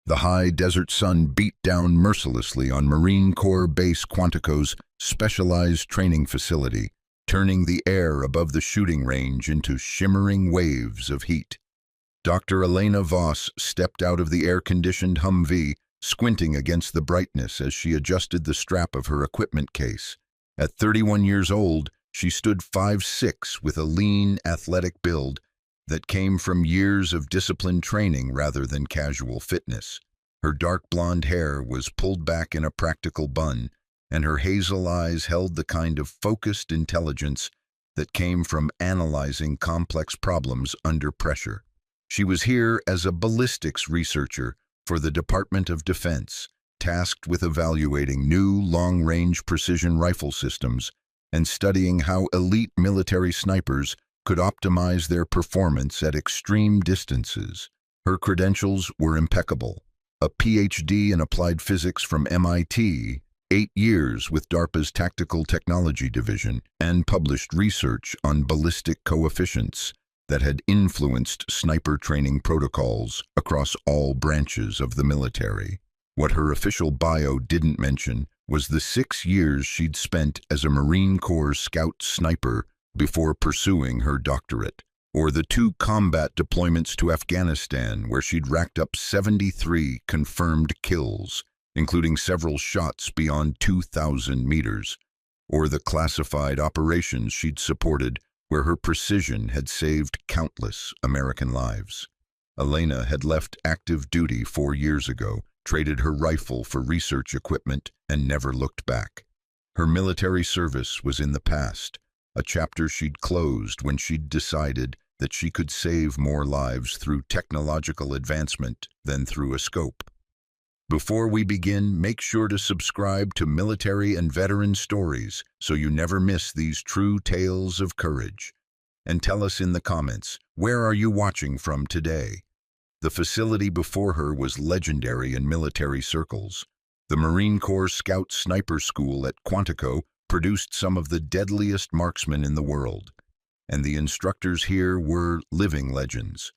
The high desert sun beat down mercilessly on Marine Corps Base Quantico's specialized training facility, turning the air above the shooting range into shimmering waves of heat. Dr. Elena Voss stepped out of the air-conditioned Humvee, squinting against the brightness as she adjusted the strap of her equipment case. At 31 years old, she stood 5'6" with a lean, athletic build that came from years of disciplined training rather than casual fitness. Her dark blonde hair was pulled back in a practical bun, and her hazel eyes held the kind of focused intelligence that came from analyzing complex problems under pressure. She was here as a ballistics researcher for the Department of Defense, tasked with evaluating new long-range precision rifle systems and studying how elite military snipers could optimize their performance at extreme distances. Her credentials were impeccable: a PhD in applied physics from MIT, 8 years with DARPA's Tactical Technology Division, and published research on ballistic coefficients that had influenced sniper training protocols across all branches of the military. What her official bio didn't mention was the 6 years she'd spent as a Marine Corps scout sniper before pursuing her doctorate, or the 2 combat deployments to Afghanistan where she'd racked up 73 confirmed kills, including several shots beyond 2,000 meters, or the classified operations she'd supported where her precision had saved countless American lives. Elena had left active duty 4 years ago, traded her rifle for research equipment, and never looked back. Her military service was in the past, a chapter she'd closed when she'd decided that she could save more lives through technological advancement than through a scope. Before we begin, make sure to subscribe to Military and Veteran Stories so you never miss these true tales of courage. And tell us in the comments, where are you watching from today? The facility before her was legendary in military circles. The Marine Corps Scout Sniper School at Quantico produced some of the deadliest marksmen in the world, and the instructors here were living legends.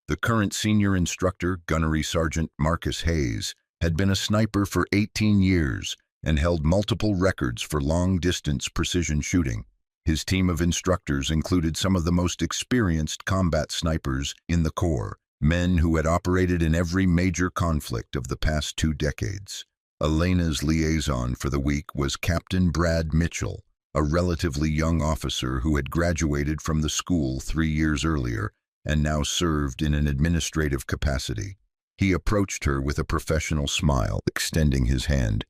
The current senior instructor, Gunnery Sergeant Marcus Hayes, had been a sniper for 18 years and held multiple records for long-distance precision shooting. His team of instructors included some of the most experienced combat snipers in the Corps, men who had operated in every major conflict of the past 2 decades. Elena's liaison for the week was Captain Brad Mitchell, a relatively young officer who had graduated from the school 3 years earlier and now served in an administrative capacity. He approached her with a professional smile, extending his hand.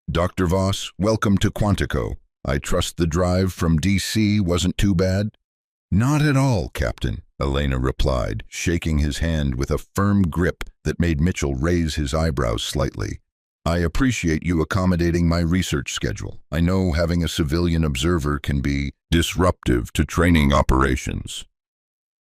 "Dr. Voss, welcome to Quantico. I trust the drive from D.C. wasn't too bad?" "Not at all, Captain," Elena replied, shaking his hand with a firm grip that made Mitchell raise his eyebrows slightly. "I appreciate you accommodating my research schedule. I know having a civilian observer can be disruptive to training operations."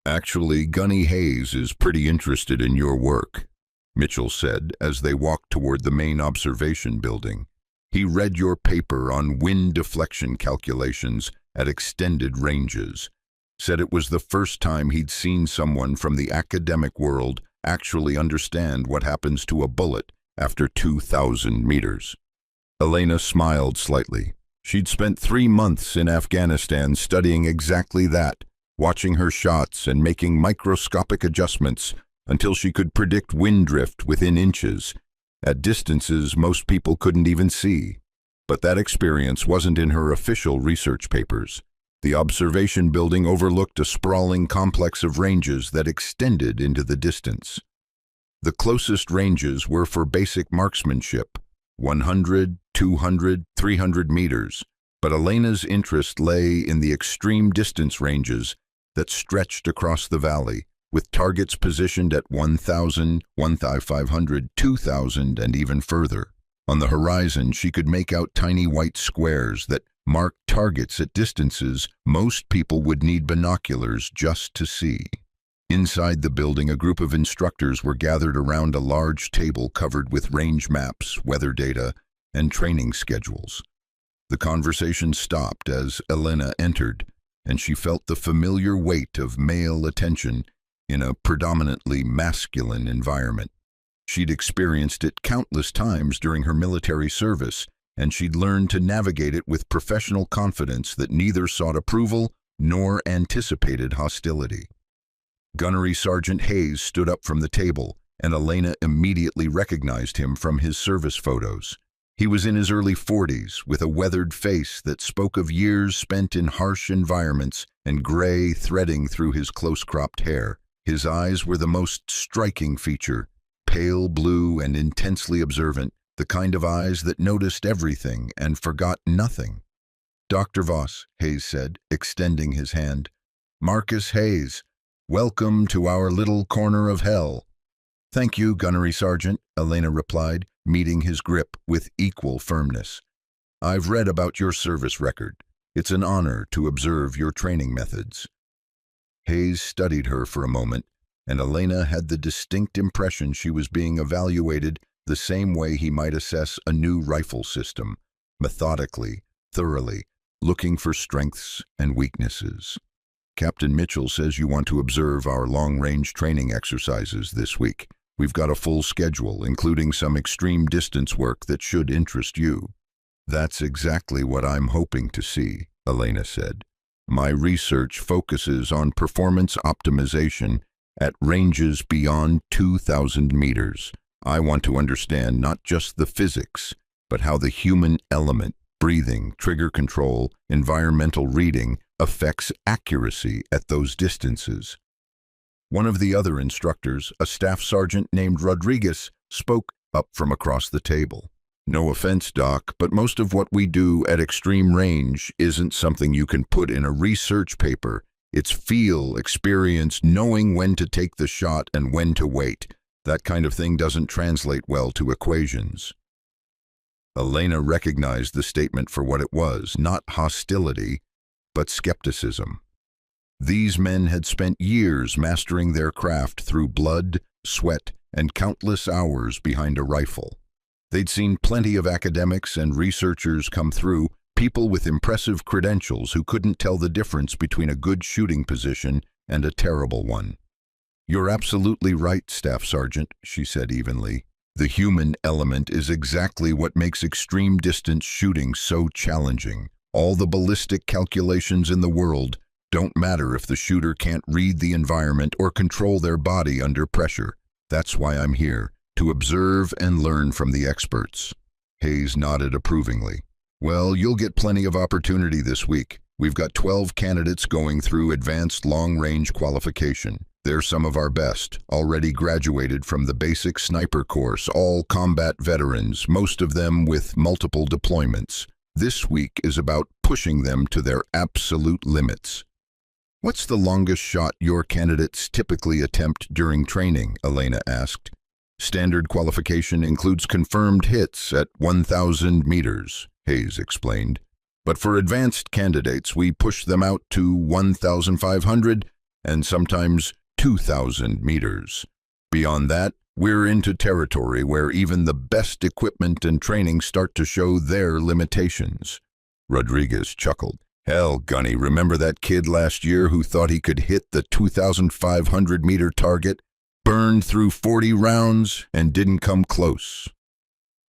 "Actually, Gunny Hayes is pretty interested in your work," Mitchell said as they walked toward the main observation building. "He read your paper on wind deflection calculations at extended ranges. Said it was the first time he'd seen someone from the academic world actually understand what happens to a bullet after 2,000 meters. Elena smiled slightly. She'd spent 3 months in Afghanistan studying exactly that, watching her shots and making microscopic adjustments until she could predict wind drift within inches, at distances most people couldn't even see. But that experience wasn't in her official research papers. The observation building overlooked a sprawling complex of ranges that extended into the distance. The closest ranges were for basic marksmanship, 100, 200, 300 meters, but Elena's interest lay in the extreme distance ranges that stretched across the valley, with targets positioned at 1,000, 1,500, 2,000, and even further. On the horizon, she could make out tiny white squares that marked targets at distances most people would need binoculars just to see. Inside the building, a group of instructors were gathered around a large table covered with range maps, weather data, and training schedules. The conversation stopped as Elena entered, and she felt the familiar weight of male attention in a predominantly masculine environment. She'd experienced it countless times during her military service, and she'd learned to navigate it with professional confidence that neither sought approval nor anticipated hostility. Gunnery Sergeant Hayes stood up from the table, and Elena immediately recognized him from his service photos. He was in his early 40s, with a weathered face that spoke of years spent in harsh environments and gray threading through his close-cropped hair. His eyes were the most striking feature, pale blue and intensely observant, the kind of eyes that noticed everything and forgot nothing. "Dr. Voss," Hayes said, extending his hand. "Marcus Hayes, welcome to our little corner of hell." "Thank you, Gunnery Sergeant," Elena replied, meeting his grip with equal firmness. "I've read about your service record. It's an honor to observe your training methods." Hayes studied her for a moment, and Elena had the distinct impression she was being evaluated the same way he might assess a new rifle system, methodically, thoroughly, looking for strengths and weaknesses. "Captain Mitchell says you want to observe our long-range training exercises this week. We've got a full schedule, including some extreme distance work that should interest you." "That's exactly what I'm hoping to see," Elena said. "My research focuses on performance optimization at ranges beyond 2,000 meters. I want to understand not just the physics, but how the human element, breathing, trigger control, environmental reading, affects accuracy at those distances." One of the other instructors, a staff sergeant named Rodriguez, spoke up from across the table. "No offense, Doc, but most of what we do at extreme range isn't something you can put in a research paper. It's feel, experience, knowing when to take the shot and when to wait. That kind of thing doesn't translate well to equations." Elena recognized the statement for what it was, not hostility, but skepticism. These men had spent years mastering their craft through blood, sweat, and countless hours behind a rifle. They'd seen plenty of academics and researchers come through, people with impressive credentials who couldn't tell the difference between a good shooting position and a terrible one. "You're absolutely right, Staff Sergeant," she said evenly. "The human element is exactly what makes extreme distance shooting so challenging. All the ballistic calculations in the world don't matter if the shooter can't read the environment or control their body under pressure. That's why I'm here, to observe and learn from the experts." Hayes nodded approvingly. "Well, you'll get plenty of opportunity this week. We've got 12 candidates going through advanced long-range qualification. They're some of our best, already graduated from the basic sniper course, all combat veterans, most of them with multiple deployments. This week is about pushing them to their absolute limits." "What's the longest shot your candidates typically attempt during training?" Elena asked. "Standard qualification includes confirmed hits at 1,000 meters, Hayes explained. "But for advanced candidates, we push them out to 1,500 and sometimes 2,000 meters. Beyond that, we're into territory where even the best equipment and training start to show their limitations." Rodriguez chuckled. "Hell, Gunny, remember that kid last year who thought he could hit the 2,500-meter target? Burned through 40 rounds and didn't come close."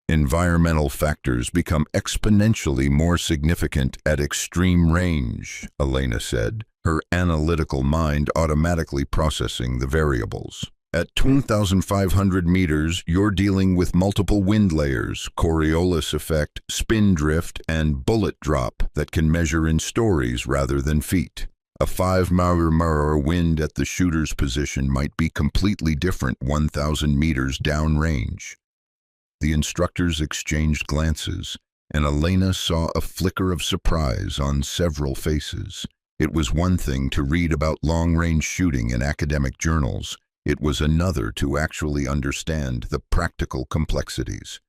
"Environmental factors become exponentially more significant at extreme range," Elena said, her analytical mind automatically processing the variables. "At 2,500 meters, you're dealing with multiple wind layers, Coriolis effect, spin drift, and bullet drop that can measure in stories rather than feet. A 5 mile wind at the shooter's position might be completely different 1,000 meters downrange." The instructors exchanged glances, and Elena saw a flicker of surprise on several faces. It was one thing to read about long-range shooting in academic journals. It was another to actually understand the practical complexities.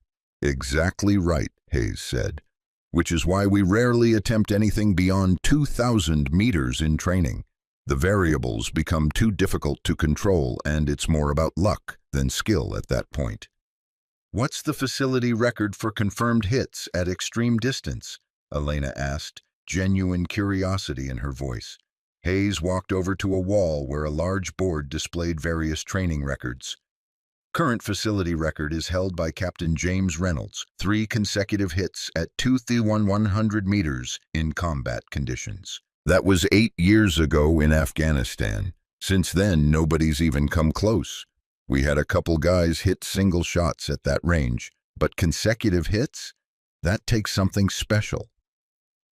"Exactly right," Hayes said, "which is why we rarely attempt anything beyond 2,000 meters in training. The variables become too difficult to control, and it's more about luck than skill at that point." "What's the facility record for confirmed hits at extreme distance?" Elena asked, genuine curiosity in her voice. Hayes walked over to a wall where a large board displayed various training records. Current facility record is held by Captain James Reynolds, 3 consecutive hits at 2,100 meters in combat conditions. That was 8 years ago in Afghanistan. Since then, nobody's even come close. We had a couple guys hit single shots at that range, but consecutive hits? That takes something special.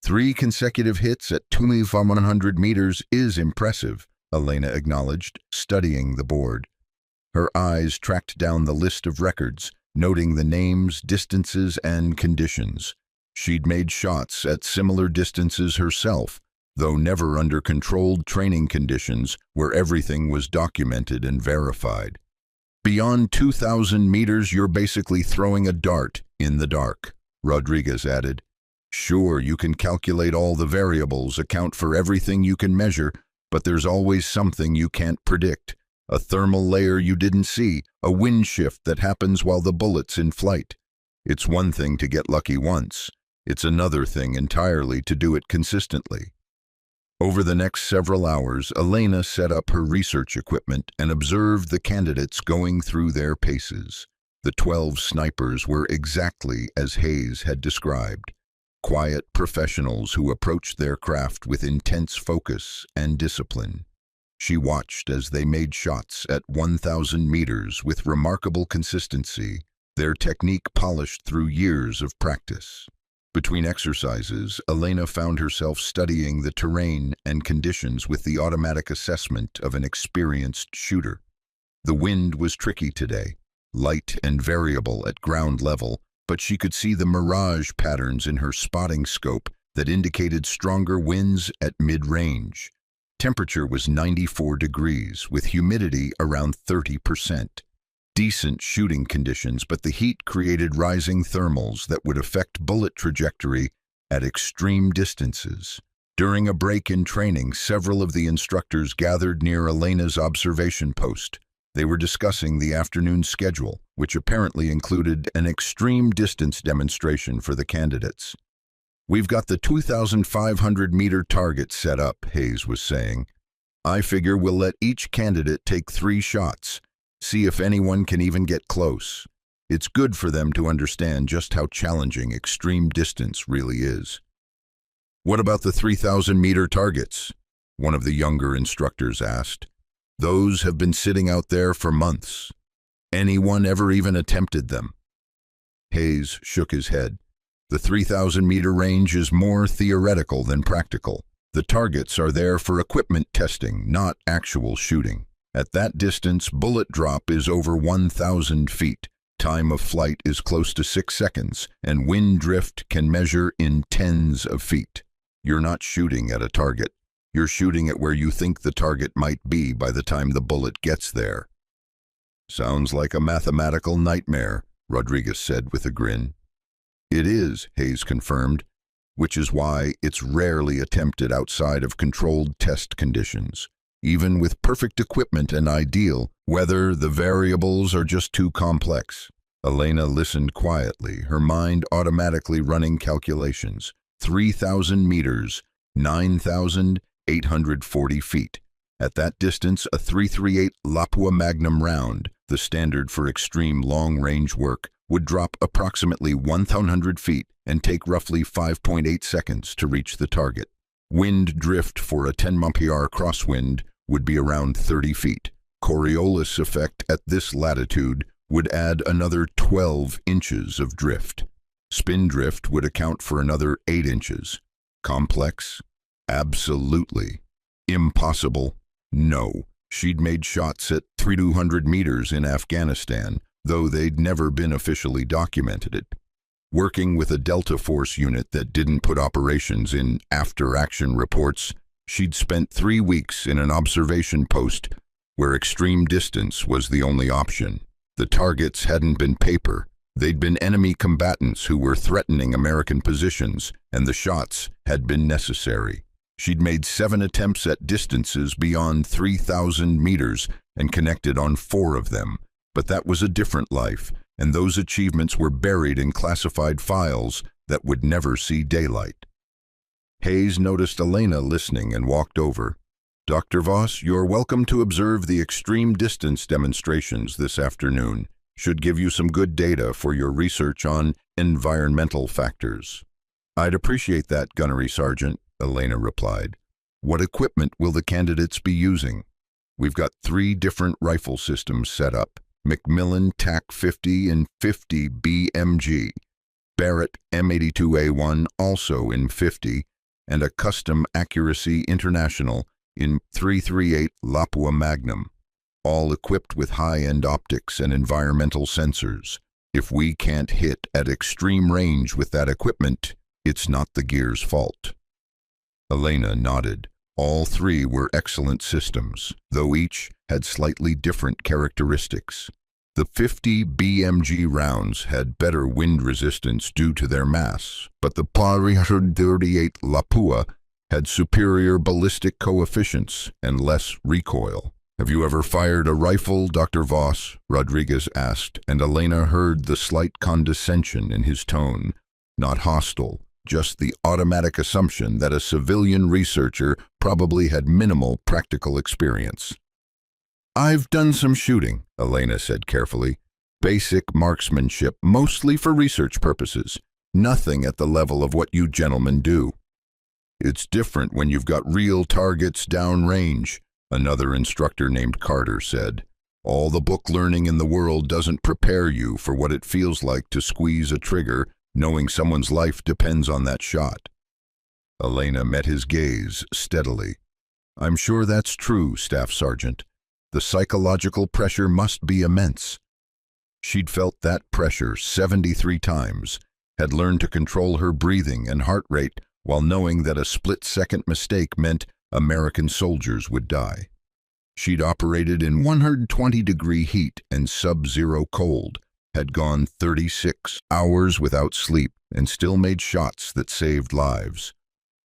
3 consecutive hits at 2,100 meters is impressive, Elena acknowledged, studying the board. Her eyes tracked down the list of records, noting the names, distances, and conditions. She'd made shots at similar distances herself, though never under controlled training conditions where everything was documented and verified. Beyond 2,000 meters, you're basically throwing a dart in the dark, Rodriguez added. Sure, you can calculate all the variables, account for everything you can measure, but there's always something you can't predict. A thermal layer you didn't see, a wind shift that happens while the bullet's in flight. It's one thing to get lucky once. It's another thing entirely to do it consistently. Over the next several hours, Elena set up her research equipment and observed the candidates going through their paces. The 12 snipers were exactly as Hayes had described. Quiet professionals who approached their craft with intense focus and discipline. She watched as they made shots at 1,000 meters with remarkable consistency, their technique polished through years of practice. Between exercises, Elena found herself studying the terrain and conditions with the automatic assessment of an experienced shooter. The wind was tricky today, light and variable at ground level, but she could see the mirage patterns in her spotting scope that indicated stronger winds at mid-range. Temperature was 94 degrees, with humidity around 30%. Decent shooting conditions, but the heat created rising thermals that would affect bullet trajectory at extreme distances. During a break in training, several of the instructors gathered near Elena's observation post. They were discussing the afternoon schedule, which apparently included an extreme distance demonstration for the candidates. We've got the 2,500-meter target set up, Hayes was saying. I figure we'll let each candidate take 3 shots, see if anyone can even get close. It's good for them to understand just how challenging extreme distance really is. What about the 3,000-meter targets? One of the younger instructors asked. Those have been sitting out there for months. Anyone ever even attempted them? Hayes shook his head. The 3,000-meter range is more theoretical than practical. The targets are there for equipment testing, not actual shooting. At that distance, bullet drop is over 1,000 feet. Time of flight is close to 6 seconds, and wind drift can measure in tens of feet. You're not shooting at a target. You're shooting at where you think the target might be by the time the bullet gets there. Sounds like a mathematical nightmare, Rodriguez said with a grin. It is, Hayes confirmed, which is why it's rarely attempted outside of controlled test conditions. Even with perfect equipment and ideal weather, the variables are just too complex. Elena listened quietly, her mind automatically running calculations. 3,000 meters, 9,840 feet. At that distance, a .338 Lapua Magnum round, the standard for extreme long-range work, would drop approximately 1,100 feet and take roughly 5.8 seconds to reach the target. Wind drift for a 10-mph crosswind would be around 30 feet. Coriolis effect at this latitude would add another 12 inches of drift. Spin drift would account for another 8 inches. Complex? Absolutely. Impossible? No. She'd made shots at 3,200 meters in Afghanistan, though they'd never been officially documented. Working with a Delta Force unit that didn't put operations in after-action reports, she'd spent 3 weeks in an observation post where extreme distance was the only option. The targets hadn't been paper. They'd been enemy combatants who were threatening American positions, and the shots had been necessary. She'd made 7 attempts at distances beyond 3,000 meters and connected on 4 of them. But that was a different life, and those achievements were buried in classified files that would never see daylight. Hayes noticed Elena listening and walked over. Dr. Voss, you're welcome to observe the extreme distance demonstrations this afternoon, Should give you some good data for your research on environmental factors. I'd appreciate that, Gunnery Sergeant, Elena replied. What equipment will the candidates be using? We've got 3 different rifle systems set up. Macmillan TAC-50 and 50 BMG, Barrett M82A1 also in 50, and a custom Accuracy International in 338 Lapua Magnum, all equipped with high-end optics and environmental sensors. If we can't hit at extreme range with that equipment, it's not the gear's fault. Elena nodded. All 3 were excellent systems, though each had slightly different characteristics. The 50 BMG rounds had better wind resistance due to their mass, but the 338 Lapua had superior ballistic coefficients and less recoil. Have you ever fired a rifle, Dr. Voss? Rodriguez asked, and Elena heard the slight condescension in his tone. Not hostile, just the automatic assumption that a civilian researcher probably had minimal practical experience. I've done some shooting, Elena said carefully. Basic marksmanship, mostly for research purposes. Nothing at the level of what you gentlemen do. It's different when you've got real targets downrange, another instructor named Carter said. All the book learning in the world doesn't prepare you for what it feels like to squeeze a trigger, knowing someone's life depends on that shot. Elena met his gaze steadily. I'm sure that's true, Staff Sergeant. The psychological pressure must be immense. She'd felt that pressure 73 times, had learned to control her breathing and heart rate while knowing that a split-second mistake meant American soldiers would die. She'd operated in 120-degree heat and sub-zero cold, had gone 36 hours without sleep, and still made shots that saved lives.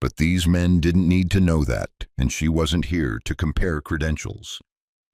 But these men didn't need to know that, and she wasn't here to compare credentials.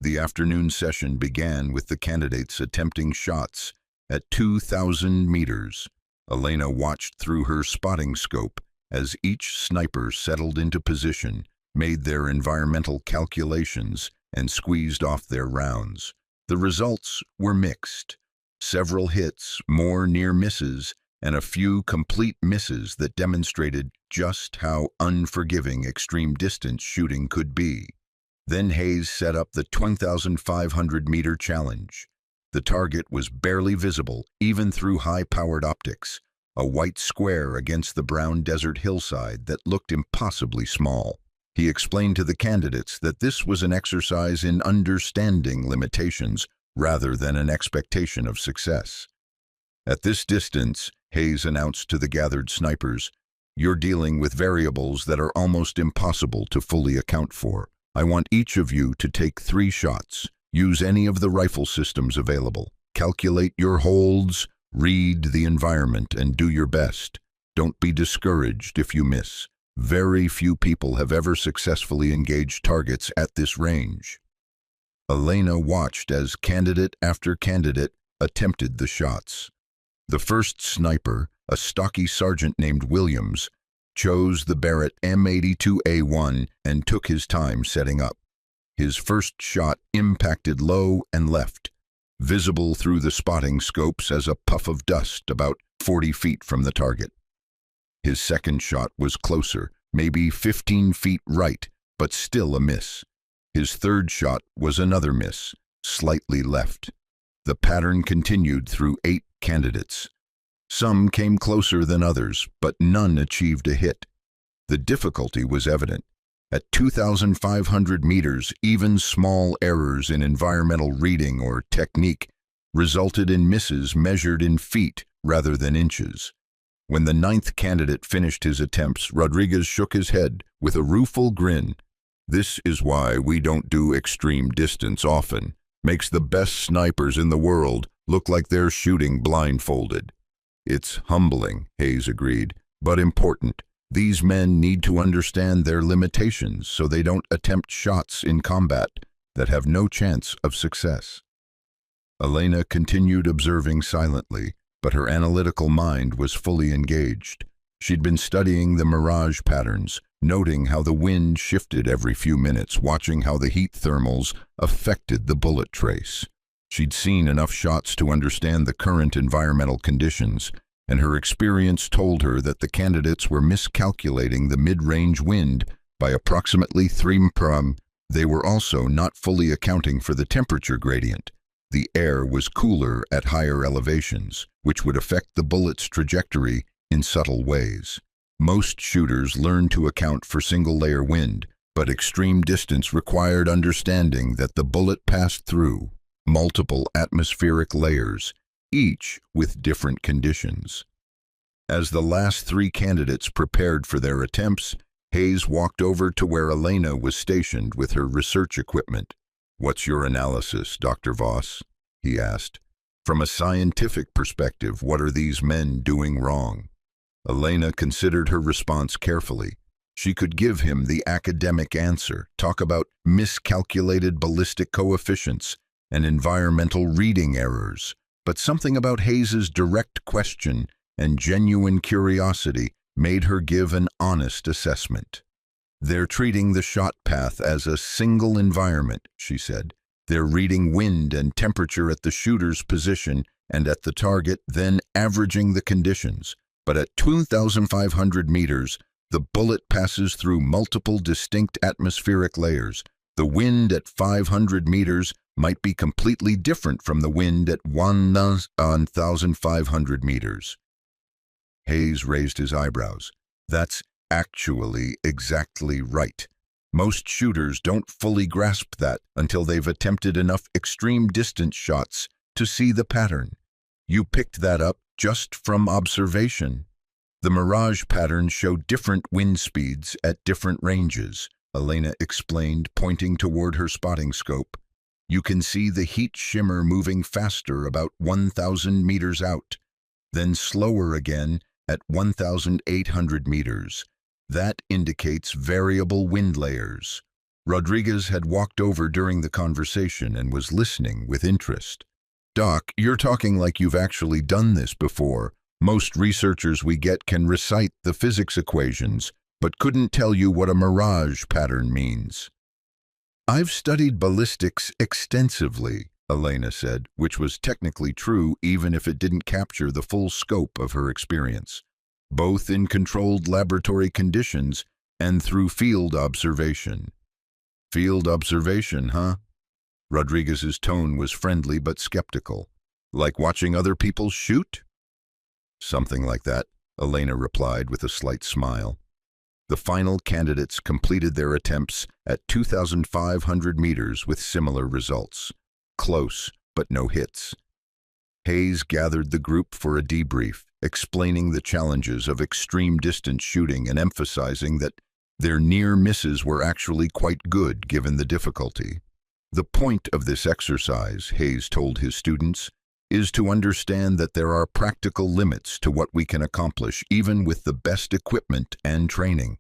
The afternoon session began with the candidates attempting shots at 2,000 meters. Elena watched through her spotting scope as each sniper settled into position, made their environmental calculations, and squeezed off their rounds. The results were mixed. Several hits, more near misses, and a few complete misses that demonstrated just how unforgiving extreme distance shooting could be. Then Hayes set up the 10,500-meter challenge. The target was barely visible, even through high-powered optics, a white square against the brown desert hillside that looked impossibly small. He explained to the candidates that this was an exercise in understanding limitations rather than an expectation of success. At this distance, Hayes announced to the gathered snipers, you're dealing with variables that are almost impossible to fully account for. I want each of you to take 3 shots. Use any of the rifle systems available. Calculate your holds, read the environment, and do your best. Don't be discouraged if you miss. Very few people have ever successfully engaged targets at this range. Elena watched as candidate after candidate attempted the shots. The first sniper, a stocky sergeant named Williams, chose the Barrett M82A1 and took his time setting up. His first shot impacted low and left, visible through the spotting scopes as a puff of dust about 40 feet from the target. His second shot was closer, maybe 15 feet right, but still a miss. His third shot was another miss, slightly left. The pattern continued through 8 candidates. Some came closer than others, but none achieved a hit. The difficulty was evident. At 2,500 meters, even small errors in environmental reading or technique resulted in misses measured in feet rather than inches. When the 9th candidate finished his attempts, Rodriguez shook his head with a rueful grin. This is why we don't do extreme distance often. Makes the best snipers in the world look like they're shooting blindfolded. It's humbling, Hayes agreed, but important. These men need to understand their limitations so they don't attempt shots in combat that have no chance of success. Elena continued observing silently, but her analytical mind was fully engaged. She'd been studying the mirage patterns, noting how the wind shifted every few minutes, watching how the heat thermals affected the bullet trace. She'd seen enough shots to understand the current environmental conditions, and her experience told her that the candidates were miscalculating the mid-range wind by approximately 3 mph. They were also not fully accounting for the temperature gradient. The air was cooler at higher elevations, which would affect the bullet's trajectory in subtle ways. Most shooters learn to account for single-layer wind, but extreme distance required understanding that the bullet passed through multiple atmospheric layers, each with different conditions. As the last 3 candidates prepared for their attempts, Hayes walked over to where Elena was stationed with her research equipment. "What's your analysis, Dr. Voss?" he asked. "From a scientific perspective, what are these men doing wrong?" Elena considered her response carefully. She could give him the academic answer, talk about miscalculated ballistic coefficients and environmental reading errors, but something about Hayes's direct question and genuine curiosity made her give an honest assessment. "They're treating the shot path as a single environment," she said. "They're reading wind and temperature at the shooter's position and at the target, then averaging the conditions. But at 2,500 meters, the bullet passes through multiple distinct atmospheric layers. The wind at 500 meters might be completely different from the wind at 1,500 meters. Hayes raised his eyebrows. "That's actually exactly right. Most shooters don't fully grasp that until they've attempted enough extreme distance shots to see the pattern. You picked that up just from observation." "The mirage patterns show different wind speeds at different ranges," Elena explained, pointing toward her spotting scope. "You can see the heat shimmer moving faster about 1,000 meters out, then slower again at 1,800 meters. That indicates variable wind layers." Rodriguez had walked over during the conversation and was listening with interest. "Doc, you're talking like you've actually done this before. Most researchers we get can recite the physics equations, but couldn't tell you what a mirage pattern means." "I've studied ballistics extensively," Elena said, which was technically true even if it didn't capture the full scope of her experience, both in controlled laboratory conditions and through field observation. "Field observation, huh?" Rodriguez's tone was friendly but skeptical. "Like watching other people shoot?" "Something like that," Elena replied with a slight smile. The final candidates completed their attempts at 2,500 meters with similar results. Close, but no hits. Hayes gathered the group for a debrief, explaining the challenges of extreme distance shooting and emphasizing that their near misses were actually quite good given the difficulty. "The point of this exercise," Hayes told his students, "is to understand that there are practical limits to what we can accomplish even with the best equipment and training.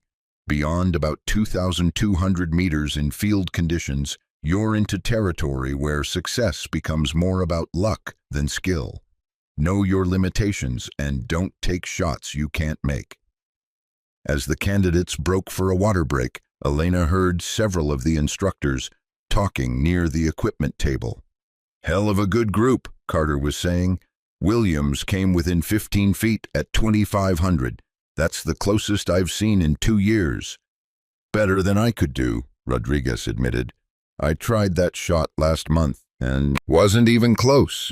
Beyond about 2,200 meters in field conditions, you're into territory where success becomes more about luck than skill. Know your limitations and don't take shots you can't make." As the candidates broke for a water break, Elena heard several of the instructors talking near the equipment table. "Hell of a good group," Carter was saying. "Williams came within 15 feet at 2,500. That's the closest I've seen in 2 years. "Better than I could do," Rodriguez admitted. "I tried that shot last month and wasn't even close."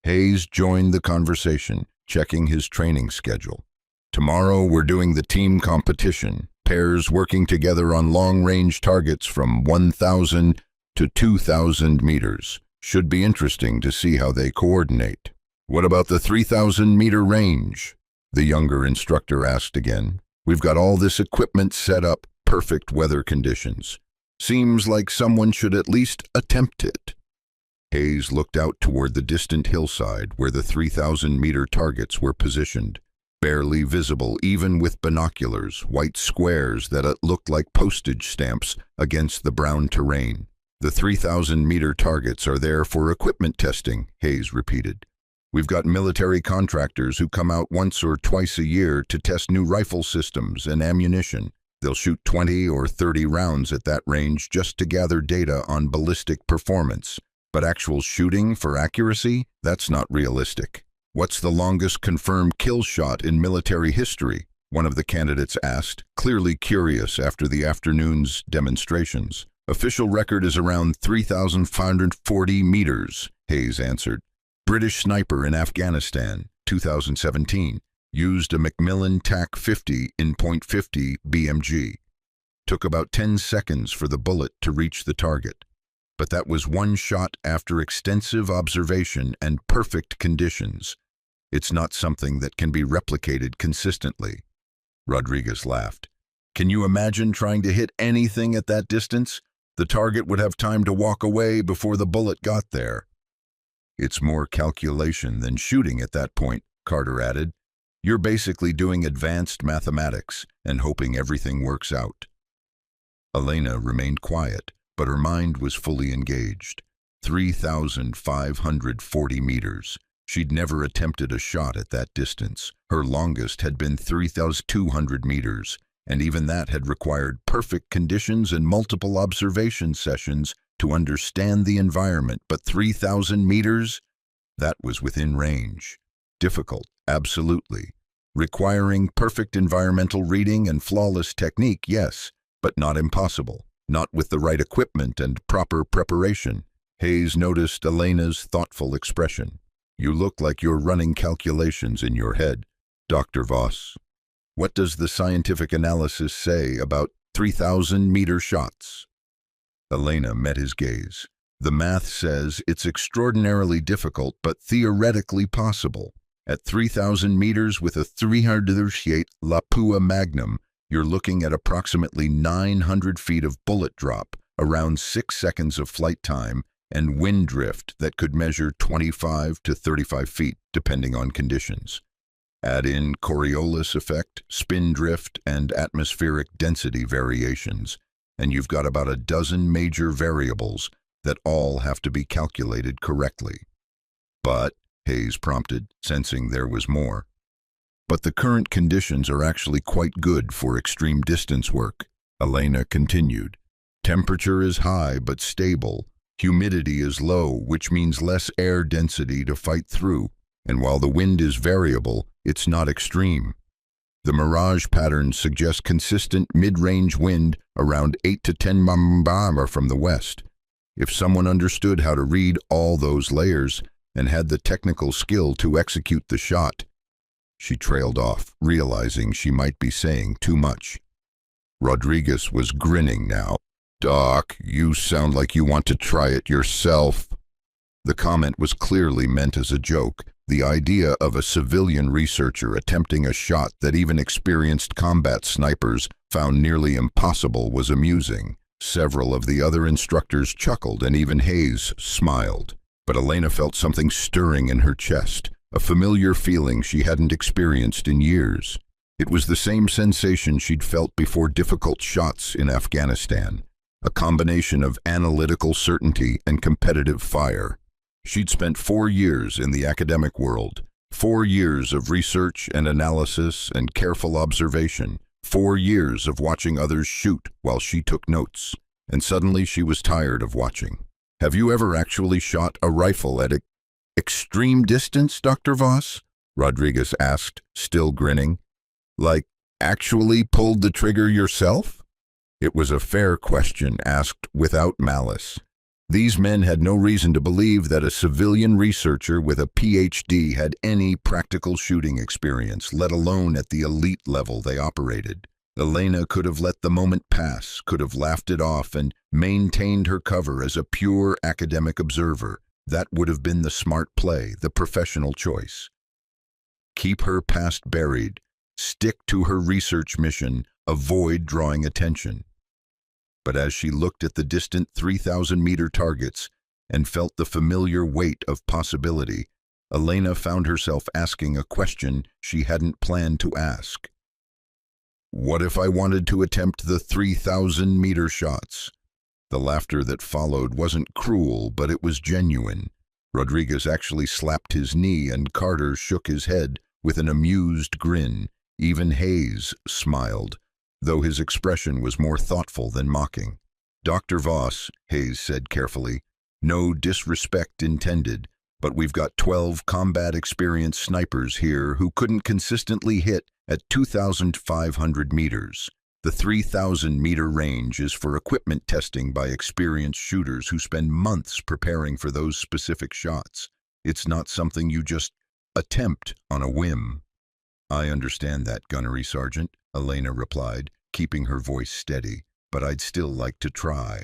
Hayes joined the conversation, checking his training schedule. "Tomorrow we're doing the team competition, pairs working together on long-range targets from 1,000 to 2,000 meters. Should be interesting to see how they coordinate." "What about the 3,000-meter range?" the younger instructor asked again. "We've got all this equipment set up, perfect weather conditions. Seems like someone should at least attempt it." Hayes looked out toward the distant hillside where the 3,000-meter targets were positioned. Barely visible even with binoculars, white squares that looked like postage stamps against the brown terrain. "The 3,000-meter targets are there for equipment testing," Hayes repeated. "We've got military contractors who come out once or twice a year to test new rifle systems and ammunition. They'll shoot 20 or 30 rounds at that range just to gather data on ballistic performance. But actual shooting for accuracy? That's not realistic. What's the longest confirmed kill shot in military history? One of the candidates asked, clearly curious after the afternoon's demonstrations. Official record is around 3,540 meters, Hayes answered. British sniper in Afghanistan, 2017. Used a Macmillan TAC-50 in .50 BMG. Took about 10 seconds for the bullet to reach the target. But that was one shot after extensive observation and perfect conditions. It's not something that can be replicated consistently. Rodriguez laughed. Can you imagine trying to hit anything at that distance? The target would have time to walk away before the bullet got there. It's more calculation than shooting at that point, Carter added. You're basically doing advanced mathematics and hoping everything works out. Elena remained quiet, but her mind was fully engaged. 3,540 meters. She'd never attempted a shot at that distance. Her longest had been 3,200 meters, and even that had required perfect conditions and multiple observation sessions to understand the environment. But 3,000 meters? That was within range. Difficult, absolutely. Requiring perfect environmental reading and flawless technique, yes, but not impossible. Not with the right equipment and proper preparation. Hayes noticed Elena's thoughtful expression. You look like you're running calculations in your head, Dr. Voss. What does the scientific analysis say about 3,000-meter shots? Elena met his gaze. The math says it's extraordinarily difficult but theoretically possible. At 3,000 meters with a 338 Lapua Magnum, you're looking at approximately 900 feet of bullet drop, around 6 seconds of flight time, and wind drift that could measure 25 to 35 feet, depending on conditions. Add in Coriolis effect, spin drift, and atmospheric density variations, and you've got about a dozen major variables that all have to be calculated correctly. But, Hayes prompted, sensing there was more. But the current conditions are actually quite good for extreme distance work, Elena continued. Temperature is high but stable. Humidity is low, which means less air density to fight through, and while the wind is variable, it's not extreme. The mirage patterns suggest consistent mid-range wind around 8 to 10 mph from the west. If someone understood how to read all those layers and had the technical skill to execute the shot. She trailed off, realizing she might be saying too much. Rodriguez was grinning now. Doc, you sound like you want to try it yourself. The comment was clearly meant as a joke. The idea of a civilian researcher attempting a shot that even experienced combat snipers found nearly impossible was amusing. Several of the other instructors chuckled and even Hayes smiled. But Elena felt something stirring in her chest, a familiar feeling she hadn't experienced in years. It was the same sensation she'd felt before difficult shots in Afghanistan. A combination of analytical certainty and competitive fire. She'd spent 4 years in the academic world, 4 years of research and analysis and careful observation, 4 years of watching others shoot while she took notes, and suddenly she was tired of watching. Have you ever actually shot a rifle at extreme distance, Dr. Voss? Rodriguez asked, still grinning. Like, actually pulled the trigger yourself? It was a fair question asked without malice. These men had no reason to believe that a civilian researcher with a PhD had any practical shooting experience, let alone at the elite level they operated. Elena could have let the moment pass, could have laughed it off and maintained her cover as a pure academic observer. That would have been the smart play, the professional choice. Keep her past buried, stick to her research mission, avoid drawing attention. But as she looked at the distant 3,000-meter targets and felt the familiar weight of possibility, Elena found herself asking a question she hadn't planned to ask. What if I wanted to attempt the 3,000-meter shots? The laughter that followed wasn't cruel, but it was genuine. Rodriguez actually slapped his knee and Carter shook his head with an amused grin. Even Hayes smiled, though his expression was more thoughtful than mocking. Dr. Voss, Hayes said carefully, No disrespect intended, but we've got 12 combat-experienced snipers here who couldn't consistently hit at 2,500 meters. The 3,000-meter range is for equipment testing by experienced shooters who spend months preparing for those specific shots. It's not something you just attempt on a whim. I understand that, Gunnery Sergeant, Elena replied, keeping her voice steady, but I'd still like to try.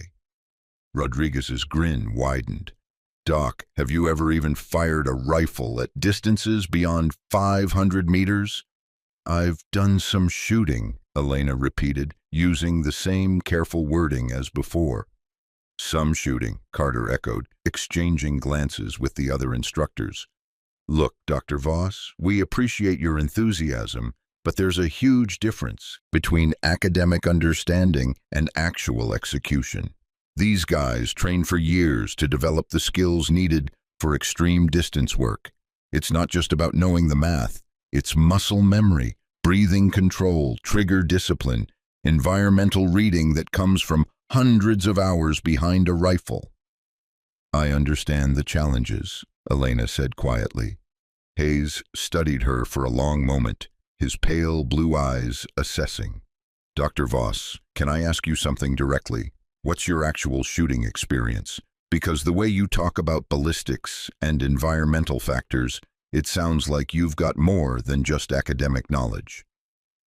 Rodriguez's grin widened. Doc, have you ever even fired a rifle at distances beyond 500 meters? I've done some shooting, Elena repeated, using the same careful wording as before. Some shooting, Carter echoed, exchanging glances with the other instructors. Look, Dr. Voss, we appreciate your enthusiasm, but there's a huge difference between academic understanding and actual execution. These guys train for years to develop the skills needed for extreme distance work. It's not just about knowing the math. It's muscle memory, breathing control, trigger discipline, environmental reading that comes from hundreds of hours behind a rifle. I understand the challenges, Elena said quietly. Hayes studied her for a long moment, his pale blue eyes assessing. Dr. Voss, can I ask you something directly? What's your actual shooting experience? Because the way you talk about ballistics and environmental factors, it sounds like you've got more than just academic knowledge.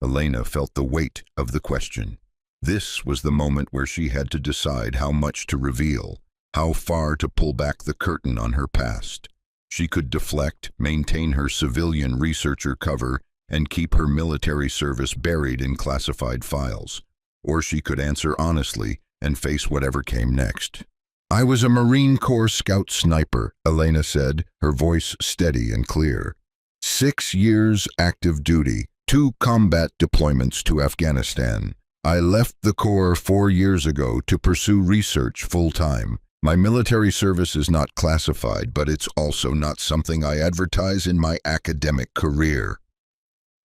Elena felt the weight of the question. This was the moment where she had to decide how much to reveal, how far to pull back the curtain on her past. She could deflect, maintain her civilian researcher cover, and keep her military service buried in classified files. Or she could answer honestly and face whatever came next. I was a Marine Corps scout sniper, Elena said, her voice steady and clear. 6 years active duty, 2 combat deployments to Afghanistan. I left the Corps 4 years ago to pursue research full-time. My military service is not classified, but it's also not something I advertise in my academic career.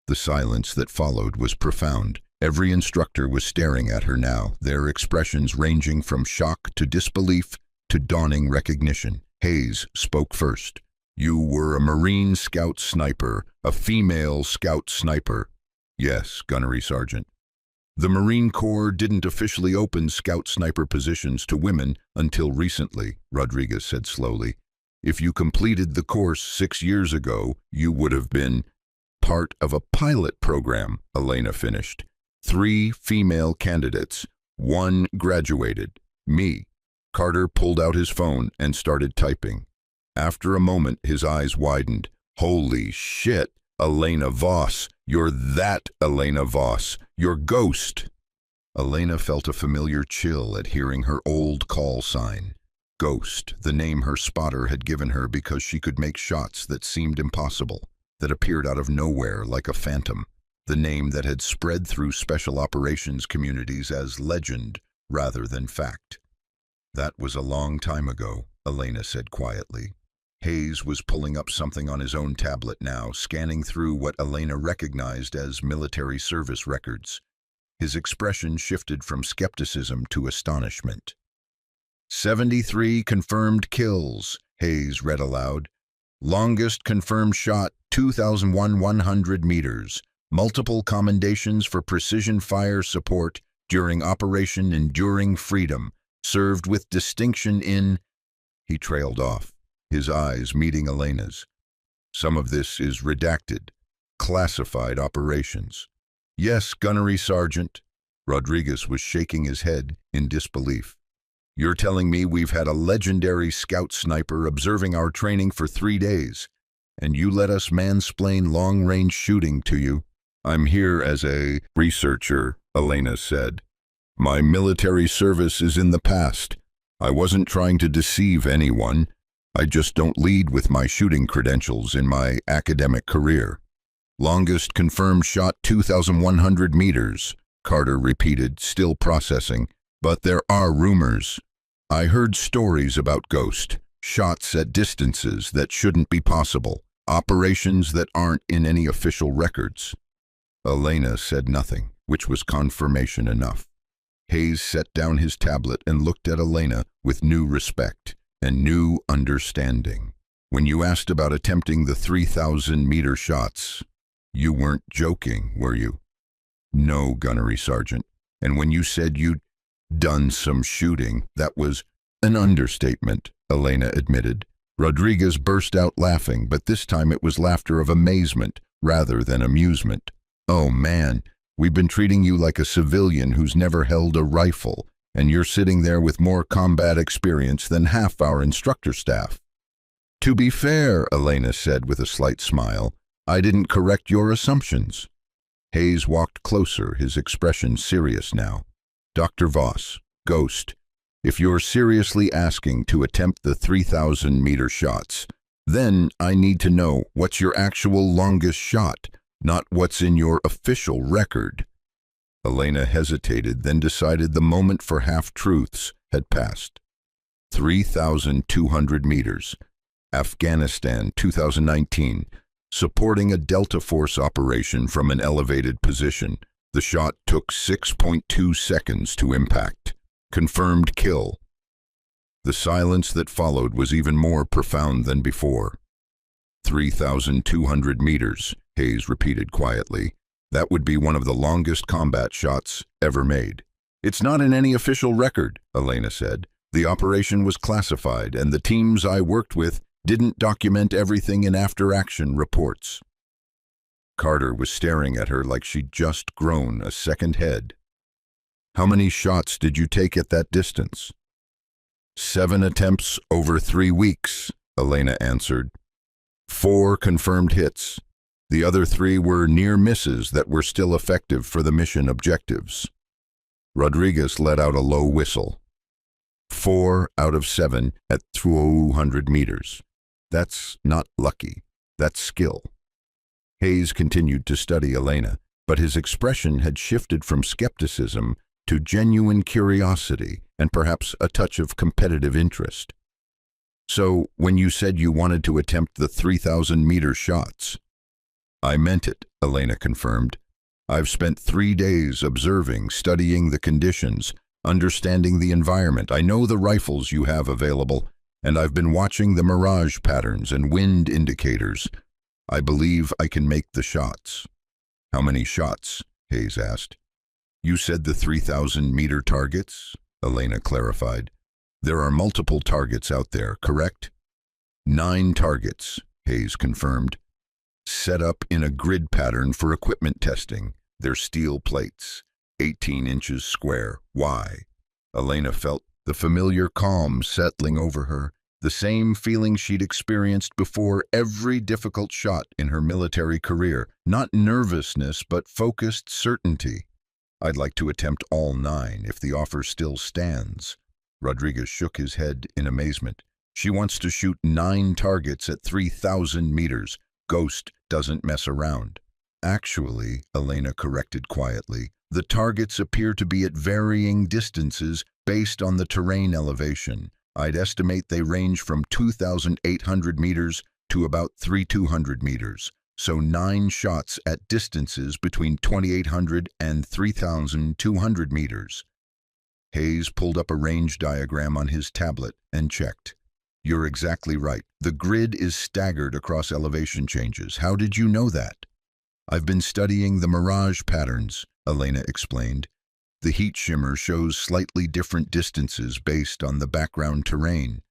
The silence that followed was profound. Every instructor was staring at her now, their expressions ranging from shock to disbelief to dawning recognition. Hayes spoke first. You were a Marine Scout sniper, a female Scout sniper. Yes, Gunnery Sergeant. The Marine Corps didn't officially open Scout sniper positions to women until recently, Rodriguez said slowly. If you completed the course 6 years ago, you would have been part of a pilot program, Elena finished. 3 female candidates, 1 graduated, me. Carter pulled out his phone and started typing. After a moment, his eyes widened. Holy shit, Elena Voss. You're that Elena Voss. You're Ghost. Elena felt a familiar chill at hearing her old call sign. Ghost, the name her spotter had given her because she could make shots that seemed impossible, that appeared out of nowhere like a phantom. The name that had spread through special operations communities as legend rather than fact. That was a long time ago, Elena said quietly. Hayes was pulling up something on his own tablet now, scanning through what Elena recognized as military service records. His expression shifted from skepticism to astonishment. 73 confirmed kills, Hayes read aloud. Longest confirmed shot, 2,100 meters. Multiple commendations for precision fire support during Operation Enduring Freedom, served with distinction in... He trailed off, his eyes meeting Elena's. Some of this is redacted, classified operations. Yes, Gunnery Sergeant. Rodriguez was shaking his head in disbelief. You're telling me we've had a legendary scout sniper observing our training for 3 days, and you let us mansplain long-range shooting to you? I'm here as a researcher, Elena said. My military service is in the past. I wasn't trying to deceive anyone. I just don't lead with my shooting credentials in my academic career. Longest confirmed shot 2,100 meters, Carter repeated, still processing. But there are rumors. I heard stories about Ghost, shots at distances that shouldn't be possible, operations that aren't in any official records. Elena said nothing, which was confirmation enough. Hayes set down his tablet and looked at Elena with new respect. and new understanding. When you asked about attempting the 3,000-meter shots, you weren't joking, were you? No, Gunnery Sergeant. And when you said you'd done some shooting, that was an understatement, Elena admitted. Rodriguez burst out laughing, but this time it was laughter of amazement rather than amusement. Oh man, we've been treating you like a civilian who's never held a rifle, and you're sitting there with more combat experience than half our instructor staff. To be fair, Elena said with a slight smile, I didn't correct your assumptions. Hayes walked closer, his expression serious now. Dr. Voss, Ghost, if you're seriously asking to attempt the 3,000-meter shots, then I need to know what's your actual longest shot, not what's in your official record. Elena hesitated, then decided the moment for half-truths had passed. 3,200 meters. Afghanistan, 2019. Supporting a Delta Force operation from an elevated position. The shot took 6.2 seconds to impact. Confirmed kill. The silence that followed was even more profound than before. 3,200 meters, Hayes repeated quietly. That would be one of the longest combat shots ever made. It's not in any official record, Elena said. The operation was classified, and the teams I worked with didn't document everything in after-action reports. Carter was staring at her like she'd just grown a second head. How many shots did you take at that distance? 7 attempts over 3 weeks, Elena answered. 4 confirmed hits. The other 3 were near misses that were still effective for the mission objectives. Rodriguez let out a low whistle. 4 out of 7 at 200 meters. That's not lucky. That's skill. Hayes continued to study Elena, but his expression had shifted from skepticism to genuine curiosity and perhaps a touch of competitive interest. So, when you said you wanted to attempt the 3,000-meter shots, I meant it, Elena confirmed. I've spent 3 days observing, studying the conditions, understanding the environment. I know the rifles you have available, and I've been watching the mirage patterns and wind indicators. I believe I can make the shots. How many shots? Hayes asked. You said the 3,000-meter targets? Elena clarified. There are multiple targets out there, correct? 9 targets, Hayes confirmed. Set up in a grid pattern for equipment testing. They're steel plates, 18 inches square. Why? Elena felt the familiar calm settling over her, the same feeling she'd experienced before every difficult shot in her military career. Not nervousness, but focused certainty. I'd like to attempt all 9 if the offer still stands. Rodriguez shook his head in amazement. She wants to shoot 9 targets at 3,000 meters. Ghost doesn't mess around. Actually, Elena corrected quietly, the targets appear to be at varying distances based on the terrain elevation. I'd estimate they range from 2,800 meters to about 3,200 meters. So 9 shots at distances between 2,800 and 3,200 meters. Hayes pulled up a range diagram on his tablet and checked. You're exactly right. The grid is staggered across elevation changes. How did you know that? I've been studying the mirage patterns, Elena explained. The heat shimmer shows slightly different distances based on the background terrain.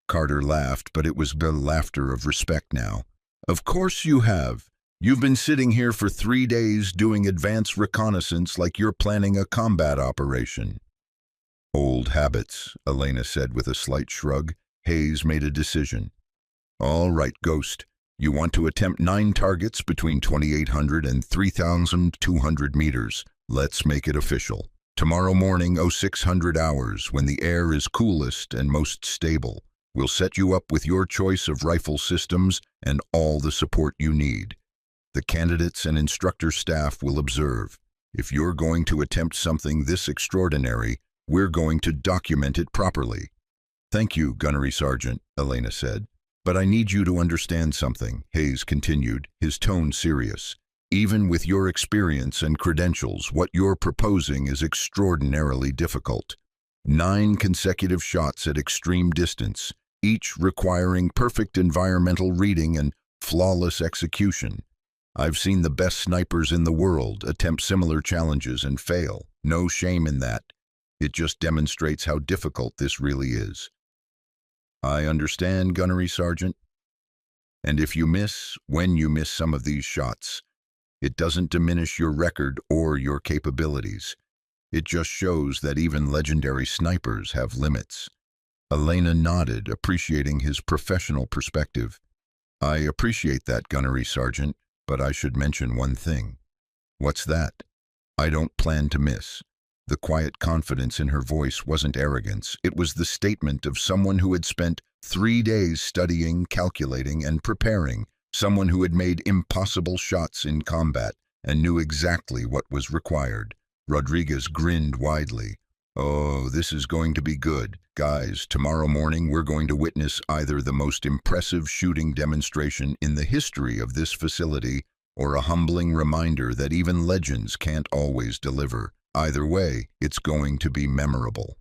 Carter laughed, but it was the laughter of respect now. Of course you have. You've been sitting here for 3 days doing advanced reconnaissance like you're planning a combat operation. Old habits, Elena said with a slight shrug. Hayes made a decision. All right, Ghost. You want to attempt 9 targets between 2,800 and 3,200 meters. Let's make it official. Tomorrow morning, 0600 hours, when the air is coolest and most stable, we'll set you up with your choice of rifle systems and all the support you need. The candidates and instructor staff will observe. If you're going to attempt something this extraordinary, we're going to document it properly. Thank you, Gunnery Sergeant, Elena said. But I need you to understand something, Hayes continued, his tone serious. Even with your experience and credentials, what you're proposing is extraordinarily difficult. 9 consecutive shots at extreme distance, each requiring perfect environmental reading and flawless execution. I've seen the best snipers in the world attempt similar challenges and fail. No shame in that. It just demonstrates how difficult this really is. I understand, Gunnery Sergeant. And if you miss, when you miss some of these shots, it doesn't diminish your record or your capabilities. It just shows that even legendary snipers have limits. Elena nodded, appreciating his professional perspective. I appreciate that, Gunnery Sergeant, but I should mention one thing. What's that? I don't plan to miss. The quiet confidence in her voice wasn't arrogance. It was the statement of someone who had spent 3 days studying, calculating, and preparing, someone who had made impossible shots in combat and knew exactly what was required. Rodriguez grinned widely. Oh, this is going to be good. Guys, tomorrow morning we're going to witness either the most impressive shooting demonstration in the history of this facility or a humbling reminder that even legends can't always deliver. Either way, it's going to be memorable.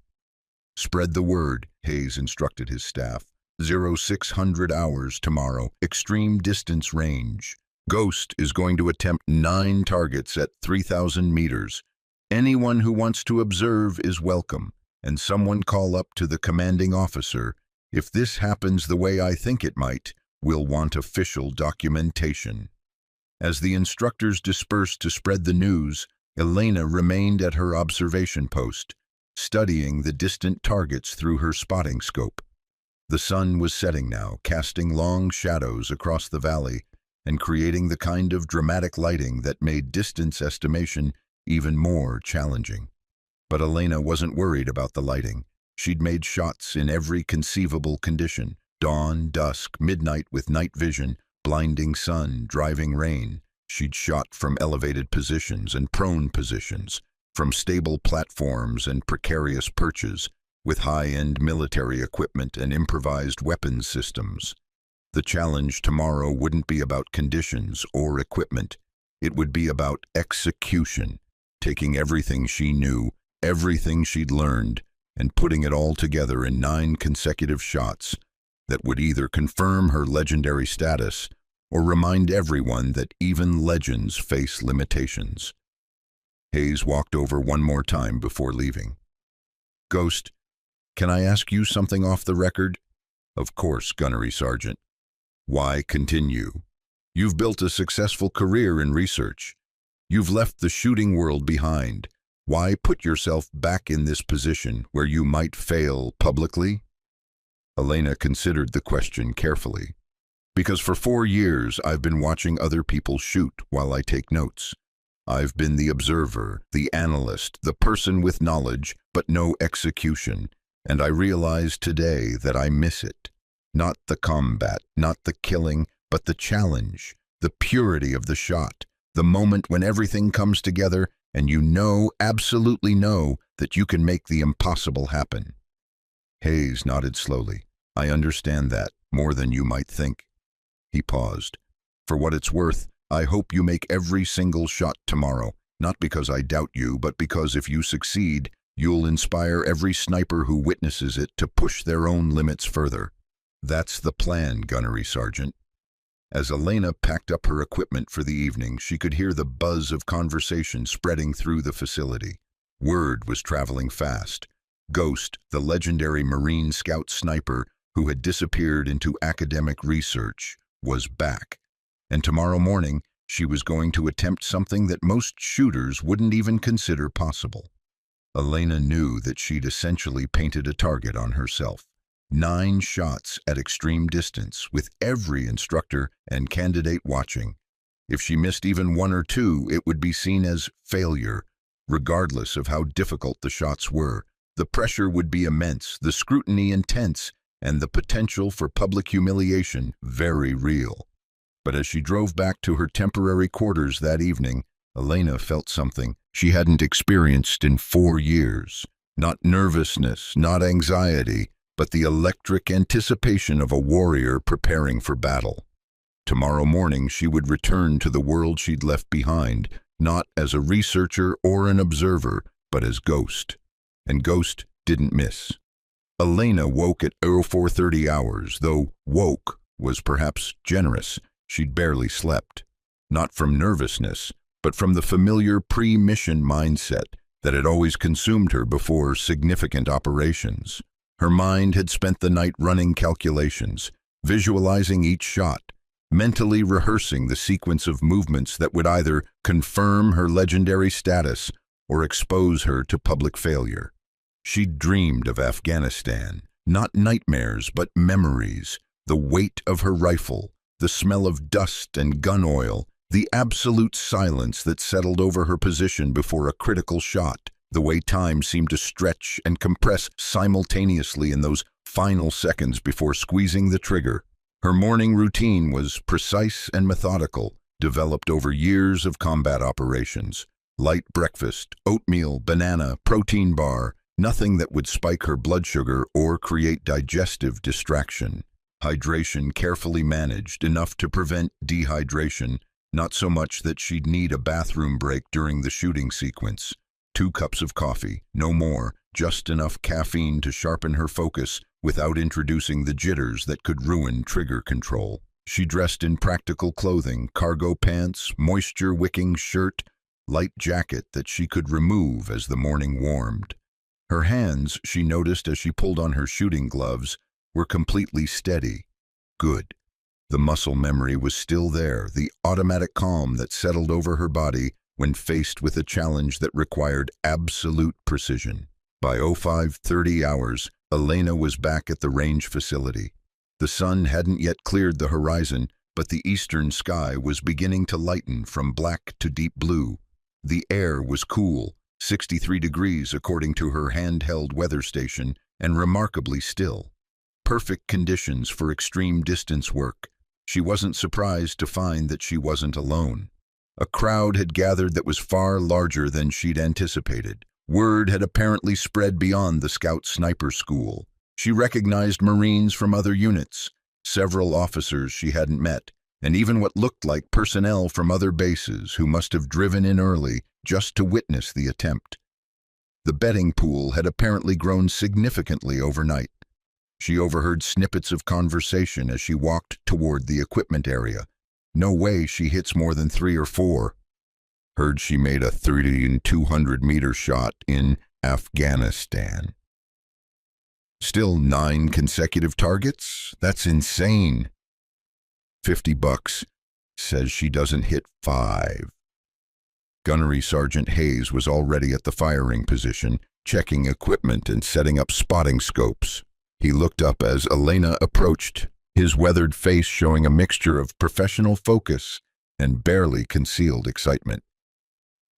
Spread the word, Hayes instructed his staff. 0600 hours tomorrow, extreme distance range. Ghost is going to attempt 9 targets at 3,000 meters. Anyone who wants to observe is welcome, and someone call up to the commanding officer. If this happens the way I think it might, we'll want official documentation. As the instructors dispersed to spread the news, Elena remained at her observation post, studying the distant targets through her spotting scope. The sun was setting now, casting long shadows across the valley and creating the kind of dramatic lighting that made distance estimation even more challenging. But Elena wasn't worried about the lighting. She'd made shots in every conceivable condition: dawn, dusk, midnight with night vision, blinding sun, driving rain. She'd shot from elevated positions and prone positions, from stable platforms and precarious perches, with high-end military equipment and improvised weapons systems. The challenge tomorrow wouldn't be about conditions or equipment. It would be about execution, taking everything she knew, everything she'd learned, and putting it all together in 9 consecutive shots that would either confirm her legendary status or remind everyone that even legends face limitations. Hayes walked over one more time before leaving. Ghost, can I ask you something off the record? Of course, Gunnery Sergeant. Why continue? You've built a successful career in research. You've left the shooting world behind. Why put yourself back in this position where you might fail publicly? Elena considered the question carefully. Because for 4 years I've been watching other people shoot while I take notes. I've been the observer, the analyst, the person with knowledge, but no execution, and I realize today that I miss it. Not the combat, not the killing, but the challenge, the purity of the shot, the moment when everything comes together and you know, absolutely know, that you can make the impossible happen. Hayes nodded slowly. I understand that, more than you might think. He paused. For what it's worth, I hope you make every single shot tomorrow, not because I doubt you, but because if you succeed, you'll inspire every sniper who witnesses it to push their own limits further. That's the plan, Gunnery Sergeant. As Elena packed up her equipment for the evening, she could hear the buzz of conversation spreading through the facility. Word was traveling fast. Ghost, the legendary Marine Scout sniper who had disappeared into academic research, was back. And tomorrow morning, she was going to attempt something that most shooters wouldn't even consider possible. Elena knew that she'd essentially painted a target on herself. 9 shots at extreme distance, with every instructor and candidate watching. If she missed even 1 or 2, it would be seen as failure, regardless of how difficult the shots were. The pressure would be immense, the scrutiny intense, and the potential for public humiliation very real. But as she drove back to her temporary quarters that evening, Elena felt something she hadn't experienced in 4 years. Not nervousness, not anxiety, but the electric anticipation of a warrior preparing for battle. Tomorrow morning she would return to the world she'd left behind, not as a researcher or an observer, but as Ghost. And Ghost didn't miss. Elena woke at 0430 hours, though woke was perhaps generous. She'd barely slept. Not from nervousness, but from the familiar pre-mission mindset that had always consumed her before significant operations. Her mind had spent the night running calculations, visualizing each shot, mentally rehearsing the sequence of movements that would either confirm her legendary status or expose her to public failure. She'd dreamed of Afghanistan, not nightmares but memories, the weight of her rifle, the smell of dust and gun oil, the absolute silence that settled over her position before a critical shot, the way time seemed to stretch and compress simultaneously in those final seconds before squeezing the trigger. Her morning routine was precise and methodical, developed over years of combat operations. Light breakfast, oatmeal, banana, protein bar, nothing that would spike her blood sugar or create digestive distraction. Hydration carefully managed, enough to prevent dehydration, not so much that she'd need a bathroom break during the shooting sequence. 2 cups of coffee, no more, just enough caffeine to sharpen her focus without introducing the jitters that could ruin trigger control. She dressed in practical clothing, cargo pants, moisture-wicking shirt, light jacket that she could remove as the morning warmed. Her hands, she noticed as she pulled on her shooting gloves, were completely steady. Good. The muscle memory was still there, the automatic calm that settled over her body when faced with a challenge that required absolute precision. By 0530 hours, Elena was back at the range facility. The sun hadn't yet cleared the horizon, but the eastern sky was beginning to lighten from black to deep blue. The air was cool, 63 degrees according to her handheld weather station, and remarkably still. Perfect conditions for extreme distance work. She wasn't surprised to find that she wasn't alone. A crowd had gathered that was far larger than she'd anticipated. Word had apparently spread beyond the Scout Sniper School. She recognized Marines from other units, several officers she hadn't met, and even what looked like personnel from other bases who must have driven in early just to witness the attempt. The betting pool had apparently grown significantly overnight. She overheard snippets of conversation as she walked toward the equipment area. No way she hits more than 3 or 4. Heard she made a 30 and 200-meter shot in Afghanistan. Still 9 consecutive targets? That's insane. $50. Says she doesn't hit 5. Gunnery Sergeant Hayes was already at the firing position, checking equipment and setting up spotting scopes. He looked up as Elena approached, his weathered face showing a mixture of professional focus and barely concealed excitement.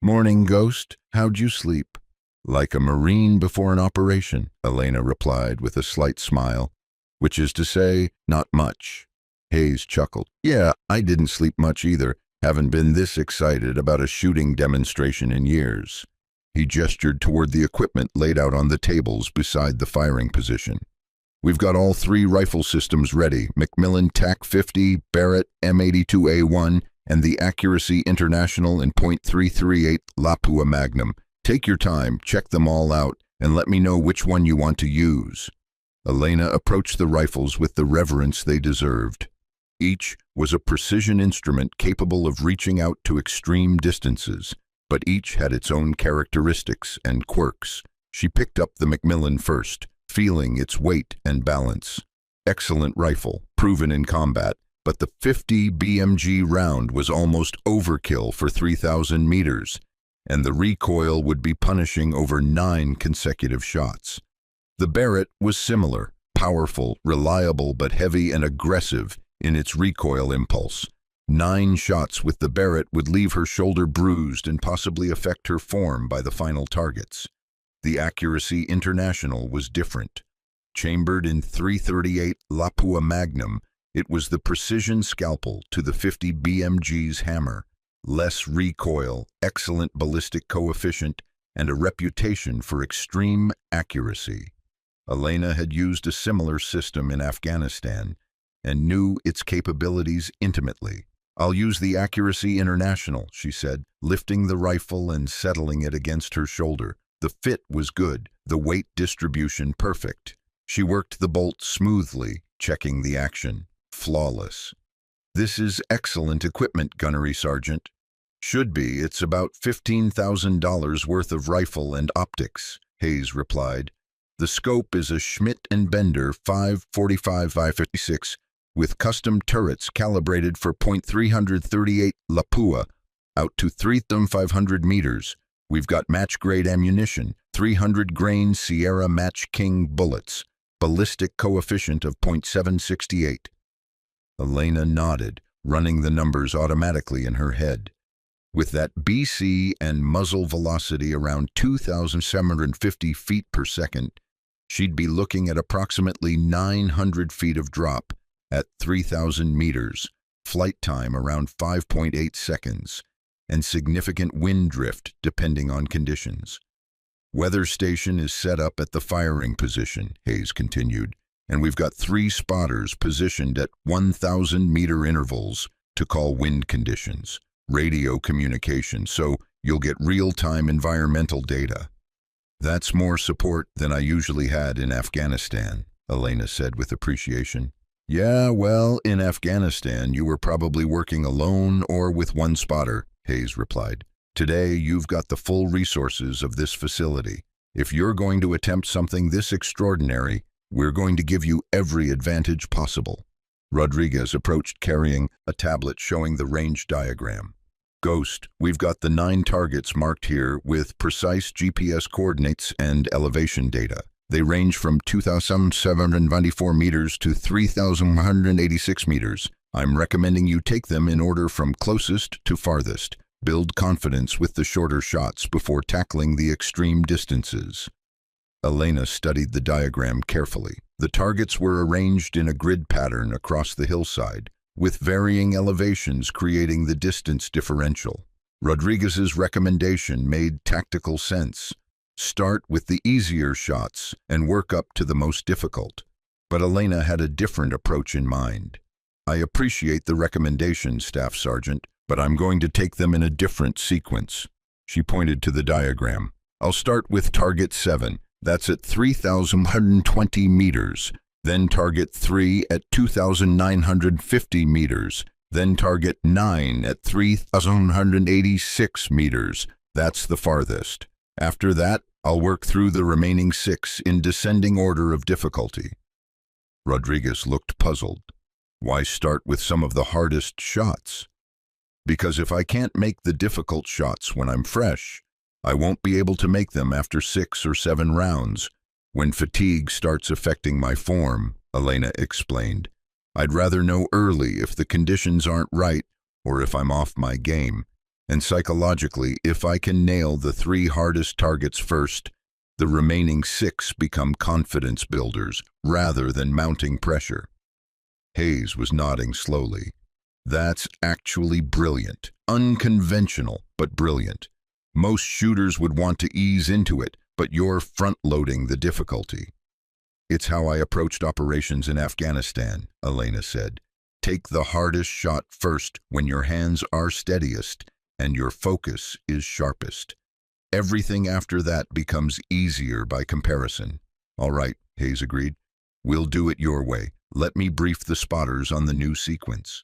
"Morning, Ghost. How'd you sleep?" "Like a Marine before an operation," Elena replied with a slight smile. "Which is to say, not much." Hayes chuckled. "Yeah, I didn't sleep much either. Haven't been this excited about a shooting demonstration in years." He gestured toward the equipment laid out on the tables beside the firing position. "We've got all 3 rifle systems ready, Macmillan TAC-50, Barrett M82A1, and the Accuracy International in .338 Lapua Magnum. Take your time, check them all out, and let me know which one you want to use." Elena approached the rifles with the reverence they deserved. Each was a precision instrument capable of reaching out to extreme distances, but each had its own characteristics and quirks. She picked up the Macmillan first, feeling its weight and balance. Excellent rifle, proven in combat, but the 50 BMG round was almost overkill for 3,000 meters, and the recoil would be punishing over 9 consecutive shots. The Barrett was similar, powerful, reliable, but heavy and aggressive in its recoil impulse. 9 shots with the Barrett would leave her shoulder bruised and possibly affect her form by the final targets. The Accuracy International was different. Chambered in .338 Lapua Magnum, it was the precision scalpel to the 50 BMG's hammer. Less recoil, excellent ballistic coefficient, and a reputation for extreme accuracy. Elena had used a similar system in Afghanistan and knew its capabilities intimately. "I'll use the Accuracy International," she said, lifting the rifle and settling it against her shoulder. The fit was good, the weight distribution perfect. She worked the bolt smoothly, checking the action. Flawless. "This is excellent equipment, Gunnery Sergeant." "Should be. It's about $15,000 worth of rifle and optics," Hayes replied. "The scope is a Schmidt & Bender 545-556 with custom turrets calibrated for .338 Lapua out to 3,500 meters. We've got match-grade ammunition, 300-grain Sierra Match King bullets, ballistic coefficient of .768. Elena nodded, running the numbers automatically in her head. With that BC and muzzle velocity around 2,750 feet per second, she'd be looking at approximately 900 feet of drop at 3,000 meters, flight time around 5.8 seconds, and significant wind drift depending on conditions. "Weather station is set up at the firing position," Hayes continued, "and we've got 3 spotters positioned at 1,000-meter intervals to call wind conditions, radio communication, so you'll get real-time environmental data." "That's more support than I usually had in Afghanistan," Elena said with appreciation. "Yeah, well, in Afghanistan you were probably working alone or with one spotter," Hayes replied. "Today you've got the full resources of this facility. If you're going to attempt something this extraordinary, we're going to give you every advantage possible." Rodriguez approached carrying a tablet showing the range diagram. "Ghost, we've got the 9 targets marked here with precise GPS coordinates and elevation data. They range from 2,794 meters to 3,186 meters. I'm recommending you take them in order from closest to farthest. Build confidence with the shorter shots before tackling the extreme distances." Elena studied the diagram carefully. The targets were arranged in a grid pattern across the hillside, with varying elevations creating the distance differential. Rodriguez's recommendation made tactical sense. Start with the easier shots and work up to the most difficult. But Elena had a different approach in mind. "I appreciate the recommendation, Staff Sergeant, but I'm going to take them in a different sequence." She pointed to the diagram. "I'll start with target 7. That's at 3,120 meters. Then target 3 at 2,950 meters. Then target 9 at 3,186 meters. That's the farthest. After that, I'll work through the remaining 6 in descending order of difficulty." Rodriguez looked puzzled. "Why start with some of the hardest shots?" "Because if I can't make the difficult shots when I'm fresh, I won't be able to make them after 6 or 7 rounds, when fatigue starts affecting my form," Elena explained. "I'd rather know early if the conditions aren't right or if I'm off my game. And psychologically, if I can nail the 3 hardest targets first, the remaining 6 become confidence builders rather than mounting pressure." Hayes was nodding slowly. "That's actually brilliant. Unconventional, but brilliant. Most shooters would want to ease into it, but you're front-loading the difficulty." "It's how I approached operations in Afghanistan," Elena said. "Take the hardest shot first when your hands are steadiest and your focus is sharpest. Everything after that becomes easier by comparison." "All right," Hayes agreed. "We'll do it your way. Let me brief the spotters on the new sequence."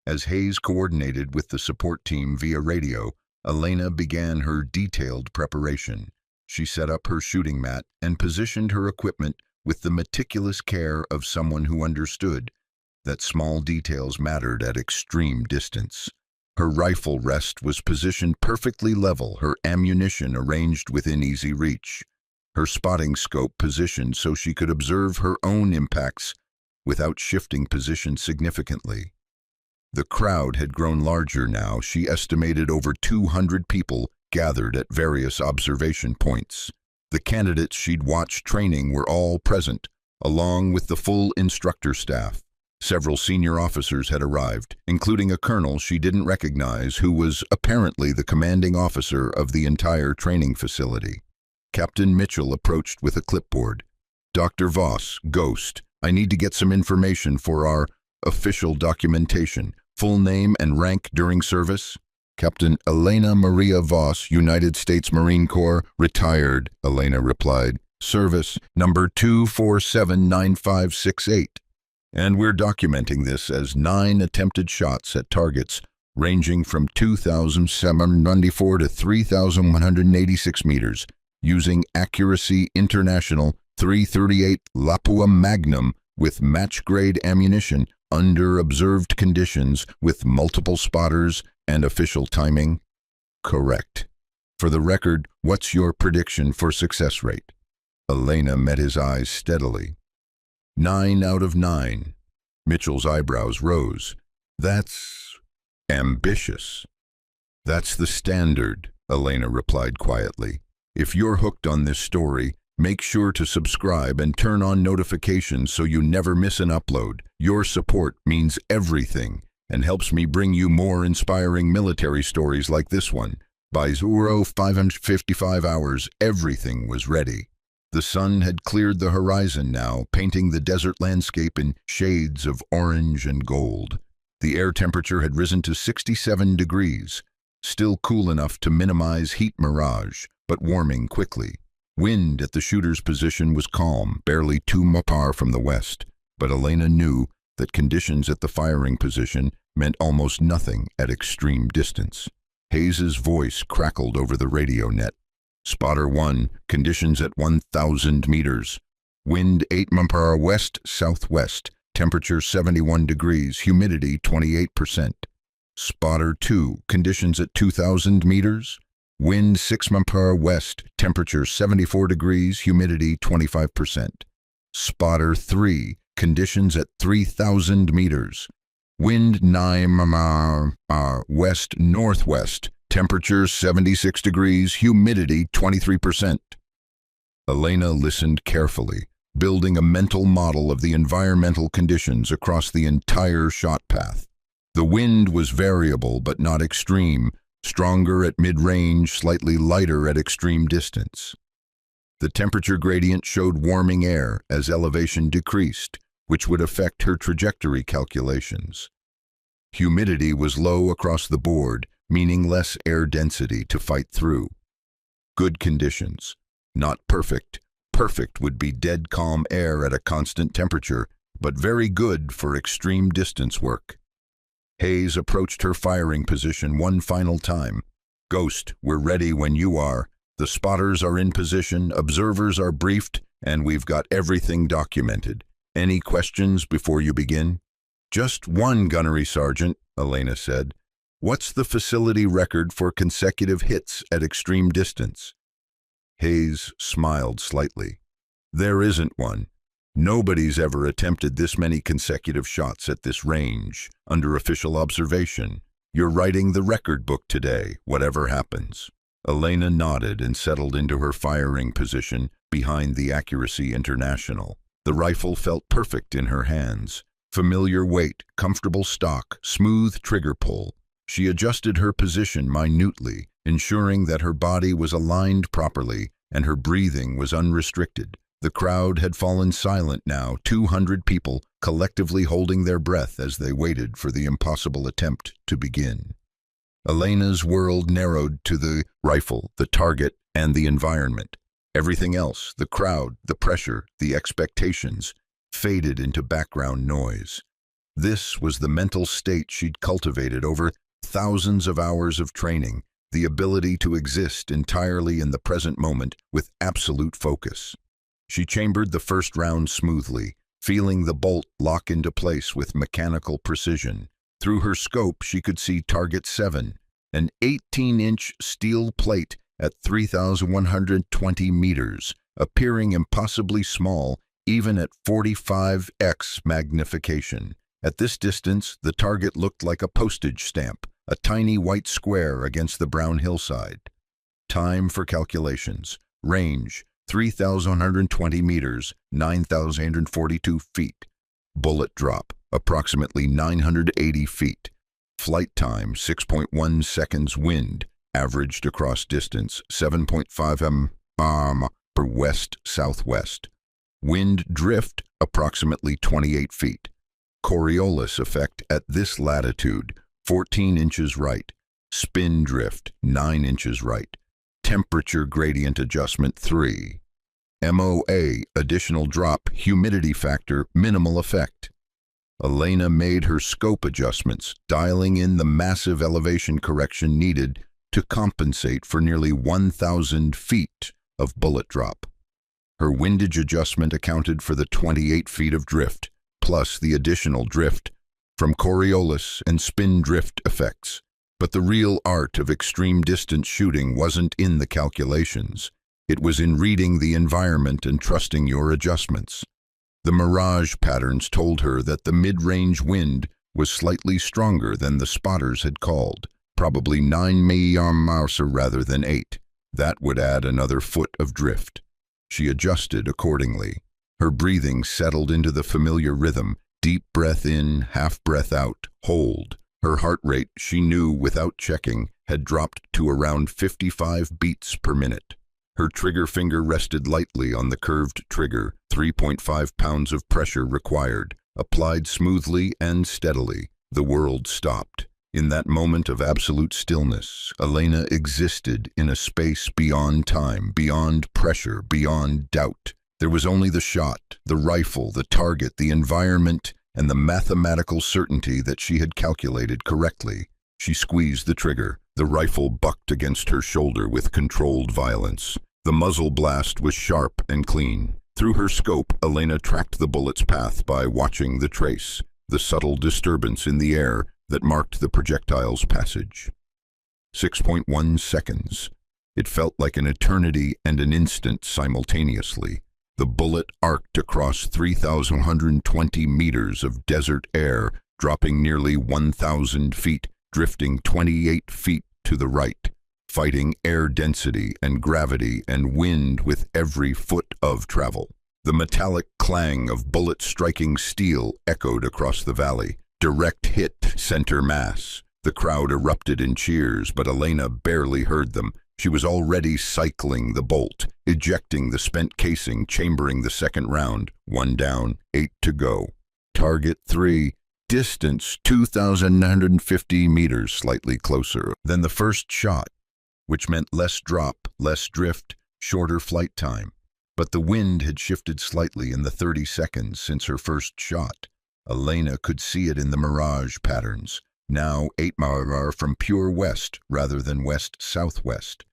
As Hayes coordinated with the support team via radio, Elena began her detailed preparation. She set up her shooting mat and positioned her equipment with the meticulous care of someone who understood that small details mattered at extreme distance. Her rifle rest was positioned perfectly level, her ammunition arranged within easy reach, her spotting scope positioned so she could observe her own impacts without shifting position significantly. The crowd had grown larger now. She estimated over 200 people gathered at various observation points. The candidates she'd watched training were all present, along with the full instructor staff. Several senior officers had arrived, including a colonel she didn't recognize who was apparently the commanding officer of the entire training facility. Captain Mitchell approached with a clipboard. "Dr. Voss, Ghost, I need to get some information for our official documentation. Full name and rank during service?" "Captain Elena Maria Voss, United States Marine Corps, retired," Elena replied. Service number 2479568. And we're documenting this as 9 attempted shots at targets ranging from 2,794 to 3,186 meters, using Accuracy International 338 Lapua Magnum with match-grade ammunition under observed conditions with multiple spotters and official timing. Correct. For the record, what's your prediction for success rate? Elena met his eyes steadily. 9 out of 9. Mitchell's eyebrows rose. That's ambitious. That's the standard, Elena replied quietly. If you're hooked on this story, make sure to subscribe and turn on notifications so you never miss an upload. Your support means everything and helps me bring you more inspiring military stories like this one. By 555 hours, everything was ready. The sun had cleared the horizon now, painting the desert landscape in shades of orange and gold. The air temperature had risen to 67 degrees, still cool enough to minimize heat mirage, but warming quickly. Wind at the shooter's position was calm, barely 2 mph from the west, but Elena knew that conditions at the firing position meant almost nothing at extreme distance. Hayes's voice crackled over the radio net. Spotter 1, conditions at 1,000 meters. Wind 8 mph west-southwest, temperature 71 degrees, humidity 28%. Spotter 2, conditions at 2,000 meters. Wind 6 mph west, temperature 74 degrees, humidity 25%. Spotter 3, conditions at 3,000 meters. Wind 9 mph west-northwest, temperature 76 degrees, humidity 23%. Elena listened carefully, building a mental model of the environmental conditions across the entire shot path. The wind was variable but not extreme, stronger at mid-range, slightly lighter at extreme distance. The temperature gradient showed warming air as elevation decreased, which would affect her trajectory calculations. Humidity was low across the board, meaning less air density to fight through. Good conditions. Not perfect. Perfect would be dead calm air at a constant temperature, but very good for extreme distance work. Hayes approached her firing position one final time. Ghost, we're ready when you are. The spotters are in position, observers are briefed, and we've got everything documented. Any questions before you begin? Just one, Gunnery Sergeant, Elena said. What's the facility record for consecutive hits at extreme distance? Hayes smiled slightly. There isn't one. Nobody's ever attempted this many consecutive shots at this range, under official observation. You're writing the record book today, whatever happens. Elena nodded and settled into her firing position behind the Accuracy International. The rifle felt perfect in her hands. Familiar weight, comfortable stock, smooth trigger pull. She adjusted her position minutely, ensuring that her body was aligned properly and her breathing was unrestricted. The crowd had fallen silent now, 200 people collectively holding their breath as they waited for the impossible attempt to begin. Elena's world narrowed to the rifle, the target, and the environment. Everything else, the crowd, the pressure, the expectations, faded into background noise. This was the mental state she'd cultivated over thousands of hours of training, the ability to exist entirely in the present moment with absolute focus. She chambered the first round smoothly, feeling the bolt lock into place with mechanical precision. Through her scope, she could see target 7, an 18-inch steel plate at 3,120 meters, appearing impossibly small even at 45x magnification. At this distance, the target looked like a postage stamp, a tiny white square against the brown hillside. Time for calculations. Range, 3,120 meters, 9,842 feet. Bullet drop, approximately 980 feet. Flight time, 6.1 seconds. Wind, averaged across distance, 7.5 mph per west-southwest. Wind drift, approximately 28 feet. Coriolis effect at this latitude, 14 inches right. Spin drift, 9 inches right. Temperature gradient adjustment 3. MOA, additional drop, humidity factor, minimal effect. Elena made her scope adjustments, dialing in the massive elevation correction needed to compensate for nearly 1,000 feet of bullet drop. Her windage adjustment accounted for the 28 feet of drift, plus the additional drift from Coriolis and spin drift effects. But the real art of extreme distance shooting wasn't in the calculations. It was in reading the environment and trusting your adjustments. The mirage patterns told her that the mid-range wind was slightly stronger than the spotters had called, probably 9 mph rather than 8. That would add another foot of drift. She adjusted accordingly. Her breathing settled into the familiar rhythm, deep breath in, half breath out, hold. Her heart rate, she knew without checking, had dropped to around 55 beats per minute. Her trigger finger rested lightly on the curved trigger, 3.5 pounds of pressure required, applied smoothly and steadily. The world stopped. In that moment of absolute stillness, Elena existed in a space beyond time, beyond pressure, beyond doubt. There was only the shot, the rifle, the target, the environment, and the mathematical certainty that she had calculated correctly. She squeezed the trigger. The rifle bucked against her shoulder with controlled violence. The muzzle blast was sharp and clean. Through her scope, Elena tracked the bullet's path by watching the trace, the subtle disturbance in the air that marked the projectile's passage. 6.1 seconds. It felt like an eternity and an instant simultaneously. The bullet arced across 3,120 meters of desert air, dropping nearly 1,000 feet, drifting 28 feet to the right, fighting air density and gravity and wind with every foot of travel. The metallic clang of bullets striking steel echoed across the valley. Direct hit, center mass. The crowd erupted in cheers, but Elena barely heard them. She was already cycling the bolt, ejecting the spent casing, chambering the second round. 1 down, 8 to go. Target 3. Distance 2,950 meters, slightly closer than the first shot, which meant less drop, less drift, shorter flight time. But the wind had shifted slightly in the 30 seconds since her first shot. Elena could see it in the mirage patterns, now 8 mph from pure west rather than west-southwest.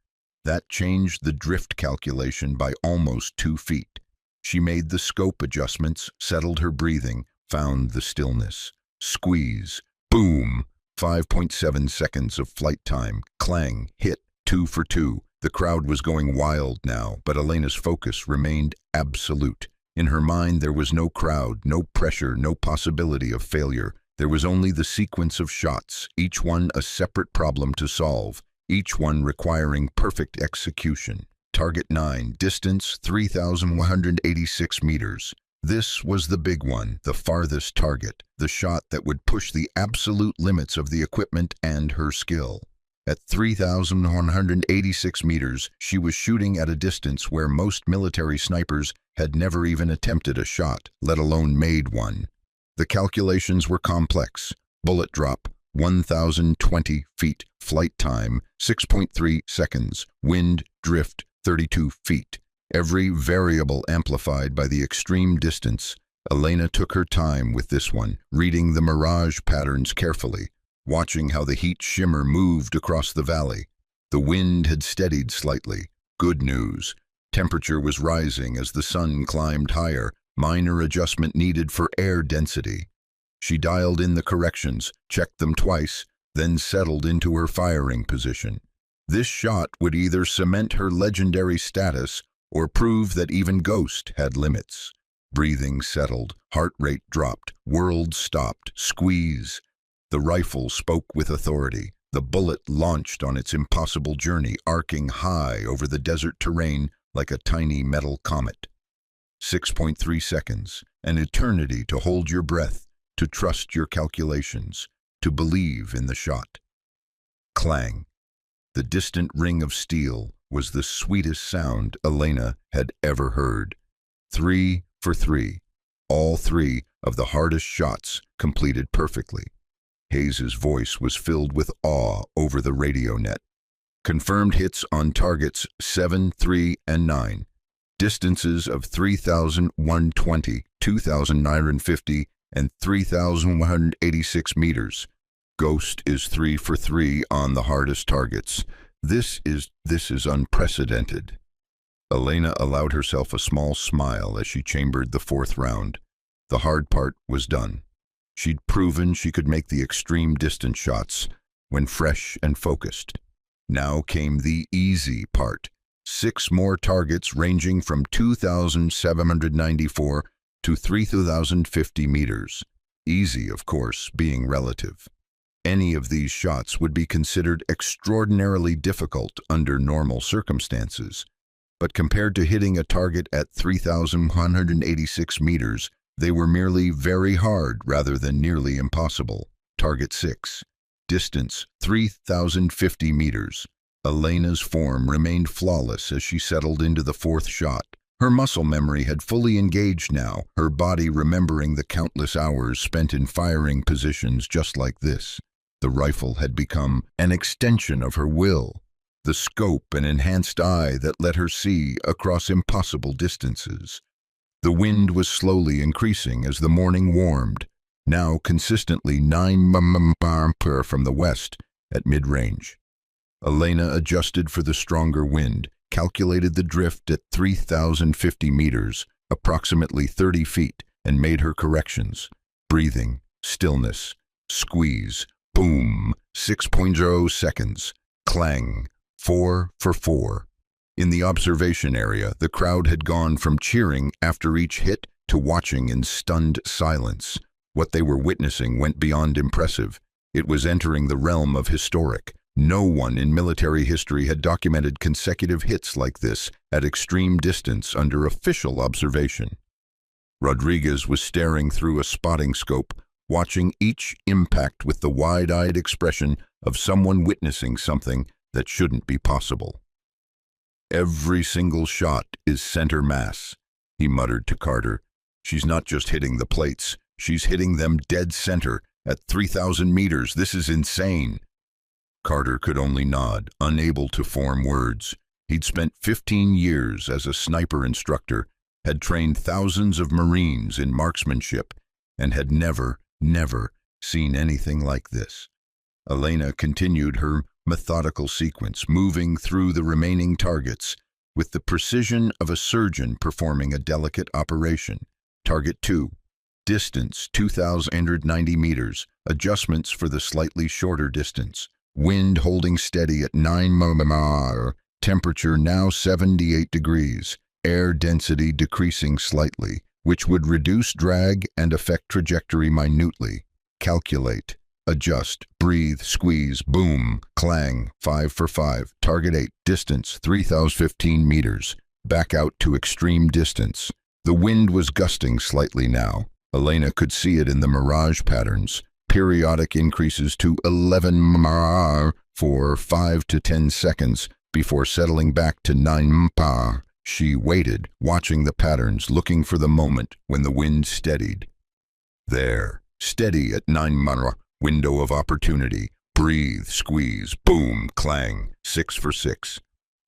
That changed the drift calculation by almost 2 feet. She made the scope adjustments, settled her breathing, found the stillness. Squeeze, boom, 5.7 seconds of flight time, clang, hit, 2 for 2. The crowd was going wild now, but Elena's focus remained absolute. In her mind there was no crowd, no pressure, no possibility of failure. There was only the sequence of shots, each one a separate problem to solve, each one requiring perfect execution. Target 9, distance 3,186 meters. This was the big one, the farthest target, the shot that would push the absolute limits of the equipment and her skill. At 3,186 meters, she was shooting at a distance where most military snipers had never even attempted a shot, let alone made one. The calculations were complex. Bullet drop, 1,020 feet. Flight time, 6.3 seconds. Wind drift, 32 feet. Every variable amplified by the extreme distance. Elena took her time with this one, reading the mirage patterns carefully, watching how the heat shimmer moved across the valley. The wind had steadied slightly. Good news. Temperature was rising as the sun climbed higher, minor adjustment needed for air density. She dialed in the corrections, checked them twice, then settled into her firing position. This shot would either cement her legendary status or prove that even Ghost had limits. Breathing settled, heart rate dropped, world stopped, squeeze. The rifle spoke with authority. The bullet launched on its impossible journey, arcing high over the desert terrain like a tiny metal comet. 6.3 seconds, an eternity to hold your breath, to trust your calculations, to believe in the shot. Clang. The distant ring of steel was the sweetest sound Elena had ever heard. 3 for 3. All 3 of the hardest shots completed perfectly. Hayes's voice was filled with awe over the radio net. Confirmed hits on targets 7, 3, and 9. distances of 3,120, 2,950, and 3,186 meters. Ghost is 3 for 3 on the hardest targets. This is unprecedented. Elena allowed herself a small smile as she chambered the fourth round. The hard part was done. She'd proven she could make the extreme distance shots when fresh and focused. Now came the easy part. 6 more targets ranging from 2,794 to 3,050 meters. Easy, of course, being relative. Any of these shots would be considered extraordinarily difficult under normal circumstances. But compared to hitting a target at 3,186 meters, they were merely very hard rather than nearly impossible. Target 6. Distance 3,050 meters. Elena's form remained flawless as she settled into the fourth shot. Her muscle memory had fully engaged now, her body remembering the countless hours spent in firing positions just like this. The rifle had become an extension of her will, the scope an enhanced eye that let her see across impossible distances. The wind was slowly increasing as the morning warmed, now consistently 9 mph from the west at mid-range. Elena adjusted for the stronger wind, calculated the drift at 3,050 meters, approximately 30 feet, and made her corrections. Breathing, stillness, squeeze, boom, 6.0 seconds, clang, 4 for 4. In the observation area, the crowd had gone from cheering after each hit to watching in stunned silence. What they were witnessing went beyond impressive. It was entering the realm of historic. No one in military history had documented consecutive hits like this at extreme distance under official observation. Rodriguez was staring through a spotting scope, watching each impact with the wide-eyed expression of someone witnessing something that shouldn't be possible. "Every single shot is center mass," he muttered to Carter. "She's not just hitting the plates, she's hitting them dead center at 3,000 meters. This is insane." Carter could only nod, unable to form words. He'd spent 15 years as a sniper instructor, had trained thousands of Marines in marksmanship, and had never seen anything like this. Elena continued her methodical sequence, moving through the remaining targets with the precision of a surgeon performing a delicate operation. Target 2. Distance 2,090 meters. Adjustments for the slightly shorter distance. Wind holding steady at 9 mph. Temperature now 78 degrees. Air density decreasing slightly, which would reduce drag and affect trajectory minutely. Calculate. Adjust, breathe, squeeze, boom, clang, 5 for 5. Target 8, distance 3,015 meters. Back out to extreme distance. The wind was gusting slightly now. Elena could see it in the mirage patterns. Periodic increases to 11 mph for 5 to 10 seconds before settling back to 9 mph. She waited, watching the patterns, looking for the moment when the wind steadied. There, steady at 9 mph. Window of opportunity. Breathe, squeeze, boom, clang, 6 for 6.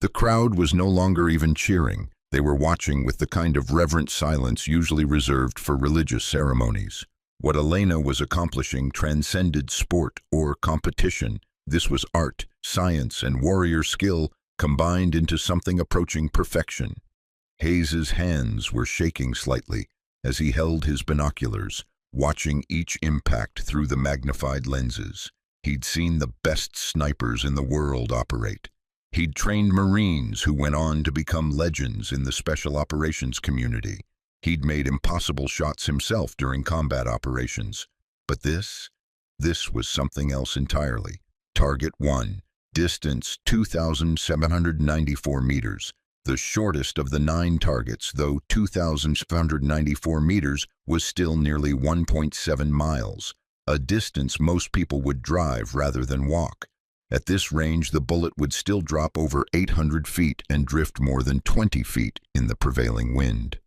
The crowd was no longer even cheering. They were watching with the kind of reverent silence usually reserved for religious ceremonies. What Elena was accomplishing transcended sport or competition. This was art, science, and warrior skill combined into something approaching perfection. Hayes's hands were shaking slightly as he held his binoculars, watching each impact through the magnified lenses. He'd seen the best snipers in the world operate. He'd trained Marines who went on to become legends in the special operations community. He'd made impossible shots himself during combat operations. But this was something else entirely. Target 1, distance 2,794 meters. The shortest of the 9 targets, though 2,794 meters was still nearly 1.7 miles, a distance most people would drive rather than walk. At this range, the bullet would still drop over 800 feet and drift more than 20 feet in the prevailing wind.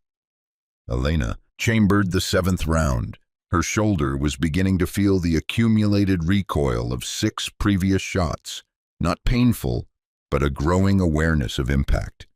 Elena chambered the 7th round. Her shoulder was beginning to feel the accumulated recoil of 6 previous shots. Not painful, but a growing awareness of impact.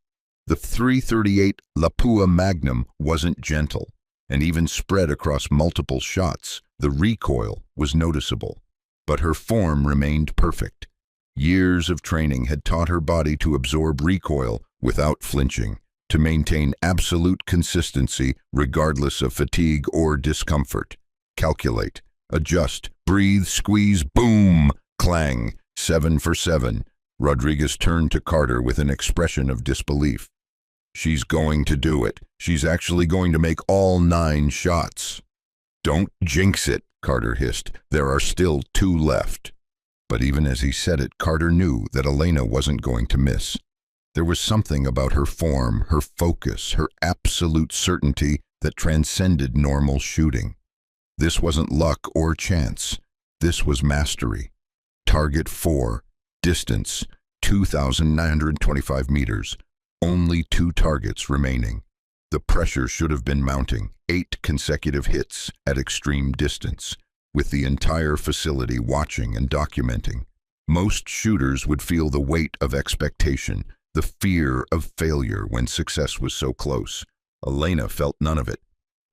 The .338 Lapua Magnum wasn't gentle, and even spread across multiple shots, the recoil was noticeable. But her form remained perfect. Years of training had taught her body to absorb recoil without flinching, to maintain absolute consistency regardless of fatigue or discomfort. Calculate, adjust, breathe, squeeze, boom, clang, 7 for 7. Rodriguez turned to Carter with an expression of disbelief. She's going to do it. She's actually going to make all 9 shots. Don't jinx it, Carter hissed. There are still 2 left. But even as he said it, Carter knew that Elena wasn't going to miss. There was something about her form, her focus, her absolute certainty that transcended normal shooting. This wasn't luck or chance. This was mastery. Target 4, distance 2,925 meters. Only 2 targets remaining. The pressure should have been mounting, 8 consecutive hits at extreme distance, with the entire facility watching and documenting. Most shooters would feel the weight of expectation, the fear of failure when success was so close. Elena felt none of it.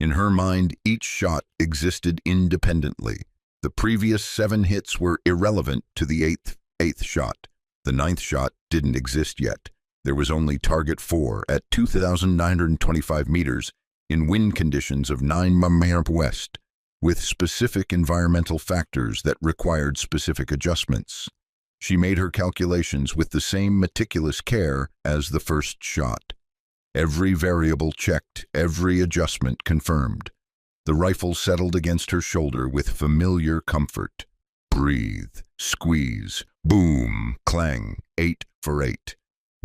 In her mind, each shot existed independently. The previous 7 hits were irrelevant to the eighth shot. The 9th shot didn't exist yet. There was only target 4 at 2,925 meters in wind conditions of 9 miles west, with specific environmental factors that required specific adjustments. She made her calculations with the same meticulous care as the first shot. Every variable checked, every adjustment confirmed. The rifle settled against her shoulder with familiar comfort. Breathe, squeeze, boom, clang, 8 for 8.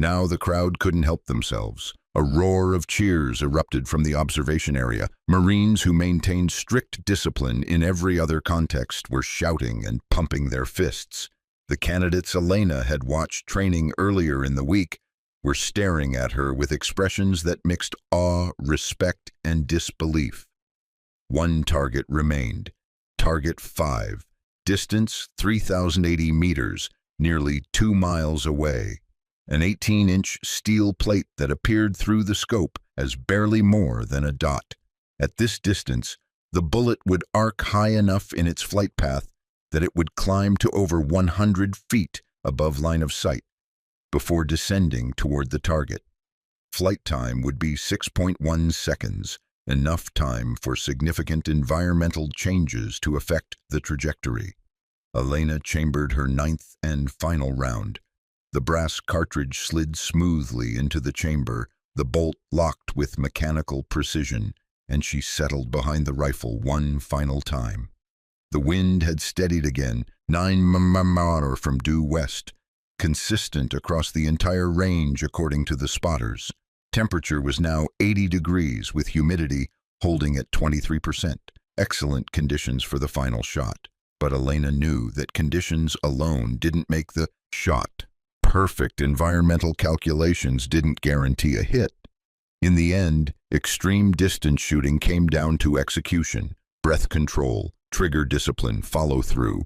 Now the crowd couldn't help themselves. A roar of cheers erupted from the observation area. Marines who maintained strict discipline in every other context were shouting and pumping their fists. The candidates Elena had watched training earlier in the week were staring at her with expressions that mixed awe, respect, and disbelief. 1 target remained. Target 5. Distance 3,080 meters, nearly 2 miles away. An 18-inch steel plate that appeared through the scope as barely more than a dot. At this distance, the bullet would arc high enough in its flight path that it would climb to over 100 feet above line of sight before descending toward the target. Flight time would be 6.1 seconds, enough time for significant environmental changes to affect the trajectory. Elena chambered her 9th and final round. The brass cartridge slid smoothly into the chamber, the bolt locked with mechanical precision, and she settled behind the rifle one final time. The wind had steadied again, 9 miles from due west, consistent across the entire range according to the spotters. Temperature was now 80 degrees with humidity holding at 23%. Excellent conditions for the final shot. But Elena knew that conditions alone didn't make the shot. Perfect environmental calculations didn't guarantee a hit. In the end, extreme distance shooting came down to execution, breath control, trigger discipline, follow-through,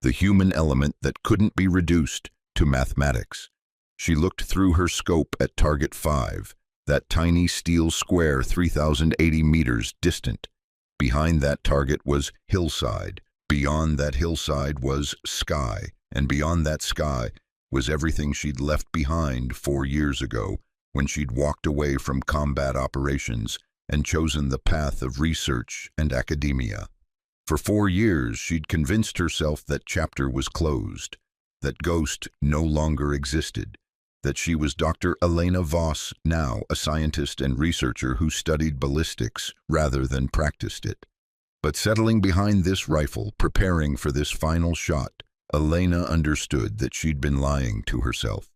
the human element that couldn't be reduced to mathematics. She looked through her scope at target 5, that tiny steel square 3,080 meters distant. Behind that target was hillside. Beyond that hillside was sky, and beyond that sky was everything she'd left behind 4 years ago when she'd walked away from combat operations and chosen the path of research and academia. For 4 years, she'd convinced herself that chapter was closed, that Ghost no longer existed, that she was Dr. Elena Voss, now a scientist and researcher who studied ballistics rather than practiced it. But settling behind this rifle, preparing for this final shot, Elena understood that she'd been lying to herself.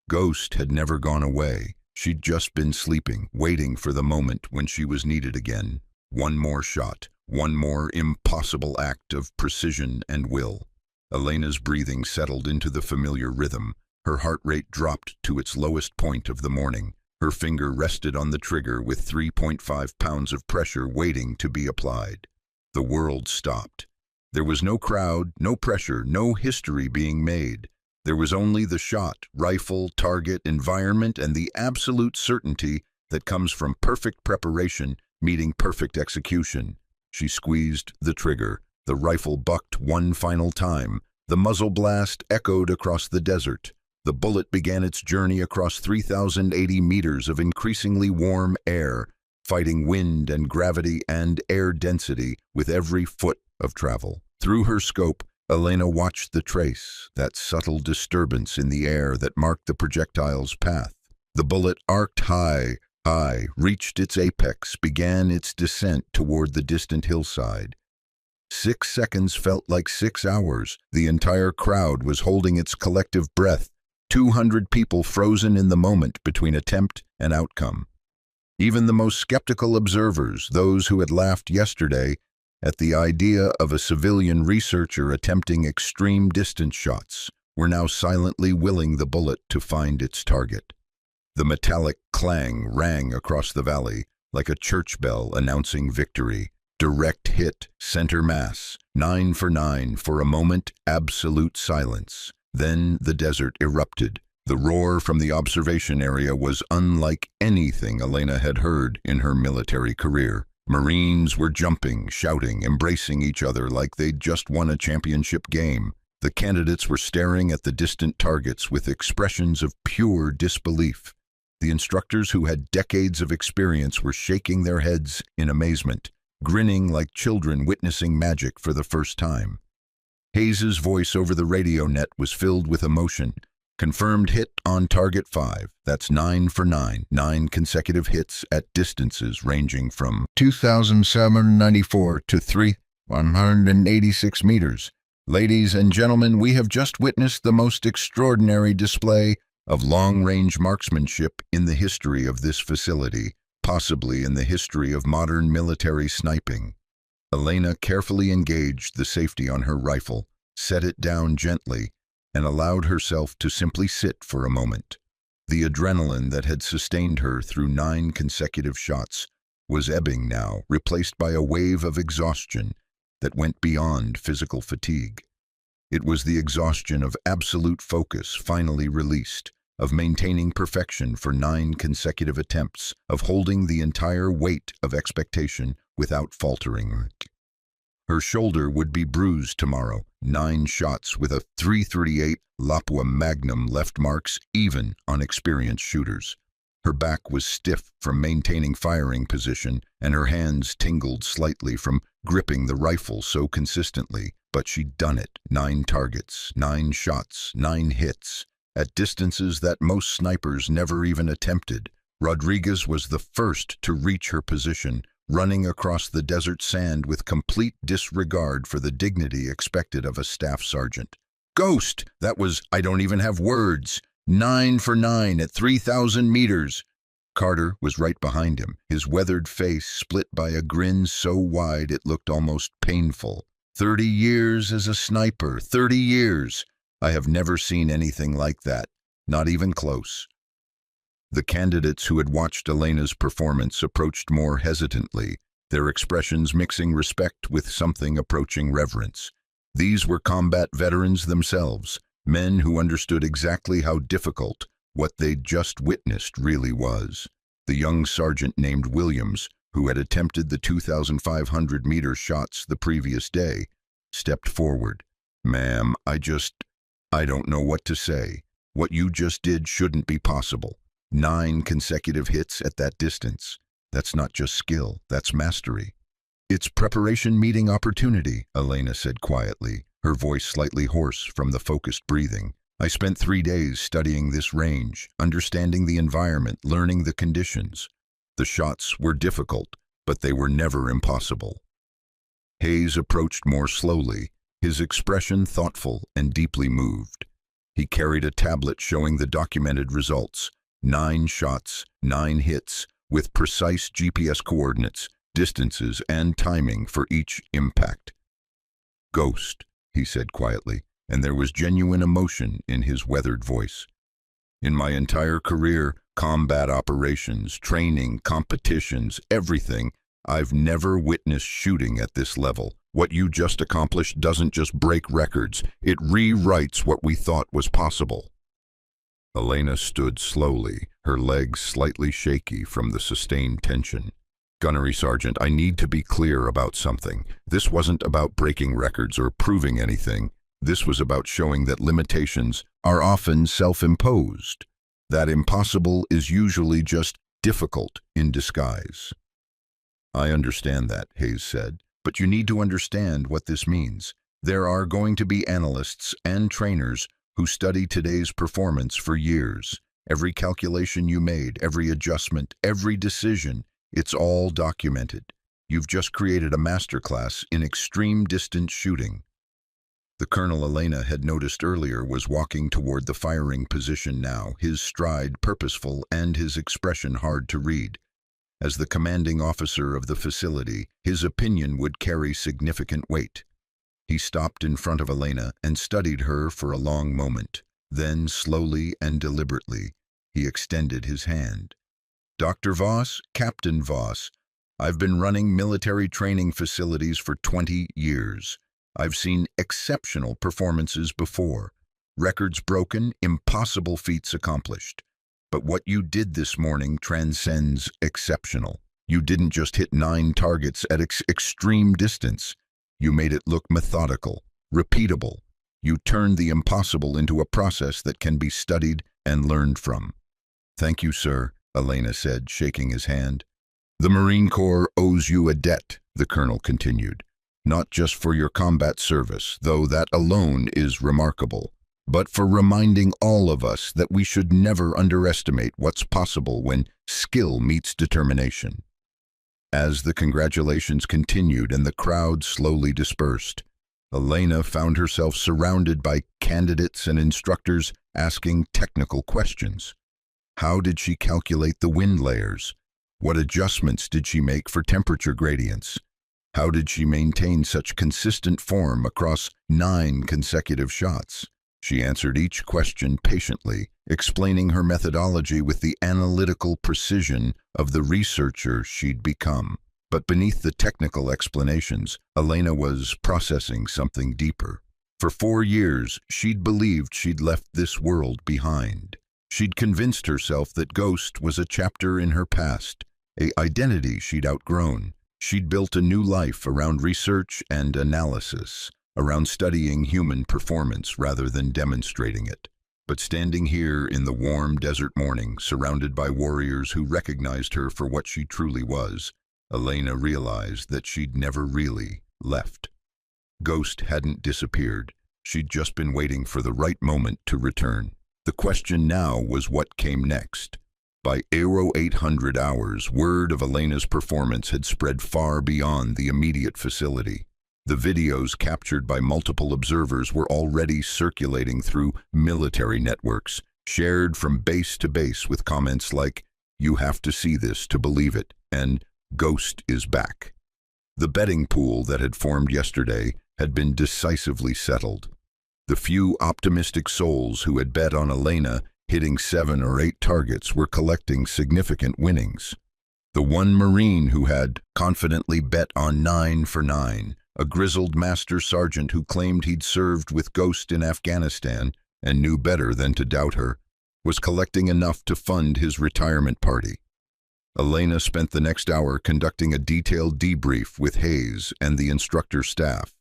Ghost had never gone away. She'd just been sleeping, waiting for the moment when she was needed again. One more shot, one more impossible act of precision and will. Elena's breathing settled into the familiar rhythm. Her heart rate dropped to its lowest point of the morning. Her finger rested on the trigger with 3.5 pounds of pressure waiting to be applied. The world stopped. There was no crowd, no pressure, no history being made. There was only the shot, rifle, target, environment, and the absolute certainty that comes from perfect preparation meeting perfect execution. She squeezed the trigger. The rifle bucked one final time. The muzzle blast echoed across the desert. The bullet began its journey across 3,080 meters of increasingly warm air, fighting wind and gravity and air density with every foot of travel. Through her scope, Elena watched the trace, that subtle disturbance in the air that marked the projectile's path. The bullet arced high, reached its apex, began its descent toward the distant hillside. 6 seconds felt like 6 hours. The entire crowd was holding its collective breath, 200 people frozen in the moment between attempt and outcome. Even the most skeptical observers, those who had laughed yesterday at the idea of a civilian researcher attempting extreme distance shots, were now silently willing the bullet to find its target. The metallic clang rang across the valley like a church bell announcing victory. Direct hit, center mass, 9 for 9. For a moment, absolute silence. Then the desert erupted. The roar from the observation area was unlike anything Elena had heard in her military career. Marines were jumping, shouting, embracing each other like they'd just won a championship game. The candidates were staring at the distant targets with expressions of pure disbelief. The instructors who had decades of experience were shaking their heads in amazement, grinning like children witnessing magic for the first time. Hayes's voice over the radio net was filled with emotion. Confirmed hit on target 5. That's 9 for 9. 9 consecutive hits at distances ranging from 2,794 to 3,186 meters. Ladies and gentlemen, we have just witnessed the most extraordinary display of long-range marksmanship in the history of this facility, possibly in the history of modern military sniping. Elena carefully engaged the safety on her rifle, set it down gently, and allowed herself to simply sit for a moment. The adrenaline that had sustained her through 9 consecutive shots was ebbing now, replaced by a wave of exhaustion that went beyond physical fatigue. It was the exhaustion of absolute focus finally released, of maintaining perfection for 9 consecutive attempts, of holding the entire weight of expectation without faltering. Her shoulder would be bruised tomorrow. 9 shots with a .338 Lapua Magnum left marks even on experienced shooters. Her back was stiff from maintaining firing position, and her hands tingled slightly from gripping the rifle so consistently. But she'd done it. 9 targets, 9 shots, 9 hits, at distances that most snipers never even attempted. Rodriguez was the first to reach her position, running across the desert sand with complete disregard for the dignity expected of a staff sergeant. Ghost! That was, I don't even have words. 9 for 9 at 3,000 meters. Carter was right behind him, his weathered face split by a grin so wide it looked almost painful. 30 years as a sniper, 30 years. I have never seen anything like that, not even close. The candidates who had watched Elena's performance approached more hesitantly, their expressions mixing respect with something approaching reverence. These were combat veterans themselves, men who understood exactly how difficult what they'd just witnessed really was. The young sergeant named Williams, who had attempted the 2,500-meter shots the previous day, stepped forward. "Ma'am, I don't know what to say. What you just did shouldn't be possible. 9 consecutive hits at that distance. That's not just skill, that's mastery." "It's preparation meeting opportunity," Elena said quietly, her voice slightly hoarse from the focused breathing. "I spent 3 days studying this range, understanding the environment, learning the conditions. The shots were difficult, but they were never impossible." Hayes approached more slowly, his expression thoughtful and deeply moved. He carried a tablet showing the documented results. 9 shots, 9 hits, with precise GPS coordinates, distances, and timing for each impact. "Ghost," he said quietly, and there was genuine emotion in his weathered voice. "In my entire career, combat operations, training, competitions, everything, I've never witnessed shooting at this level. What you just accomplished doesn't just break records, it rewrites what we thought was possible. Elena stood slowly, her legs slightly shaky from the sustained tension. Gunnery Sergeant, I need to be clear about something. This wasn't about breaking records or proving anything. This was about showing that limitations are often self-imposed. That impossible is usually just difficult in disguise. I understand that, Hayes said, but you need to understand what this means. There are going to be analysts and trainers who study today's performance for years. Every calculation you made, every adjustment, every decision, it's all documented. You've just created a masterclass in extreme distance shooting. The Colonel Elena had noticed earlier was walking toward the firing position now, his stride purposeful and his expression hard to read. As the commanding officer of the facility, his opinion would carry significant weight. He stopped in front of Elena and studied her for a long moment. Then, slowly and deliberately, he extended his hand. Dr. Voss, Captain Voss, I've been running military training facilities for 20 years. I've seen exceptional performances before. Records broken, impossible feats accomplished. But what you did this morning transcends exceptional. You didn't just hit 9 targets at extreme distance. You made it look methodical, repeatable. You turned the impossible into a process that can be studied and learned from. Thank you, sir, Elena said, shaking his hand. The Marine Corps owes you a debt, the colonel continued. Not just for your combat service, though that alone is remarkable, but for reminding all of us that we should never underestimate what's possible when skill meets determination. As the congratulations continued and the crowd slowly dispersed, Elena found herself surrounded by candidates and instructors asking technical questions. How did she calculate the wind layers? What adjustments did she make for temperature gradients? How did she maintain such consistent form across 9 consecutive shots? She answered each question patiently, explaining her methodology with the analytical precision of the researcher she'd become. But beneath the technical explanations, Elena was processing something deeper. For 4 years, she'd believed she'd left this world behind. She'd convinced herself that Ghost was a chapter in her past, an identity she'd outgrown. She'd built a new life around research and analysis, around studying human performance rather than demonstrating it. But standing here in the warm desert morning, surrounded by warriors who recognized her for what she truly was, Elena realized that she'd never really left. Ghost hadn't disappeared. She'd just been waiting for the right moment to return. The question now was what came next. By Aero 800 hours, word of Elena's performance had spread far beyond the immediate facility. The videos captured by multiple observers were already circulating through military networks, shared from base to base with comments like, "You have to see this to believe it," and "Ghost is back." The betting pool that had formed yesterday had been decisively settled. The few optimistic souls who had bet on Elena hitting 7 or 8 targets were collecting significant winnings. The one Marine who had confidently bet on 9 for 9, a grizzled master sergeant who claimed he'd served with Ghost in Afghanistan and knew better than to doubt her, was collecting enough to fund his retirement party. Elena spent the next hour conducting a detailed debrief with Hayes and the instructor staff.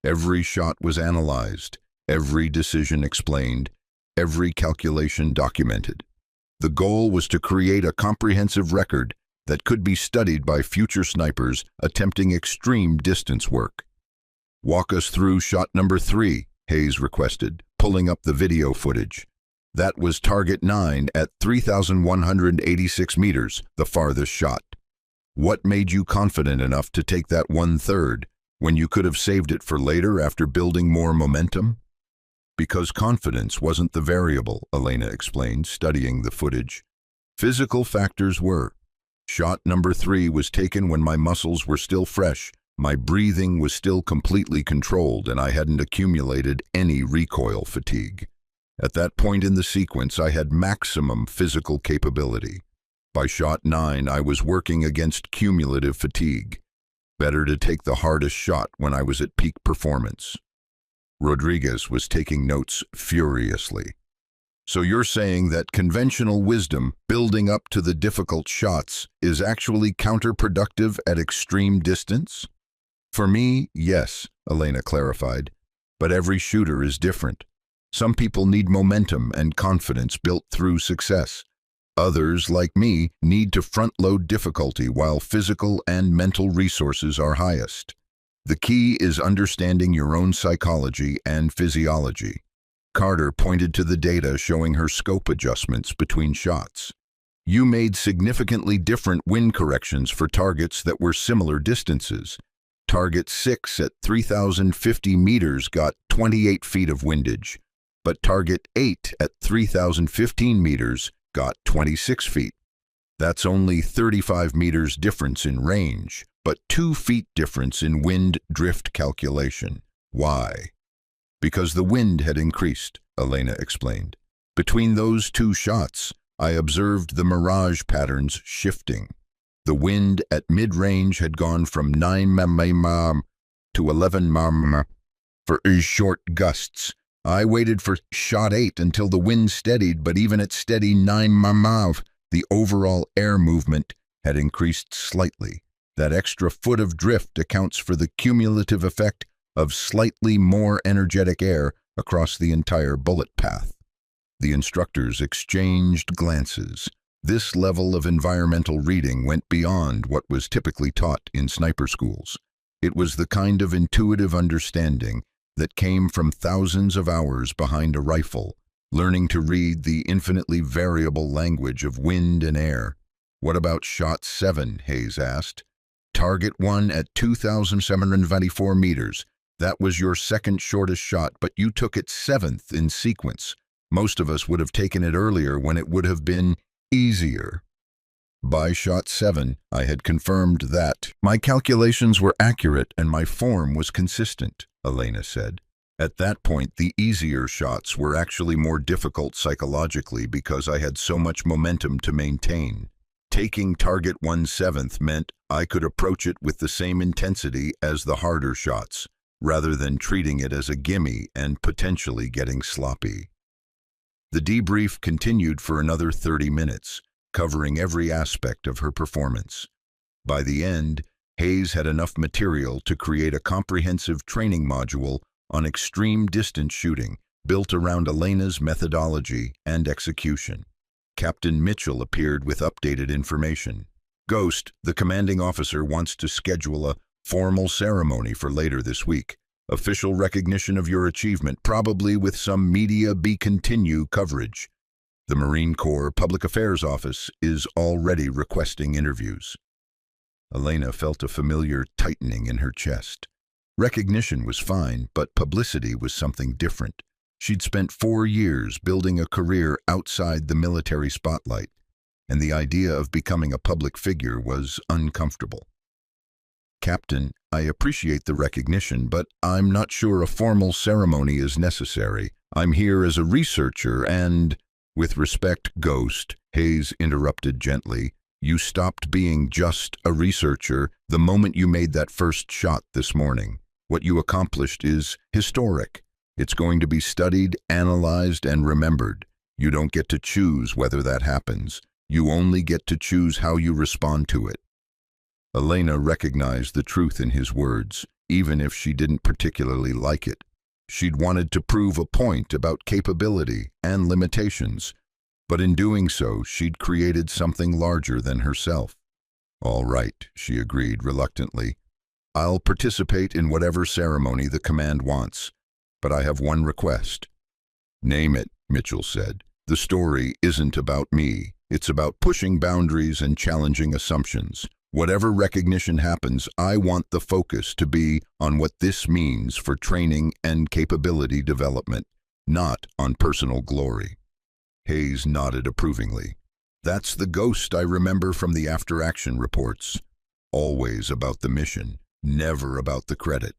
Every shot was analyzed, every decision explained, every calculation documented. The goal was to create a comprehensive record that could be studied by future snipers attempting extreme distance work. "Walk us through shot number 3, Hayes requested, pulling up the video footage. That was target 9 at 3,186 meters, the farthest shot. What made you confident enough to take that 1/3 when you could have saved it for later after building more momentum?" "Because confidence wasn't the variable," Elena explained, studying the footage. "Physical factors were. Shot number 3 was taken when my muscles were still fresh, my breathing was still completely controlled, and I hadn't accumulated any recoil fatigue. At that point in the sequence, I had maximum physical capability. By shot 9, I was working against cumulative fatigue. Better to take the hardest shot when I was at peak performance. Rodriguez was taking notes furiously. So you're saying that conventional wisdom, building up to the difficult shots, is actually counterproductive at extreme distance? For me, yes, Elena clarified. But every shooter is different. Some people need momentum and confidence built through success. Others, like me, need to front-load difficulty while physical and mental resources are highest. The key is understanding your own psychology and physiology. Carter pointed to the data showing her scope adjustments between shots. You made significantly different wind corrections for targets that were similar distances. Target 6 at 3,050 meters got 28 feet of windage, but target 8 at 3,015 meters got 26 feet. That's only 35 meters difference in range, but 2 feet difference in wind drift calculation. Why? Because the wind had increased, Elena explained. Between those two shots, I observed the mirage patterns shifting. The wind at mid-range had gone from 9 mm to 11 mm for short gusts. I waited for shot 8 until the wind steadied, but even at steady 9 mm, the overall air movement had increased slightly. That extra foot of drift accounts for the cumulative effect of slightly more energetic air across the entire bullet path. The instructors exchanged glances. This level of environmental reading went beyond what was typically taught in sniper schools. It was the kind of intuitive understanding that came from thousands of hours behind a rifle, learning to read the infinitely variable language of wind and air. What about shot 7, Hayes asked. Target 1 at 2,724 meters. That was your second shortest shot, but you took it 7th in sequence. Most of us would have taken it earlier when it would have been easier. By shot 7, I had confirmed that my calculations were accurate and my form was consistent, Elena said. At that point, the easier shots were actually more difficult psychologically because I had so much momentum to maintain. Taking target 1/7 meant I could approach it with the same intensity as the harder shots, rather than treating it as a gimme and potentially getting sloppy. The debrief continued for another 30 minutes, covering every aspect of her performance. By the end, Hayes had enough material to create a comprehensive training module on extreme distance shooting built around Elena's methodology and execution. Captain Mitchell appeared with updated information. Ghost, the commanding officer, wants to schedule a formal ceremony for later this week. Official recognition of your achievement, probably with some media be-continue coverage. The Marine Corps Public Affairs Office is already requesting interviews. Elena felt a familiar tightening in her chest. Recognition was fine, but publicity was something different. She'd spent 4 years building a career outside the military spotlight, and the idea of becoming a public figure was uncomfortable. Captain, I appreciate the recognition, but I'm not sure a formal ceremony is necessary. I'm here as a researcher and, with respect, Ghost, Hayes interrupted gently, you stopped being just a researcher the moment you made that first shot this morning. What you accomplished is historic. It's going to be studied, analyzed, and remembered. You don't get to choose whether that happens. You only get to choose how you respond to it. Elena recognized the truth in his words, even if she didn't particularly like it. She'd wanted to prove a point about capability and limitations, but in doing so, she'd created something larger than herself. All right, she agreed reluctantly. I'll participate in whatever ceremony the command wants, but I have one request. Name it, Mitchell said. The story isn't about me. It's about pushing boundaries and challenging assumptions. Whatever recognition happens, I want the focus to be on what this means for training and capability development, not on personal glory. Hayes nodded approvingly. That's the Ghost I remember from the after-action reports. Always about the mission, never about the credit.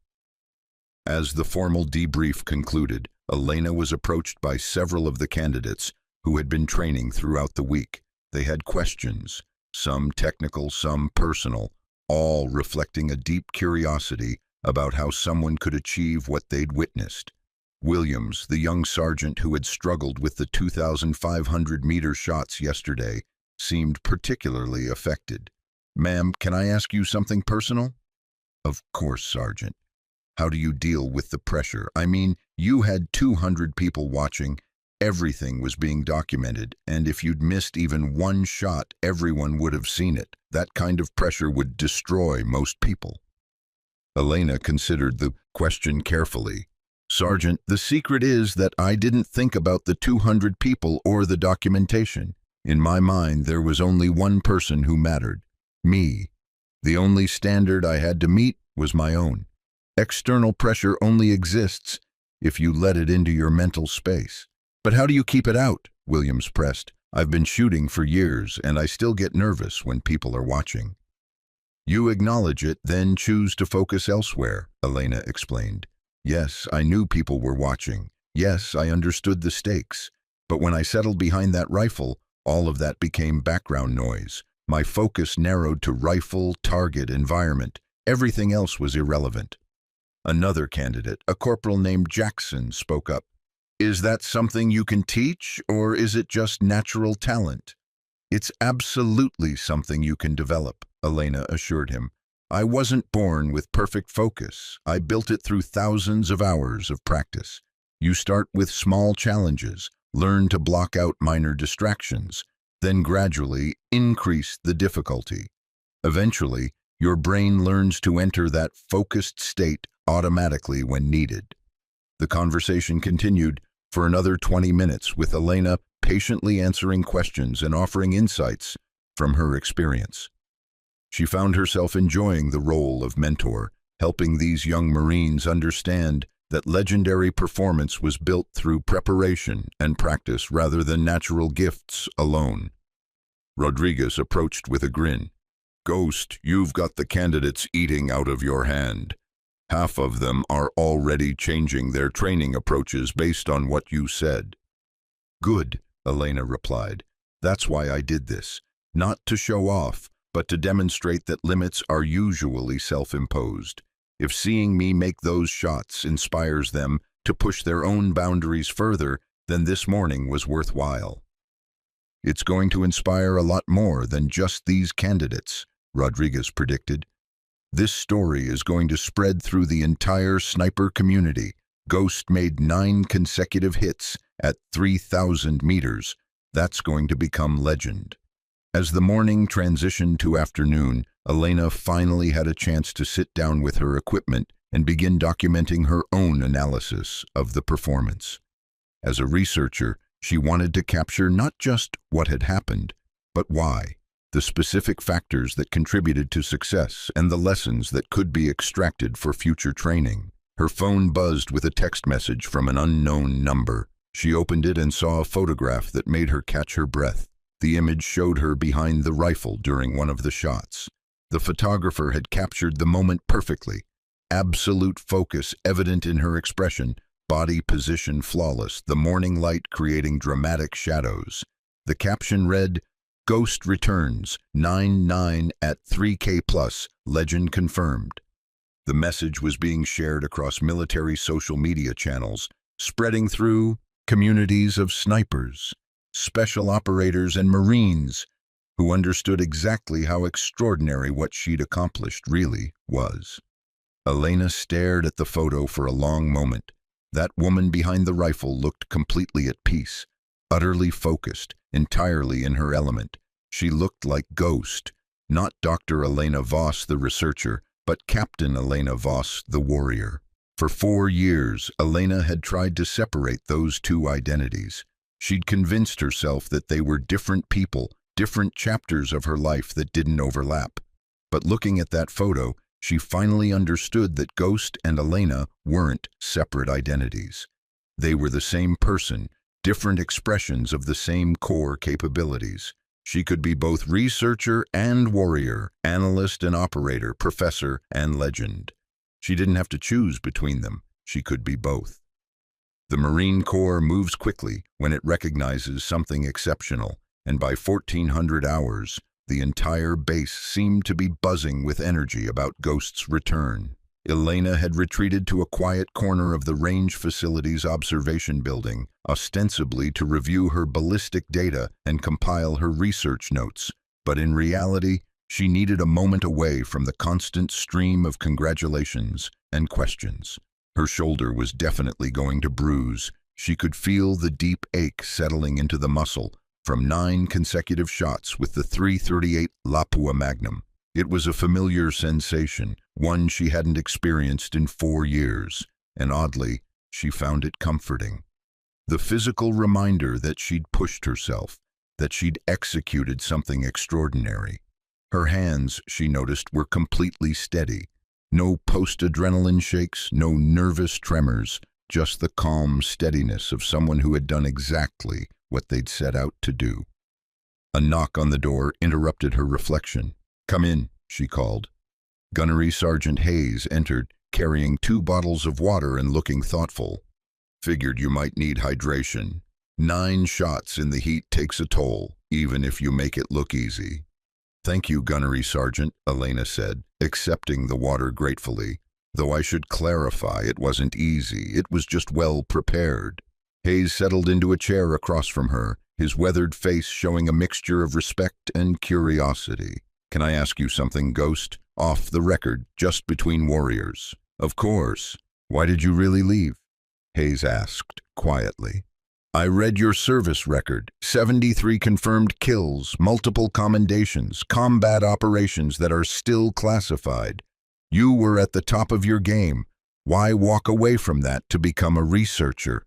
As the formal debrief concluded, Elena was approached by several of the candidates who had been training throughout the week. They had questions, some technical, some personal, all reflecting a deep curiosity about how someone could achieve what they'd witnessed. Williams, the young sergeant who had struggled with the 2,500-meter shots yesterday, seemed particularly affected. "Ma'am, can I ask you something personal?" "Of course, Sergeant. How do you deal with the pressure? I mean, you had 200 people watching, everything was being documented, and if you'd missed even one shot, everyone would have seen it. That kind of pressure would destroy most people." Elena considered the question carefully. "Sergeant, the secret is that I didn't think about the 200 people or the documentation. In my mind, there was only one person who mattered. Me. The only standard I had to meet was my own. External pressure only exists if you let it into your mental space." "But how do you keep it out?" Williams pressed. "I've been shooting for years, and I still get nervous when people are watching." "You acknowledge it, then choose to focus elsewhere," Elena explained. "Yes, I knew people were watching. Yes, I understood the stakes. But when I settled behind that rifle, all of that became background noise. My focus narrowed to rifle, target, environment. Everything else was irrelevant." Another candidate, a corporal named Jackson, spoke up. "Is that something you can teach, or is it just natural talent?" "It's absolutely something you can develop," Elena assured him. "I wasn't born with perfect focus. I built it through thousands of hours of practice. You start with small challenges, learn to block out minor distractions, then gradually increase the difficulty. Eventually, your brain learns to enter that focused state automatically when needed." The conversation continued for another 20 minutes, with Elena patiently answering questions and offering insights from her experience. She found herself enjoying the role of mentor, helping these young Marines understand that legendary performance was built through preparation and practice rather than natural gifts alone. Rodriguez approached with a grin. "Ghost, you've got the candidates eating out of your hand. Half of them are already changing their training approaches based on what you said." "Good," Elena replied. "That's why I did this. Not to show off, but to demonstrate that limits are usually self-imposed. If seeing me make those shots inspires them to push their own boundaries further, then this morning was worthwhile." "It's going to inspire a lot more than just these candidates," Rodriguez predicted. "This story is going to spread through the entire sniper community. Ghost made 9 consecutive hits at 3,000 meters. That's going to become legend." As the morning transitioned to afternoon, Elena finally had a chance to sit down with her equipment and begin documenting her own analysis of the performance. As a researcher, she wanted to capture not just what had happened, but why, the specific factors that contributed to success and the lessons that could be extracted for future training. Her phone buzzed with a text message from an unknown number. She opened it and saw a photograph that made her catch her breath. The image showed her behind the rifle during one of the shots. The photographer had captured the moment perfectly. Absolute focus evident in her expression, body position flawless, the morning light creating dramatic shadows. The caption read, "Ghost returns, 9-9 at 3K plus, legend confirmed." The message was being shared across military social media channels, spreading through communities of snipers, special operators, and Marines who understood exactly how extraordinary what she'd accomplished really was. Elena stared at the photo for a long moment. That woman behind the rifle looked completely at peace, utterly focused, entirely in her element. She looked like Ghost, not Dr. Elena Voss, the researcher, but Captain Elena Voss, the warrior. For 4 years, Elena had tried to separate those two identities. She'd convinced herself that they were different people, different chapters of her life that didn't overlap. But looking at that photo, she finally understood that Ghost and Elena weren't separate identities. They were the same person, different expressions of the same core capabilities. She could be both researcher and warrior, analyst and operator, professor and legend. She didn't have to choose between them. She could be both. The Marine Corps moves quickly when it recognizes something exceptional, and by 1400 hours, The entire base seemed to be buzzing with energy about Ghost's return. Elena had retreated to a quiet corner of the range facility's observation building, ostensibly to review her ballistic data and compile her research notes. But in reality, she needed a moment away from the constant stream of congratulations and questions. Her shoulder was definitely going to bruise. She could feel the deep ache settling into the muscle from 9 consecutive shots with the .338 Lapua Magnum. It was a familiar sensation, one she hadn't experienced in 4 years, and oddly, she found it comforting. The physical reminder that she'd pushed herself, that she'd executed something extraordinary. Her hands, she noticed, were completely steady. No post-adrenaline shakes, no nervous tremors, just the calm steadiness of someone who had done exactly what they'd set out to do. A knock on the door interrupted her reflection. "Come in," she called. Gunnery Sergeant Hayes entered, carrying 2 bottles of water and looking thoughtful. "Figured you might need hydration. 9 shots in the heat takes a toll, even if you make it look easy." "Thank you, Gunnery Sergeant," Elena said, accepting the water gratefully. "Though I should clarify, it wasn't easy, it was just well prepared." Hayes settled into a chair across from her, his weathered face showing a mixture of respect and curiosity. "Can I ask you something, Ghost? Off the record, just between warriors." "Of course. Why did you really leave?" Hayes asked, quietly. "I read your service record. 73 confirmed kills, multiple commendations, combat operations that are still classified. You were at the top of your game. Why walk away from that to become a researcher?"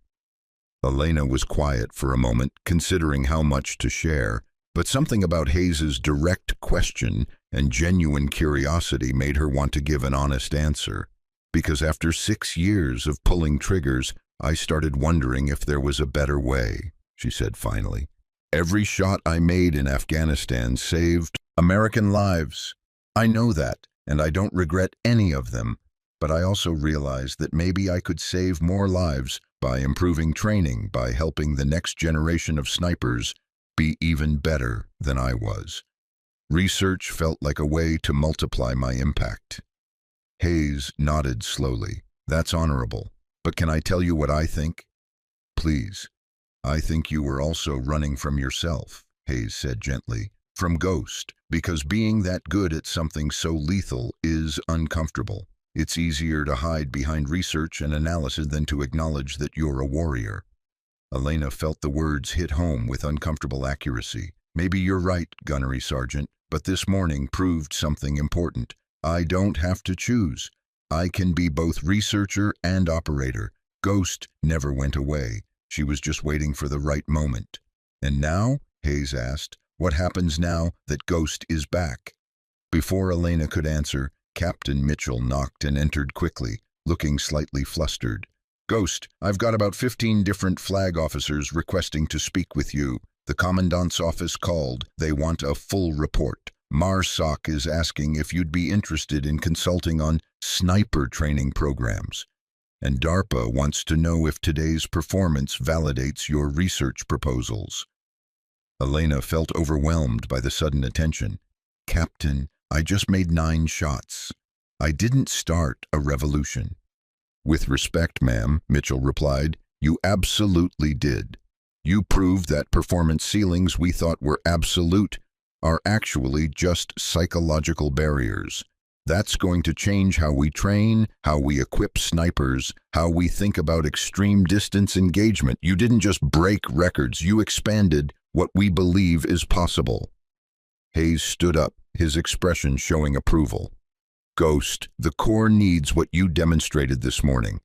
Elena was quiet for a moment, considering how much to share, but something about Hayes's direct question and genuine curiosity made her want to give an honest answer. "Because after 6 years of pulling triggers, I started wondering if there was a better way," she said finally. "Every shot I made in Afghanistan saved American lives. I know that, and I don't regret any of them, but I also realized that maybe I could save more lives by improving training, by helping the next generation of snipers be even better than I was. Research felt like a way to multiply my impact." Hayes nodded slowly. "That's honorable. But can I tell you what I think?" "Please." "I think you were also running from yourself," Hayes said gently. "From Ghost, because being that good at something so lethal is uncomfortable. It's easier to hide behind research and analysis than to acknowledge that you're a warrior." Elena felt the words hit home with uncomfortable accuracy. "Maybe you're right, Gunnery Sergeant, but this morning proved something important. I don't have to choose. I can be both researcher and operator. Ghost never went away. She was just waiting for the right moment." "And now?" Hayes asked. "What happens now that Ghost is back?" Before Elena could answer, Captain Mitchell knocked and entered quickly, looking slightly flustered. "Ghost, I've got about 15 different flag officers requesting to speak with you. The Commandant's office called. They want a full report. MARSOC is asking if you'd be interested in consulting on sniper training programs. And DARPA wants to know if today's performance validates your research proposals." Elena felt overwhelmed by the sudden attention. "Captain, I just made 9 shots. I didn't start a revolution." "With respect, ma'am," Mitchell replied, "you absolutely did. You proved that performance ceilings we thought were absolute are actually just psychological barriers. That's going to change how we train, how we equip snipers, how we think about extreme distance engagement. You didn't just break records, you expanded what we believe is possible." Hayes stood up, his expression showing approval. "Ghost, the Corps needs what you demonstrated this morning.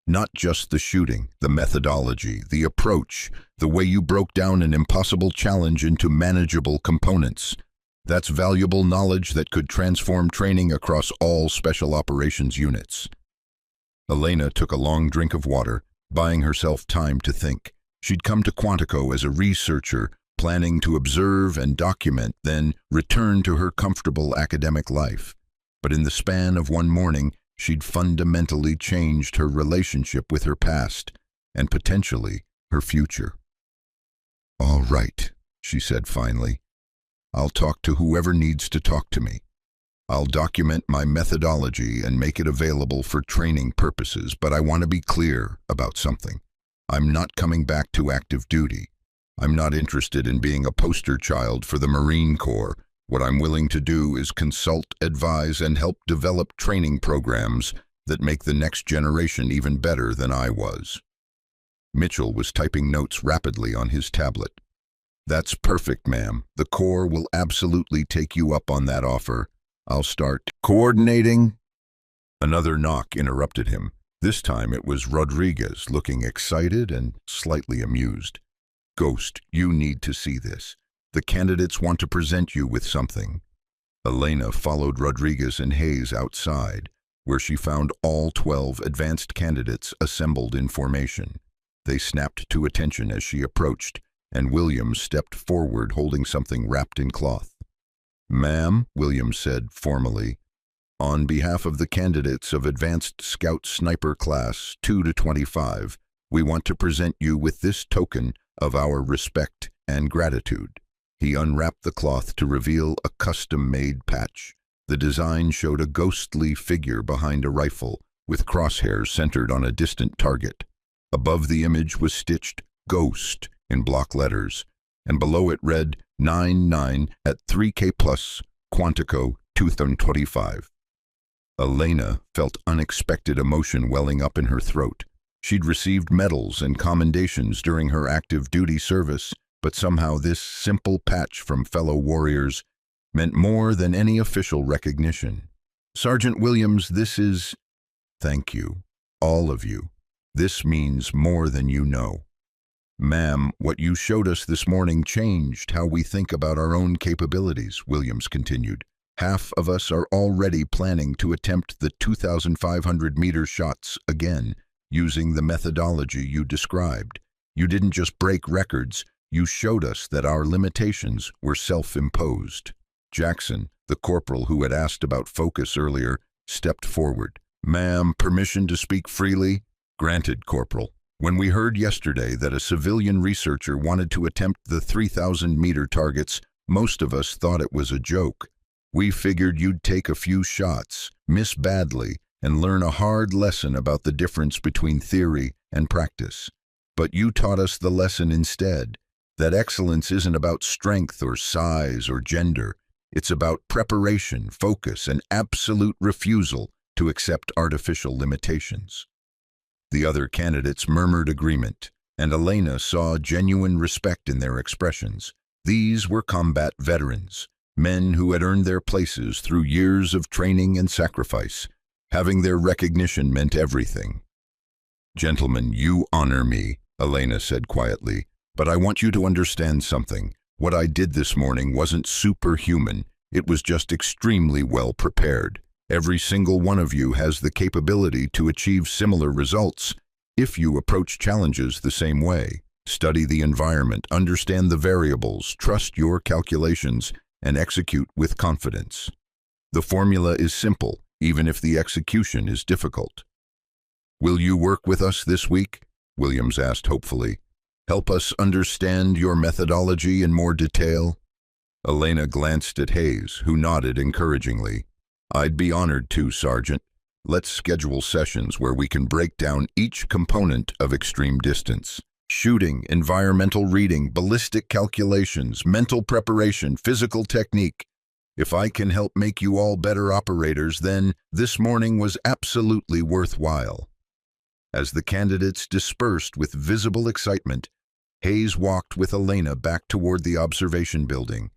Not just the shooting, the methodology, the approach, the way you broke down an impossible challenge into manageable components. That's valuable knowledge that could transform training across all special operations units." Elena took a long drink of water, buying herself time to think. She'd come to Quantico as a researcher, planning to observe and document, then return to her comfortable academic life. But in the span of one morning, she'd fundamentally changed her relationship with her past, and potentially her future. "All right," she said finally. I'll talk to whoever needs to talk to me. I'll document my methodology and make it available for training purposes, but I want to be clear about something. I'm not coming back to active duty. I'm not interested in being a poster child for the Marine Corps. What I'm willing to do is consult, advise, and help develop training programs that make the next generation even better than I was. Mitchell was typing notes rapidly on his tablet. That's perfect, ma'am. The Corps will absolutely take you up on that offer. I'll start coordinating. Another knock interrupted him. This time it was Rodriguez, looking excited and slightly amused. Ghost, you need to see this. The candidates want to present you with something. Elena followed Rodriguez and Hayes outside, where she found all 12 advanced candidates assembled in formation. They snapped to attention as she approached, and Williams stepped forward holding something wrapped in cloth. Ma'am, Williams said formally, on behalf of the candidates of Advanced Scout Sniper Class 2 to 25, we want to present you with this token of our respect and gratitude. He unwrapped the cloth to reveal a custom-made patch. The design showed a ghostly figure behind a rifle, with crosshairs centered on a distant target. Above the image was stitched Ghost in block letters, and below it read 99 at 3K plus Quantico 2025. Elena felt unexpected emotion welling up in her throat. She'd received medals and commendations during her active duty service, but somehow this simple patch from fellow warriors meant more than any official recognition. Sergeant Williams, this is... Thank you, all of you. This means more than you know. Ma'am, what you showed us this morning changed how we think about our own capabilities, Williams continued. Half of us are already planning to attempt the 2,500-meter shots again, using the methodology you described. You didn't just break records, you showed us that our limitations were self-imposed. Jackson, the corporal who had asked about focus earlier, stepped forward. Ma'am, permission to speak freely? Granted, Corporal. When we heard yesterday that a civilian researcher wanted to attempt the 3,000-meter targets, most of us thought it was a joke. We figured you'd take a few shots, miss badly, and learn a hard lesson about the difference between theory and practice. But you taught us the lesson instead, that excellence isn't about strength or size or gender. It's about preparation, focus, and absolute refusal to accept artificial limitations. The other candidates murmured agreement, and Elena saw genuine respect in their expressions. These were combat veterans, men who had earned their places through years of training and sacrifice. Having their recognition meant everything. Gentlemen, you honor me, Elena said quietly, but I want you to understand something. What I did this morning wasn't superhuman. It was just extremely well prepared. Every single one of you has the capability to achieve similar results if you approach challenges the same way. Study the environment, understand the variables, trust your calculations, and execute with confidence. The formula is simple, even if the execution is difficult. Will you work with us this week? Williams asked hopefully. Help us understand your methodology in more detail? Elena glanced at Hayes, who nodded encouragingly. I'd be honored to, Sergeant. Let's schedule sessions where we can break down each component of extreme distance. Shooting, environmental reading, ballistic calculations, mental preparation, physical technique. If I can help make you all better operators, then this morning was absolutely worthwhile. As the candidates dispersed with visible excitement, Hayes walked with Elena back toward the observation building.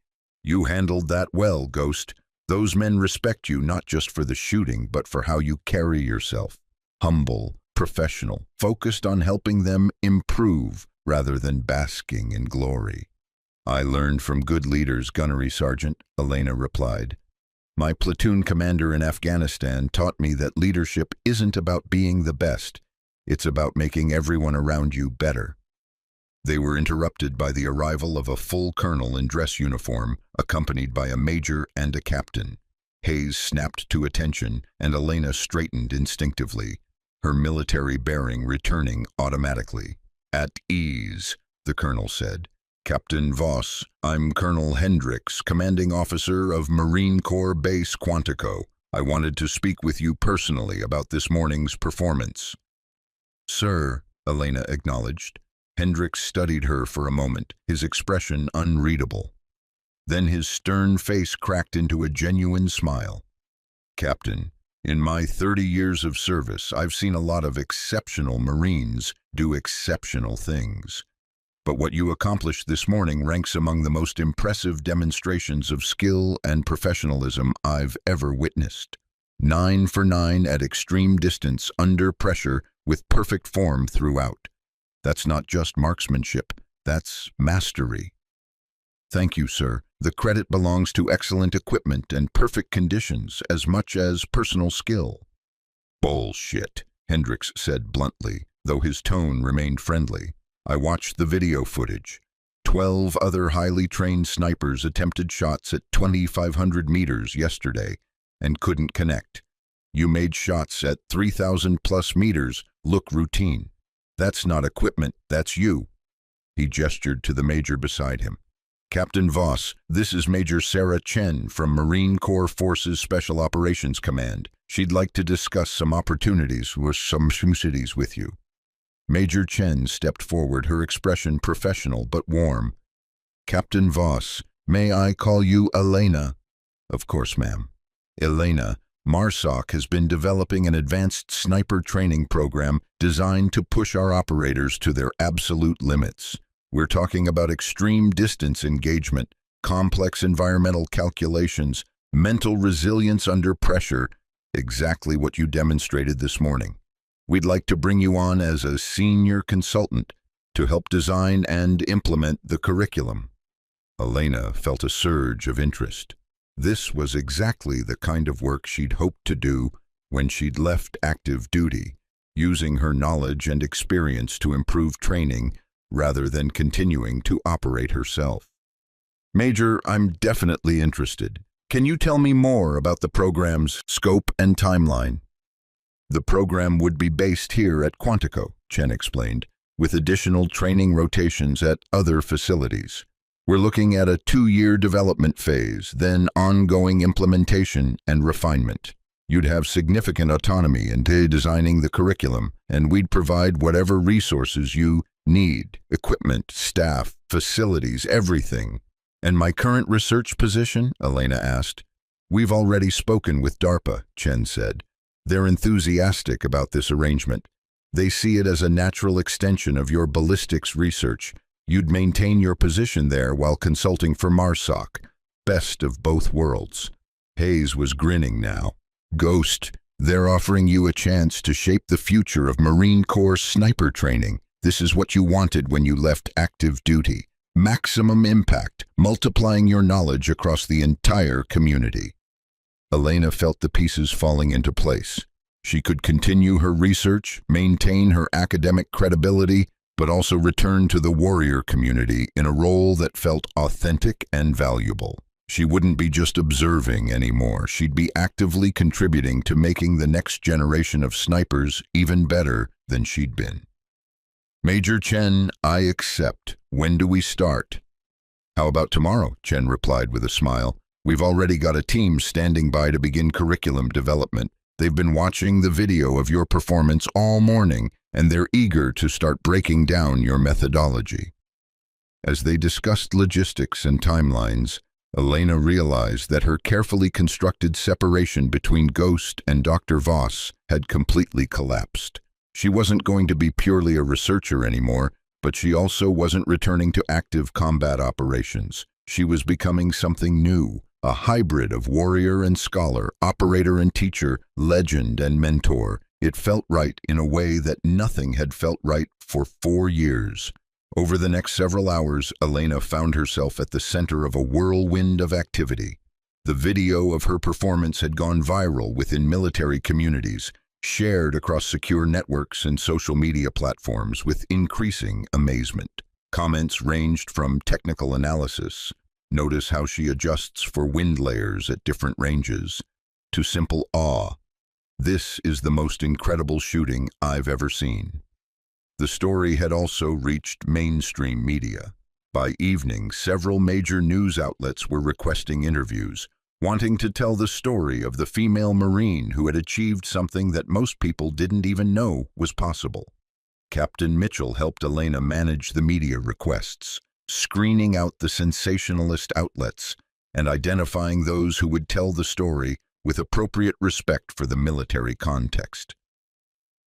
You handled that well, Ghost. Those men respect you not just for the shooting, but for how you carry yourself. Humble, professional, focused on helping them improve rather than basking in glory. I learned from good leaders, Gunnery Sergeant, Elena replied. My platoon commander in Afghanistan taught me that leadership isn't about being the best. It's about making everyone around you better. They were interrupted by the arrival of a full colonel in dress uniform, accompanied by a major and a captain. Hayes snapped to attention, and Elena straightened instinctively, her military bearing returning automatically. At ease, the colonel said. Captain Voss, I'm Colonel Hendricks, commanding officer of Marine Corps Base Quantico. I wanted to speak with you personally about this morning's performance. Sir, Elena acknowledged. Hendricks studied her for a moment, his expression unreadable. Then his stern face cracked into a genuine smile. Captain, in my 30 years of service, I've seen a lot of exceptional Marines do exceptional things. But what you accomplished this morning ranks among the most impressive demonstrations of skill and professionalism I've ever witnessed. 9 for 9 at extreme distance, under pressure, with perfect form throughout. That's not just marksmanship, that's mastery. Thank you, sir. The credit belongs to excellent equipment and perfect conditions as much as personal skill. Bullshit, Hendricks said bluntly, though his tone remained friendly. I watched the video footage. 12 other highly trained snipers attempted shots at 2,500 meters yesterday and couldn't connect. You made shots at 3,000 plus meters look routine. That's not equipment, that's you. He gestured to the major beside him. Captain Voss, this is Major Sarah Chen from Marine Corps Forces Special Operations Command. She'd like to discuss some opportunities with you. Major Chen stepped forward, her expression professional but warm. Captain Voss, may I call you Elena? Of course, ma'am. Elena, MARSOC has been developing an advanced sniper training program designed to push our operators to their absolute limits. We're talking about extreme distance engagement, complex environmental calculations, mental resilience under pressure, exactly what you demonstrated this morning. We'd like to bring you on as a senior consultant to help design and implement the curriculum. Elena felt a surge of interest. This was exactly the kind of work she'd hoped to do when she'd left active duty, using her knowledge and experience to improve training rather than continuing to operate herself. Major, I'm definitely interested. Can you tell me more about the program's scope and timeline? The program would be based here at Quantico, Chen explained, with additional training rotations at other facilities. We're looking at a 2-year development phase, then ongoing implementation and refinement. You'd have significant autonomy in designing the curriculum, and we'd provide whatever resources you need, equipment, staff, facilities, everything. And my current research position? Elena asked. We've already spoken with DARPA, Chen said. They're enthusiastic about this arrangement. They see it as a natural extension of your ballistics research. You'd maintain your position there while consulting for MARSOC. Best of both worlds. Hayes was grinning now. Ghost, they're offering you a chance to shape the future of Marine Corps sniper training. This is what you wanted when you left active duty. Maximum impact, multiplying your knowledge across the entire community. Elena felt the pieces falling into place. She could continue her research, maintain her academic credibility, but also return to the warrior community in a role that felt authentic and valuable. She wouldn't be just observing anymore. She'd be actively contributing to making the next generation of snipers even better than she'd been. Major Chen, I accept. When do we start? How about tomorrow? Chen replied with a smile. We've already got a team standing by to begin curriculum development. They've been watching the video of your performance all morning, and they're eager to start breaking down your methodology. As they discussed logistics and timelines, Elena realized that her carefully constructed separation between Ghost and Dr. Voss had completely collapsed. She wasn't going to be purely a researcher anymore, but she also wasn't returning to active combat operations. She was becoming something new, a hybrid of warrior and scholar, operator and teacher, legend and mentor. It felt right in a way that nothing had felt right for 4 years. Over the next several hours, Elena found herself at the center of a whirlwind of activity. The video of her performance had gone viral within military communities, shared across secure networks and social media platforms with increasing amazement. Comments ranged from technical analysis, notice how she adjusts for wind layers at different ranges, to simple awe. This is the most incredible shooting I've ever seen. The story had also reached mainstream media. By evening, several major news outlets were requesting interviews, wanting to tell the story of the female Marine who had achieved something that most people didn't even know was possible. Captain Mitchell helped Elena manage the media requests, screening out the sensationalist outlets and identifying those who would tell the story with appropriate respect for the military context.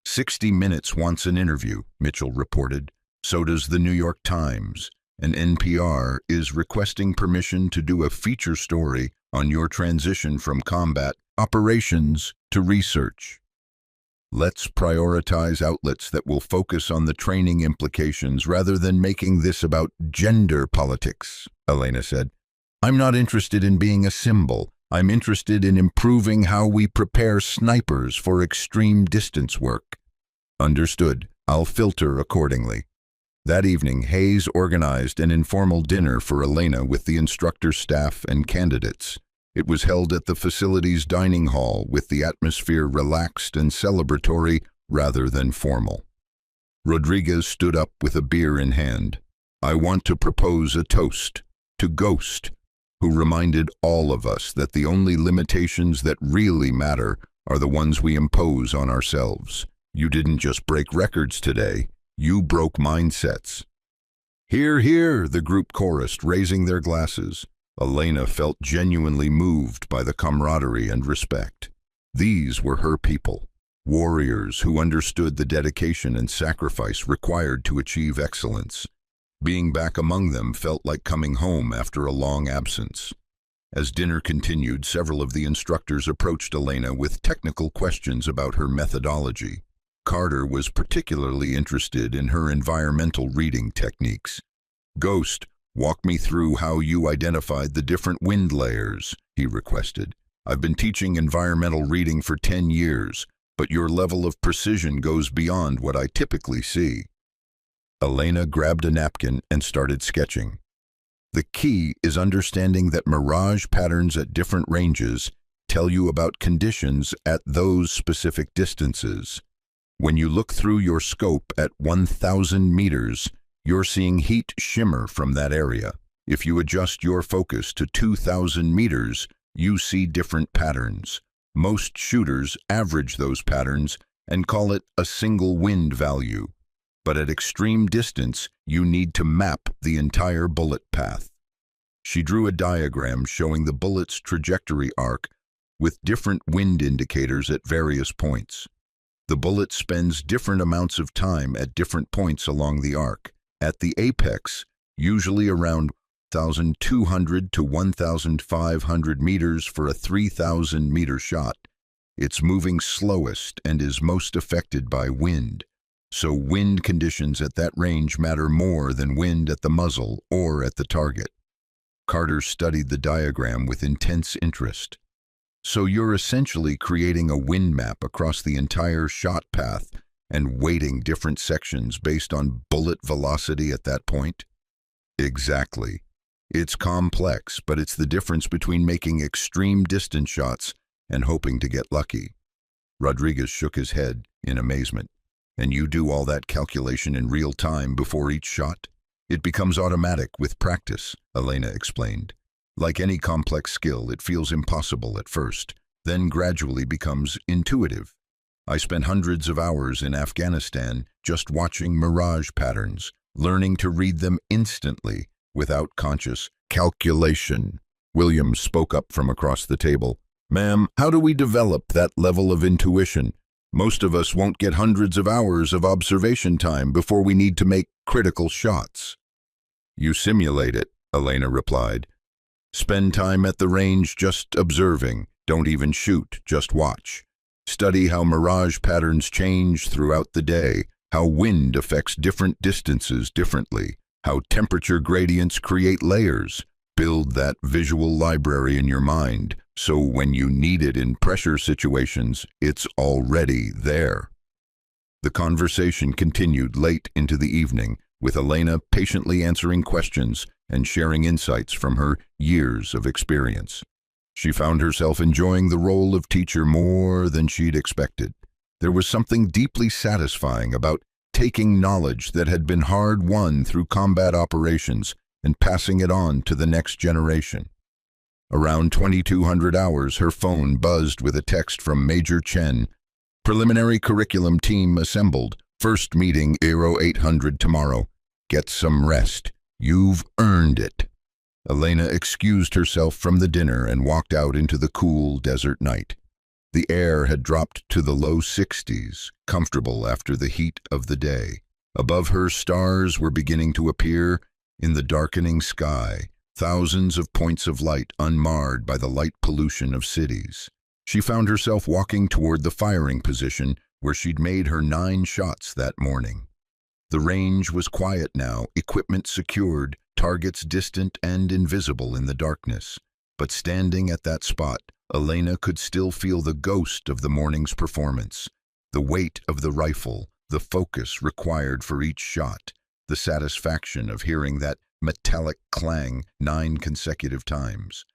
60 Minutes wants an interview, Mitchell reported. So does the New York Times, and NPR is requesting permission to do a feature story on your transition from combat operations to research. Let's prioritize outlets that will focus on the training implications rather than making this about gender politics, Elena said. I'm not interested in being a symbol. I'm interested in improving how we prepare snipers for extreme distance work. Understood. I'll filter accordingly. That evening, Hayes organized an informal dinner for Elena with the instructor staff and candidates. It was held at the facility's dining hall with the atmosphere relaxed and celebratory rather than formal. Rodriguez stood up with a beer in hand. I want to propose a toast to Ghost, who reminded all of us that the only limitations that really matter are the ones we impose on ourselves. You didn't just break records today, you broke mindsets. Hear, hear, the group chorused, raising their glasses. Elena felt genuinely moved by the camaraderie and respect. These were her people, warriors who understood the dedication and sacrifice required to achieve excellence. Being back among them felt like coming home after a long absence. As dinner continued, several of the instructors approached Elena with technical questions about her methodology. Carter was particularly interested in her environmental reading techniques. Ghost, walk me through how you identified the different wind layers, he requested. I've been teaching environmental reading for 10 years, but your level of precision goes beyond what I typically see. Elena grabbed a napkin and started sketching. The key is understanding that mirage patterns at different ranges tell you about conditions at those specific distances. When you look through your scope at 1,000 meters, you're seeing heat shimmer from that area. If you adjust your focus to 2,000 meters, you see different patterns. Most shooters average those patterns and call it a single wind value. But at extreme distance, you need to map the entire bullet path. She drew a diagram showing the bullet's trajectory arc with different wind indicators at various points. The bullet spends different amounts of time at different points along the arc. At the apex, usually around 1,200 to 1,500 meters for a 3,000-meter shot, it's moving slowest and is most affected by wind. So wind conditions at that range matter more than wind at the muzzle or at the target. Carter studied the diagram with intense interest. So you're essentially creating a wind map across the entire shot path and weighting different sections based on bullet velocity at that point? Exactly. It's complex, but it's the difference between making extreme distance shots and hoping to get lucky. Rodriguez shook his head in amazement. And you do all that calculation in real time before each shot? It becomes automatic with practice, Elena explained. Like any complex skill, it feels impossible at first, then gradually becomes intuitive. I spent hundreds of hours in Afghanistan just watching mirage patterns, learning to read them instantly without conscious calculation. Williams spoke up from across the table. Ma'am, how do we develop that level of intuition? Most of us won't get hundreds of hours of observation time before we need to make critical shots. You simulate it, Elena replied. Spend time at the range just observing. Don't even shoot, just watch. Study how mirage patterns change throughout the day, how wind affects different distances differently, how temperature gradients create layers. Build that visual library in your mind, so when you need it in pressure situations, it's already there. The conversation continued late into the evening, with Elena patiently answering questions and sharing insights from her years of experience. She found herself enjoying the role of teacher more than she'd expected. There was something deeply satisfying about taking knowledge that had been hard-won through combat operations and passing it on to the next generation. Around 2200 hours, her phone buzzed with a text from Major Chen. Preliminary curriculum team assembled. First meeting Aero 800 tomorrow. Get some rest. You've earned it. Elena excused herself from the dinner and walked out into the cool desert night. The air had dropped to the low 60s, comfortable after the heat of the day. Above her, stars were beginning to appear in the darkening sky, thousands of points of light unmarred by the light pollution of cities. She found herself walking toward the firing position where she'd made her 9 shots that morning. The range was quiet now, equipment secured, targets distant and invisible in the darkness. But standing at that spot, Elena could still feel the ghost of the morning's performance, the weight of the rifle, the focus required for each shot, the satisfaction of hearing that metallic clang 9 consecutive times.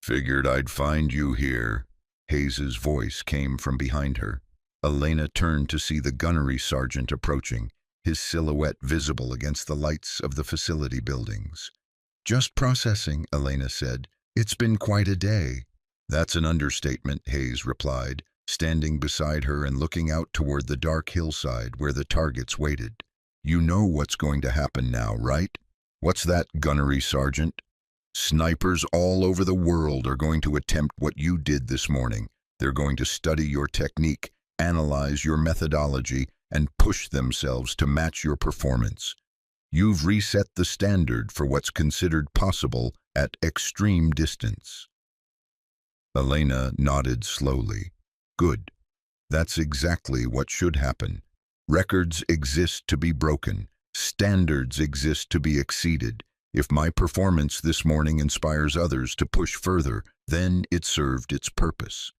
"Figured I'd find you here." Hayes's voice came from behind her. Elena turned to see the gunnery sergeant approaching, his silhouette visible against the lights of the facility buildings. "Just processing," Elena said. "It's been quite a day." "That's an understatement," Hayes replied, standing beside her and looking out toward the dark hillside where the targets waited. "You know what's going to happen now, right?" "What's that, gunnery sergeant?" "Snipers all over the world are going to attempt what you did this morning. They're going to study your technique, analyze your methodology, and push themselves to match your performance. You've reset the standard for what's considered possible at extreme distance." Elena nodded slowly. "Good. That's exactly what should happen. Records exist to be broken. Standards exist to be exceeded. If my performance this morning inspires others to push further, then it served its purpose."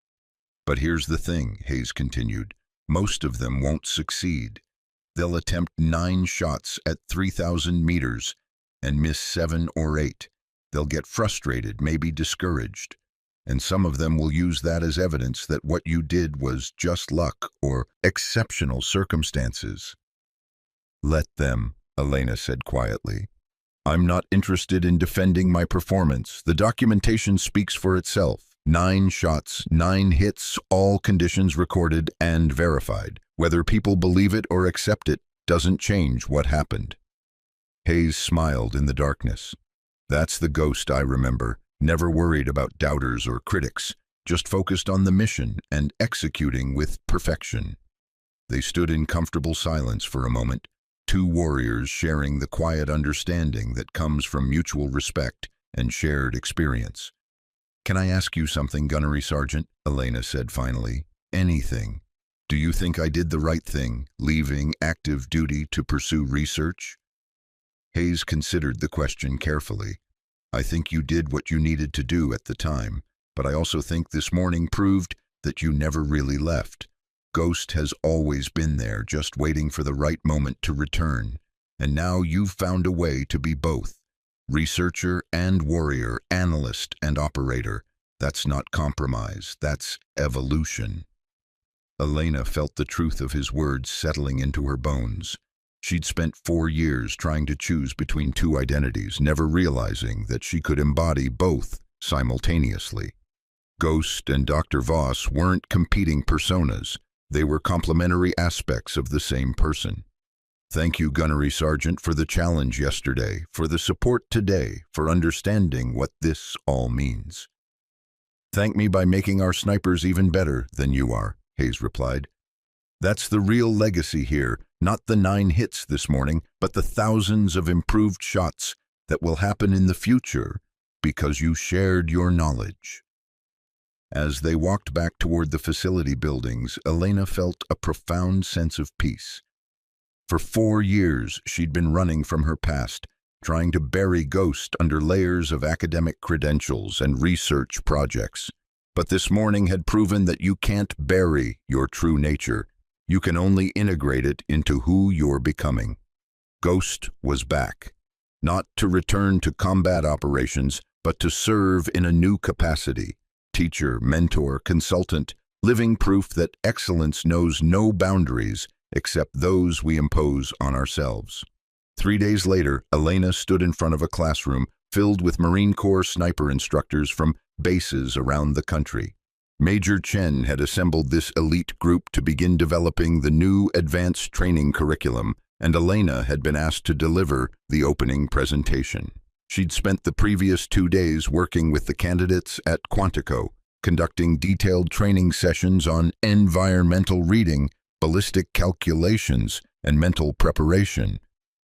"But here's the thing," Hayes continued. "Most of them won't succeed. They'll attempt 9 shots at 3,000 meters and miss 7 or 8. They'll get frustrated, maybe discouraged. And some of them will use that as evidence that what you did was just luck or exceptional circumstances." "Let them," Elena said quietly. "I'm not interested in defending my performance. The documentation speaks for itself. 9 shots, 9 hits, all conditions recorded and verified. Whether people believe it or accept it doesn't change what happened." Hayes smiled in the darkness. "That's the ghost I remember. Never worried about doubters or critics, just focused on the mission and executing with perfection." They stood in comfortable silence for a moment, 2 warriors sharing the quiet understanding that comes from mutual respect and shared experience. "Can I ask you something, Gunnery Sergeant?" Elena said finally. "Anything. Do you think I did the right thing, leaving active duty to pursue research?" Hayes considered the question carefully. "I think you did what you needed to do at the time, but I also think this morning proved that you never really left. Ghost has always been there, just waiting for the right moment to return. And now you've found a way to be both. Researcher and warrior, analyst and operator. That's not compromise, that's evolution." Elena felt the truth of his words settling into her bones. She'd spent 4 years trying to choose between 2 identities, never realizing that she could embody both simultaneously. Ghost and Dr. Voss weren't competing personas. They were complementary aspects of the same person. "Thank you, Gunnery Sergeant, for the challenge yesterday, for the support today, for understanding what this all means." "Thank me by making our snipers even better than you are," Hayes replied. "That's the real legacy here, not the 9 hits this morning, but the thousands of improved shots that will happen in the future because you shared your knowledge." As they walked back toward the facility buildings, Elena felt a profound sense of peace. For 4 years, she'd been running from her past, trying to bury Ghost under layers of academic credentials and research projects. But this morning had proven that you can't bury your true nature. You can only integrate it into who you're becoming. Ghost was back, not to return to combat operations, but to serve in a new capacity. Teacher, mentor, consultant, living proof that excellence knows no boundaries except those we impose on ourselves. 3 days later, Elena stood in front of a classroom filled with Marine Corps sniper instructors from bases around the country. Major Chen had assembled this elite group to begin developing the new advanced training curriculum, and Elena had been asked to deliver the opening presentation. She'd spent the previous 2 days working with the candidates at Quantico, conducting detailed training sessions on environmental reading, ballistic calculations, and mental preparation.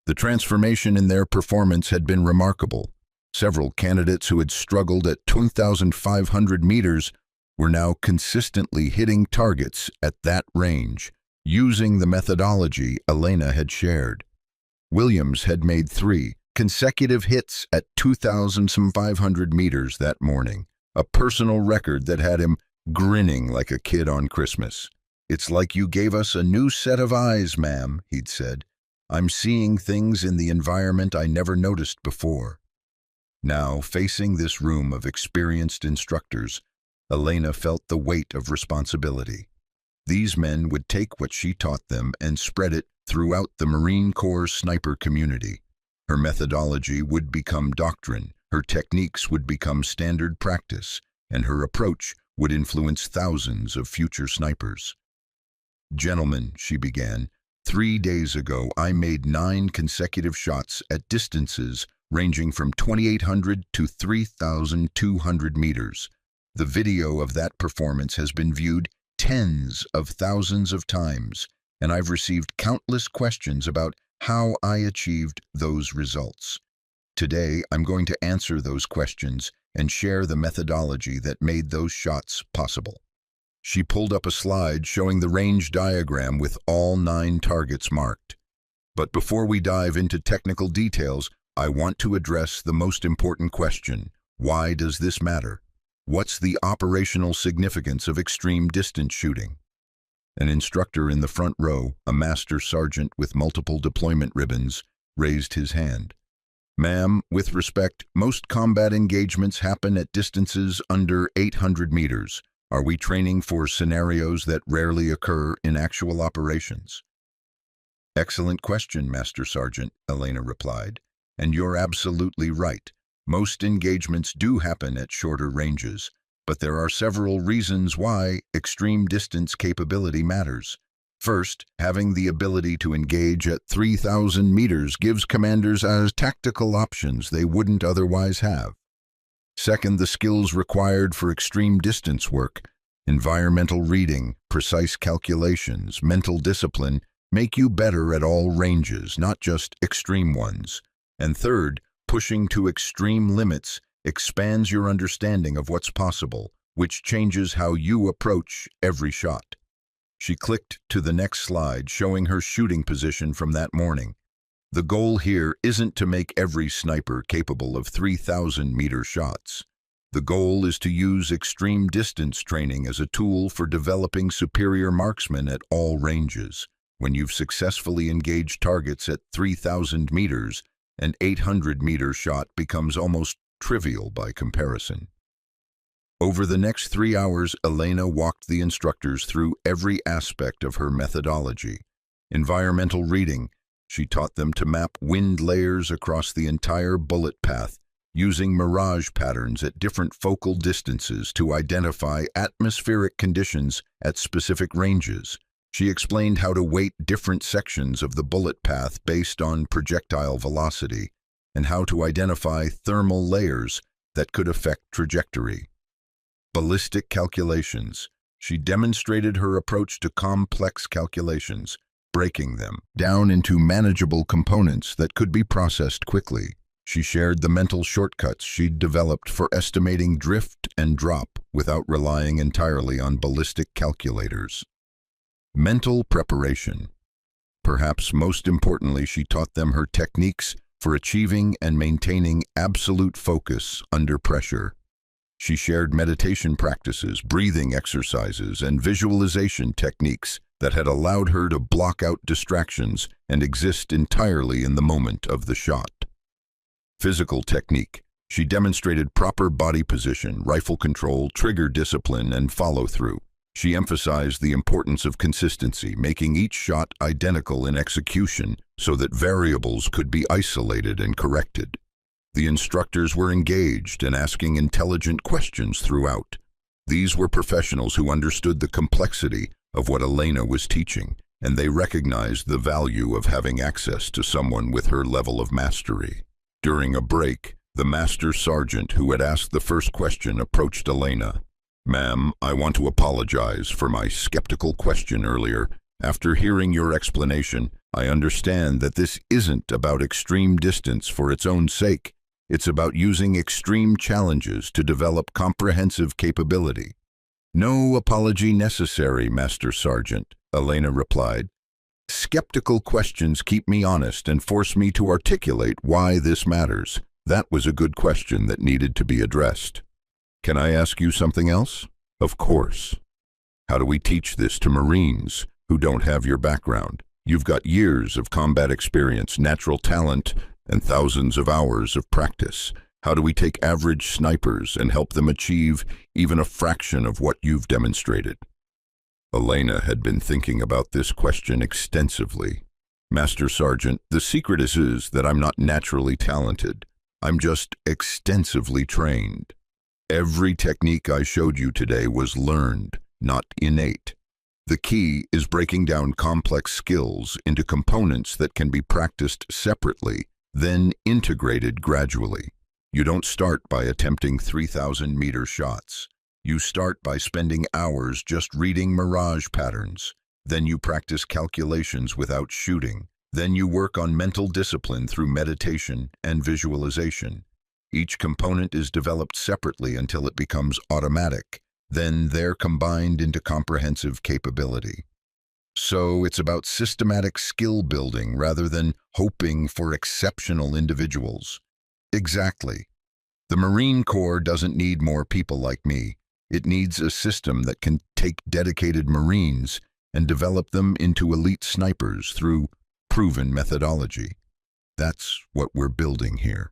The transformation in their performance had been remarkable. Several candidates who had struggled at 2,500 meters were now consistently hitting targets at that range, using the methodology Elena had shared. Williams had made 3 consecutive hits at 2,500 meters that morning, a personal record that had him grinning like a kid on Christmas. "It's like you gave us a new set of eyes, ma'am," he'd said. "I'm seeing things in the environment I never noticed before." Now, facing this room of experienced instructors, Elena felt the weight of responsibility. These men would take what she taught them and spread it throughout the Marine Corps sniper community. Her methodology would become doctrine, her techniques would become standard practice, and her approach would influence thousands of future snipers. "Gentlemen," she began, 3 days ago I made 9 consecutive shots at distances ranging from 2,800 to 3,200 meters. The video of that performance has been viewed tens of thousands of times, and I've received countless questions about how I achieved those results. Today, I'm going to answer those questions and share the methodology that made those shots possible." She pulled up a slide showing the range diagram with all 9 targets marked. "But before we dive into technical details, I want to address the most important question. Why does this matter? What's the operational significance of extreme distance shooting?" An instructor in the front row, a master sergeant with multiple deployment ribbons, raised his hand. "Ma'am, with respect, most combat engagements happen at distances under 800 meters. Are we training for scenarios that rarely occur in actual operations?" "Excellent question, Master Sergeant," Elena replied. "And you're absolutely right. Most engagements do happen at shorter ranges, but there are several reasons why extreme distance capability matters. First, having the ability to engage at 3,000 meters gives commanders tactical options they wouldn't otherwise have. Second, the skills required for extreme distance work, environmental reading, precise calculations, mental discipline, make you better at all ranges, not just extreme ones. And third, pushing to extreme limits expands your understanding of what's possible, which changes how you approach every shot." She clicked to the next slide, showing her shooting position from that morning. "The goal here isn't to make every sniper capable of 3,000-meter shots. The goal is to use extreme distance training as a tool for developing superior marksmen at all ranges. When you've successfully engaged targets at 3,000 meters, an 800-meter shot becomes almost trivial by comparison." Over the next 3 hours, Elena walked the instructors through every aspect of her methodology. Environmental reading. She taught them to map wind layers across the entire bullet path, using mirage patterns at different focal distances to identify atmospheric conditions at specific ranges. She explained how to weight different sections of the bullet path based on projectile velocity, and how to identify thermal layers that could affect trajectory. Ballistic calculations. She demonstrated her approach to complex calculations, breaking them down into manageable components that could be processed quickly. She shared the mental shortcuts she'd developed for estimating drift and drop without relying entirely on ballistic calculators. Mental preparation. Perhaps most importantly, she taught them her techniques for achieving and maintaining absolute focus under pressure. She shared meditation practices, breathing exercises, and visualization techniques that had allowed her to block out distractions and exist entirely in the moment of the shot. Physical technique. She demonstrated proper body position, rifle control, trigger discipline, and follow-through. She emphasized the importance of consistency, making each shot identical in execution so that variables could be isolated and corrected. The instructors were engaged and asking intelligent questions throughout. These were professionals who understood the complexity of what Elena was teaching, and they recognized the value of having access to someone with her level of mastery. During a break, the master sergeant who had asked the first question approached Elena. "Ma'am, I want to apologize for my skeptical question earlier. After hearing your explanation, I understand that this isn't about extreme distance for its own sake. It's about using extreme challenges to develop comprehensive capability." "No apology necessary, Master Sergeant," Elena replied. "Skeptical questions keep me honest and force me to articulate why this matters. That was a good question that needed to be addressed. Can I ask you something else?" "Of course." "How do we teach this to Marines who don't have your background? You've got years of combat experience, natural talent, and thousands of hours of practice. How do we take average snipers and help them achieve even a fraction of what you've demonstrated?" Elena had been thinking about this question extensively. "Master Sergeant, the secret is that I'm not naturally talented. I'm just extensively trained. Every technique I showed you today was learned, not innate. The key is breaking down complex skills into components that can be practiced separately, then integrated gradually. You don't start by attempting 3,000-meter shots. You start by spending hours just reading mirage patterns. Then you practice calculations without shooting. Then you work on mental discipline through meditation and visualization. Each component is developed separately until it becomes automatic. Then they're combined into comprehensive capability. So it's about systematic skill building rather than hoping for exceptional individuals." "Exactly. The Marine Corps doesn't need more people like me. It needs a system that can take dedicated Marines and develop them into elite snipers through proven methodology. That's what we're building here."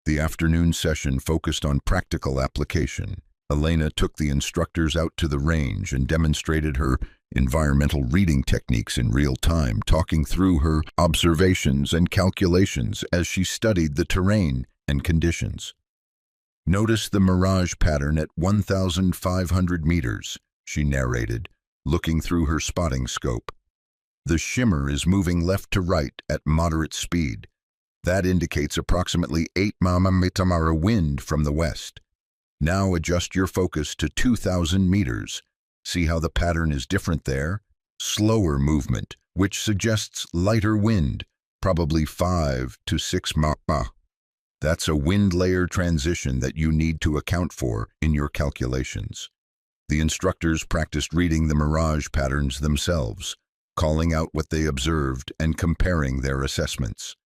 The afternoon session focused on practical application. Elena took the instructors out to the range and demonstrated her environmental reading techniques in real time, talking through her observations and calculations as she studied the terrain and conditions. "Notice the mirage pattern at 1,500 meters, she narrated, looking through her spotting scope. "The shimmer is moving left to right at moderate speed. That indicates approximately 8 mph wind from the west. Now adjust your focus to 2,000 meters. See how the pattern is different there? Slower movement, which suggests lighter wind, probably 5 to 6 mph. That's a wind layer transition that you need to account for in your calculations." The instructors practiced reading the mirage patterns themselves, calling out what they observed and comparing their assessments.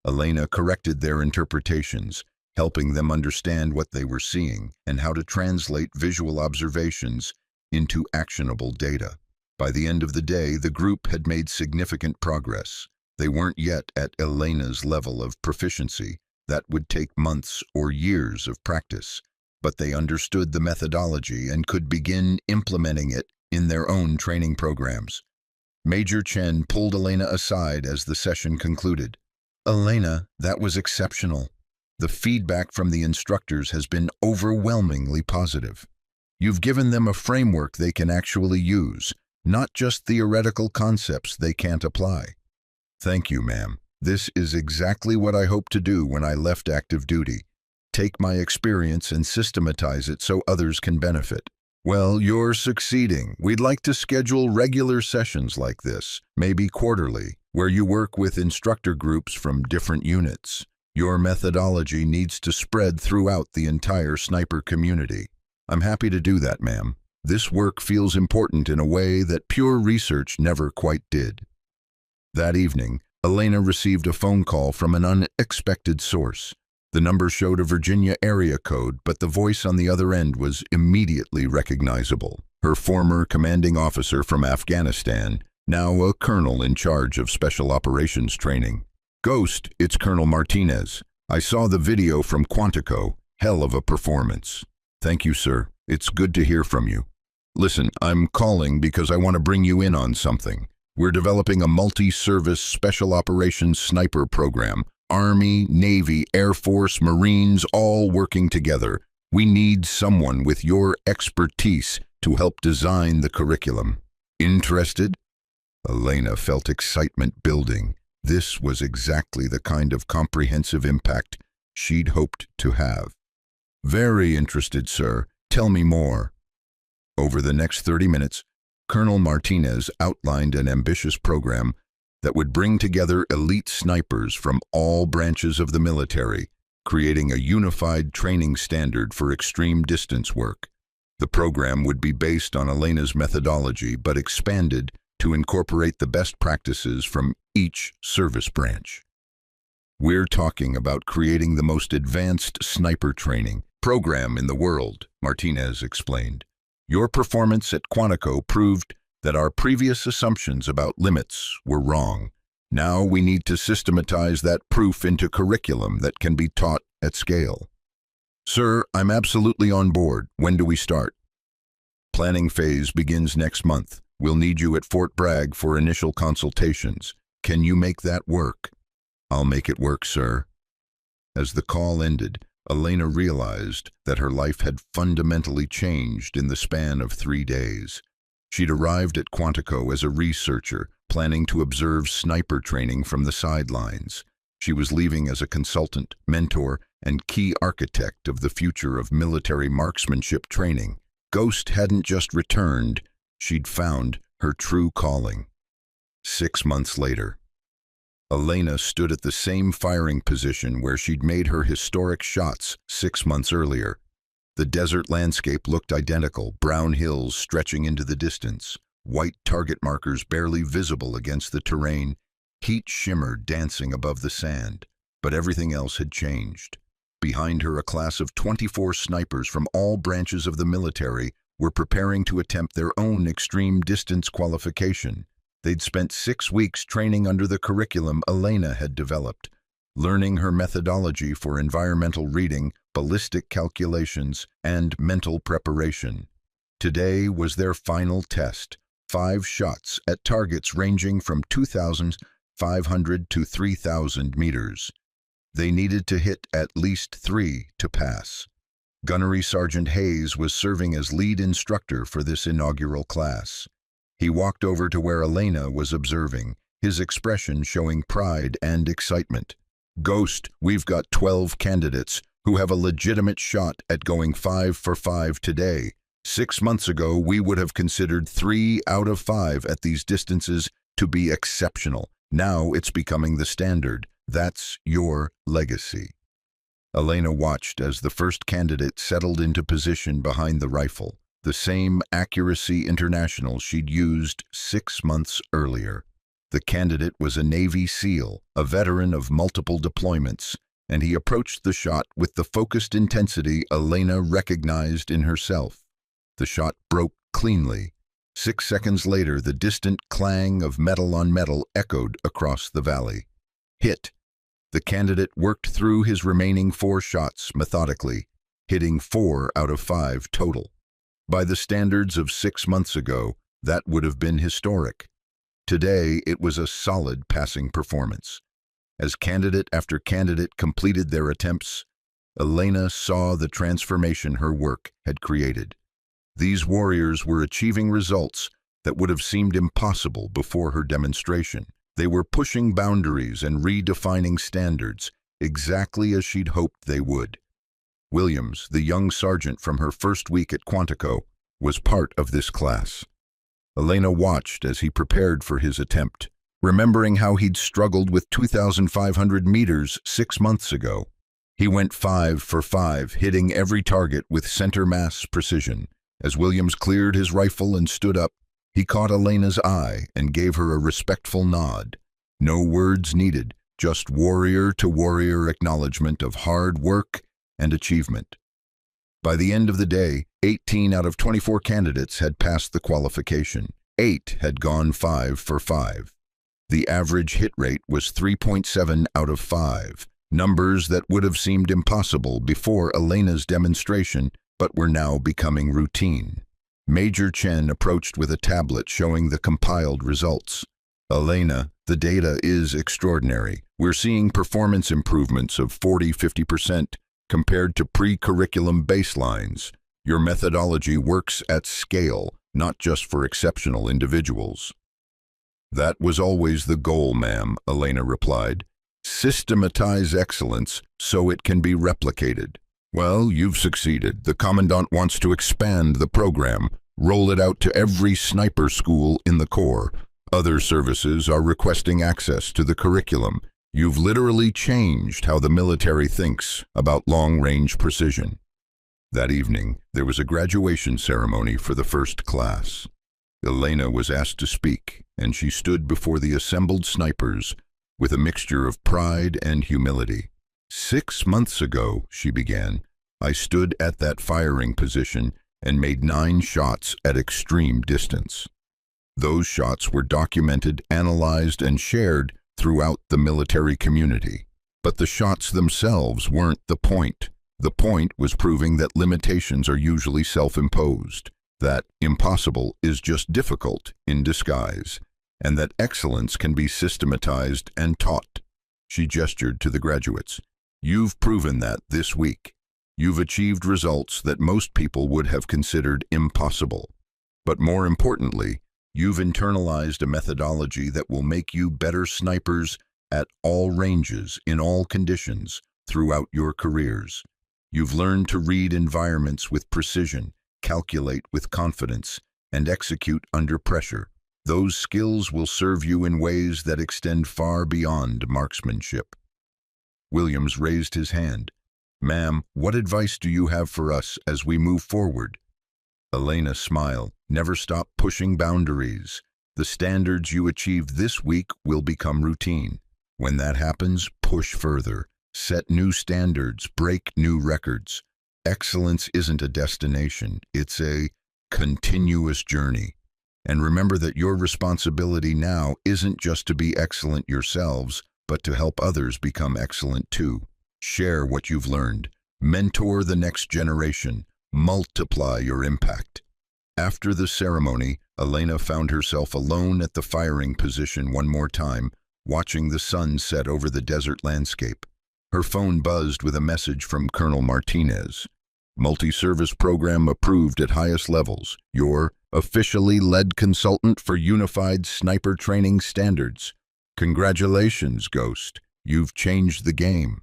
Elena corrected their interpretations, helping them understand what they were seeing and how to translate visual observations into actionable data. By the end of the day, the group had made significant progress. They weren't yet at Elena's level of proficiency. That would take months or years of practice, but they understood the methodology and could begin implementing it in their own training programs. Major Chen pulled Elena aside as the session concluded. "Elena, that was exceptional. The feedback from the instructors has been overwhelmingly positive. You've given them a framework they can actually use, not just theoretical concepts they can't apply." "Thank you, ma'am. This is exactly what I hoped to do when I left active duty. Take my experience and systematize it so others can benefit." "Well, you're succeeding. We'd like to schedule regular sessions like this, maybe quarterly, where you work with instructor groups from different units. Your methodology needs to spread throughout the entire sniper community." "I'm happy to do that, ma'am. This work feels important in a way that pure research never quite did." That evening, Elena received a phone call from an unexpected source. The number showed a Virginia area code, but the voice on the other end was immediately recognizable. Her former commanding officer from Afghanistan, now a colonel in charge of special operations training. "Ghost, it's Colonel Martinez. I saw the video from Quantico. Hell of a performance." "Thank you, sir. It's good to hear from you." Listen, I'm calling because I want to bring you in on something. We're developing a multi-service special operations sniper program. Army, Navy, Air Force, Marines, all working together. We need someone with your expertise to help design the curriculum. Interested? Elena felt excitement building. This was exactly the kind of comprehensive impact she'd hoped to have. Very interested, sir. Tell me more. Over the next 30 minutes, Colonel Martinez outlined an ambitious program that would bring together elite snipers from all branches of the military, creating a unified training standard for extreme distance work. The program would be based on Elena's methodology, but expanded to incorporate the best practices from each service branch. We're talking about creating the most advanced sniper training program in the world, Martinez explained. Your performance at Quantico proved that our previous assumptions about limits were wrong. Now we need to systematize that proof into curriculum that can be taught at scale. Sir, I'm absolutely on board. When do we start? Planning phase begins next month. We'll need you at Fort Bragg for initial consultations. Can you make that work? I'll make it work, sir. As the call ended, Elena realized that her life had fundamentally changed in the span of 3 days. She'd arrived at Quantico as a researcher, planning to observe sniper training from the sidelines. She was leaving as a consultant, mentor, and key architect of the future of military marksmanship training. Ghost hadn't just returned, she'd found her true calling. 6 months later, Elena stood at the same firing position where she'd made her historic shots 6 months earlier. The desert landscape looked identical, brown hills stretching into the distance, white target markers barely visible against the terrain, heat shimmer dancing above the sand. But everything else had changed. Behind her, a class of 24 snipers from all branches of the military were preparing to attempt their own extreme distance qualification. They'd spent 6 weeks training under the curriculum Elena had developed, learning her methodology for environmental reading, ballistic calculations, and mental preparation. Today was their final test, 5 shots at targets ranging from 2,500 to 3,000 meters. They needed to hit at least 3 to pass. Gunnery Sergeant Hayes was serving as lead instructor for this inaugural class. He walked over to where Elena was observing, his expression showing pride and excitement. Ghost, we've got 12 candidates who have a legitimate shot at going 5 for 5 today. 6 months ago, we would have considered 3 out of 5 at these distances to be exceptional. Now it's becoming the standard. That's your legacy. Elena watched as the first candidate settled into position behind the rifle, the same accuracy international she'd used 6 months earlier. The candidate was a Navy SEAL, a veteran of multiple deployments, and he approached the shot with the focused intensity Elena recognized in herself. The shot broke cleanly. 6 seconds later, the distant clang of metal on metal echoed across the valley. Hit. The candidate worked through his remaining 4 shots methodically, hitting 4 out of 5 total. By the standards of 6 months ago, that would have been historic. Today, it was a solid passing performance. As candidate after candidate completed their attempts, Elena saw the transformation her work had created. These warriors were achieving results that would have seemed impossible before her demonstration. They were pushing boundaries and redefining standards, exactly as she'd hoped they would. Williams, the young sergeant from her first week at Quantico, was part of this class. Elena watched as he prepared for his attempt, remembering how he'd struggled with 2,500 meters 6 months ago. He went 5 for 5, hitting every target with center mass precision. As Williams cleared his rifle and stood up, he caught Elena's eye and gave her a respectful nod. No words needed, just warrior-to-warrior acknowledgement of hard work and achievement. By the end of the day, 18 out of 24 candidates had passed the qualification. 8 had gone 5 for 5. The average hit rate was 3.7 out of 5, numbers that would have seemed impossible before Elena's demonstration, but were now becoming routine. Major Chen approached with a tablet showing the compiled results. Elena, the data is extraordinary. We're seeing performance improvements of 40–50% compared to pre-curriculum baselines. Your methodology works at scale, not just for exceptional individuals. That was always the goal, ma'am, Elena replied. Systematize excellence so it can be replicated. Well, you've succeeded. The Commandant wants to expand the program, roll it out to every sniper school in the Corps. Other services are requesting access to the curriculum. You've literally changed how the military thinks about long-range precision. That evening, there was a graduation ceremony for the first class. Elena was asked to speak, and she stood before the assembled snipers with a mixture of pride and humility. 6 months ago, she began, I stood at that firing position and made 9 shots at extreme distance. Those shots were documented, analyzed, and shared throughout the military community. But the shots themselves weren't the point. The point was proving that limitations are usually self-imposed, that impossible is just difficult in disguise, and that excellence can be systematized and taught. She gestured to the graduates. You've proven that this week. You've achieved results that most people would have considered impossible. But more importantly, you've internalized a methodology that will make you better snipers at all ranges, in all conditions, throughout your careers. You've learned to read environments with precision, calculate with confidence, and execute under pressure. Those skills will serve you in ways that extend far beyond marksmanship. Williams raised his hand. Ma'am, what advice do you have for us as we move forward? Elena smiled. Never stop pushing boundaries. The standards you achieved this week will become routine. When that happens, push further. Set new standards, break new records. Excellence isn't a destination, it's a continuous journey. And remember that your responsibility now isn't just to be excellent yourselves, but to help others become excellent too. Share what you've learned. Mentor the next generation. Multiply your impact. After the ceremony, Elena found herself alone at the firing position one more time, watching the sun set over the desert landscape. Her phone buzzed with a message from Colonel Martinez. Multi-service program approved at highest levels. You're officially lead consultant for Unified Sniper Training Standards. Congratulations, Ghost. You've changed the game.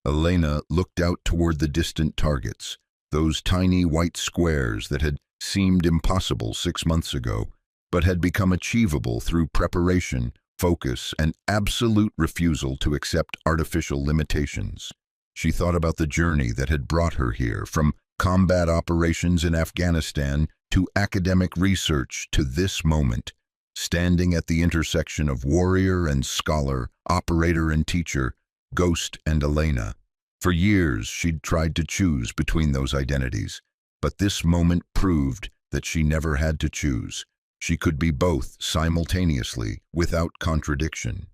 Elena looked out toward the distant targets, those tiny white squares that had seemed impossible 6 months ago, but had become achievable through preparation, focus, and absolute refusal to accept artificial limitations. She thought about the journey that had brought her here, from combat operations in Afghanistan to academic research to this moment, standing at the intersection of warrior and scholar, operator and teacher, Ghost and Elena. For years, she'd tried to choose between those identities, but this moment proved that she never had to choose. She could be both simultaneously, without contradiction.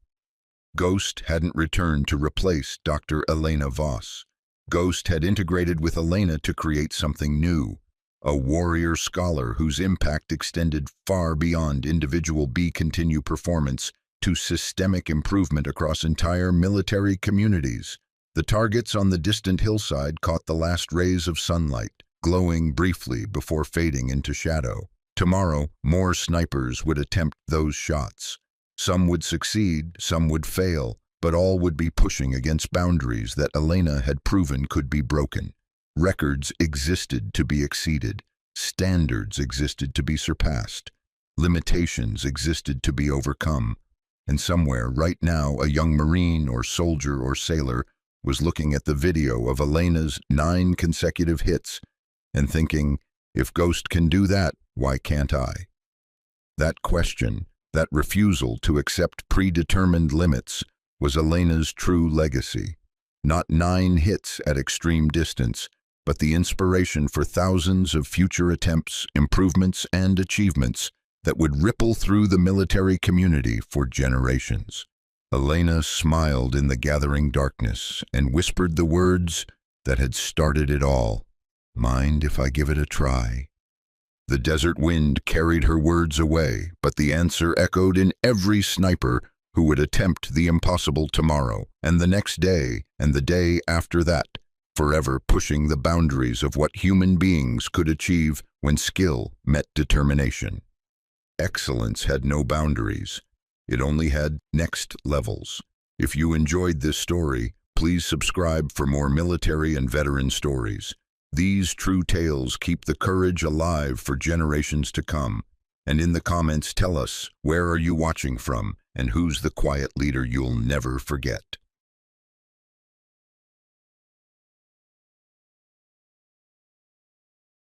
Ghost hadn't returned to replace Dr. Elena Voss. Ghost had integrated with Elena to create something new, a warrior scholar whose impact extended far beyond individual B-continue performance to systemic improvement across entire military communities. The targets on the distant hillside caught the last rays of sunlight, glowing briefly before fading into shadow. Tomorrow, more snipers would attempt those shots. Some would succeed, some would fail, but all would be pushing against boundaries that Elena had proven could be broken. Records existed to be exceeded. Standards existed to be surpassed. Limitations existed to be overcome. And somewhere, right now, a young Marine or soldier or sailor was looking at the video of Elena's 9 consecutive hits and thinking, if Ghost can do that, why can't I? That question, that refusal to accept predetermined limits, was Elena's true legacy. Not 9 hits at extreme distance, but the inspiration for thousands of future attempts, improvements, and achievements that would ripple through the military community for generations. Elena smiled in the gathering darkness and whispered the words that had started it all. Mind if I give it a try? The desert wind carried her words away, but the answer echoed in every sniper who would attempt the impossible tomorrow, and the next day, and the day after that, forever pushing the boundaries of what human beings could achieve when skill met determination. Excellence had no boundaries. It only had next levels. If you enjoyed this story, please subscribe for more military and veteran stories. These true tales keep the courage alive for generations to come. And in the comments, tell us, where are you watching from, and who's the quiet leader you'll never forget?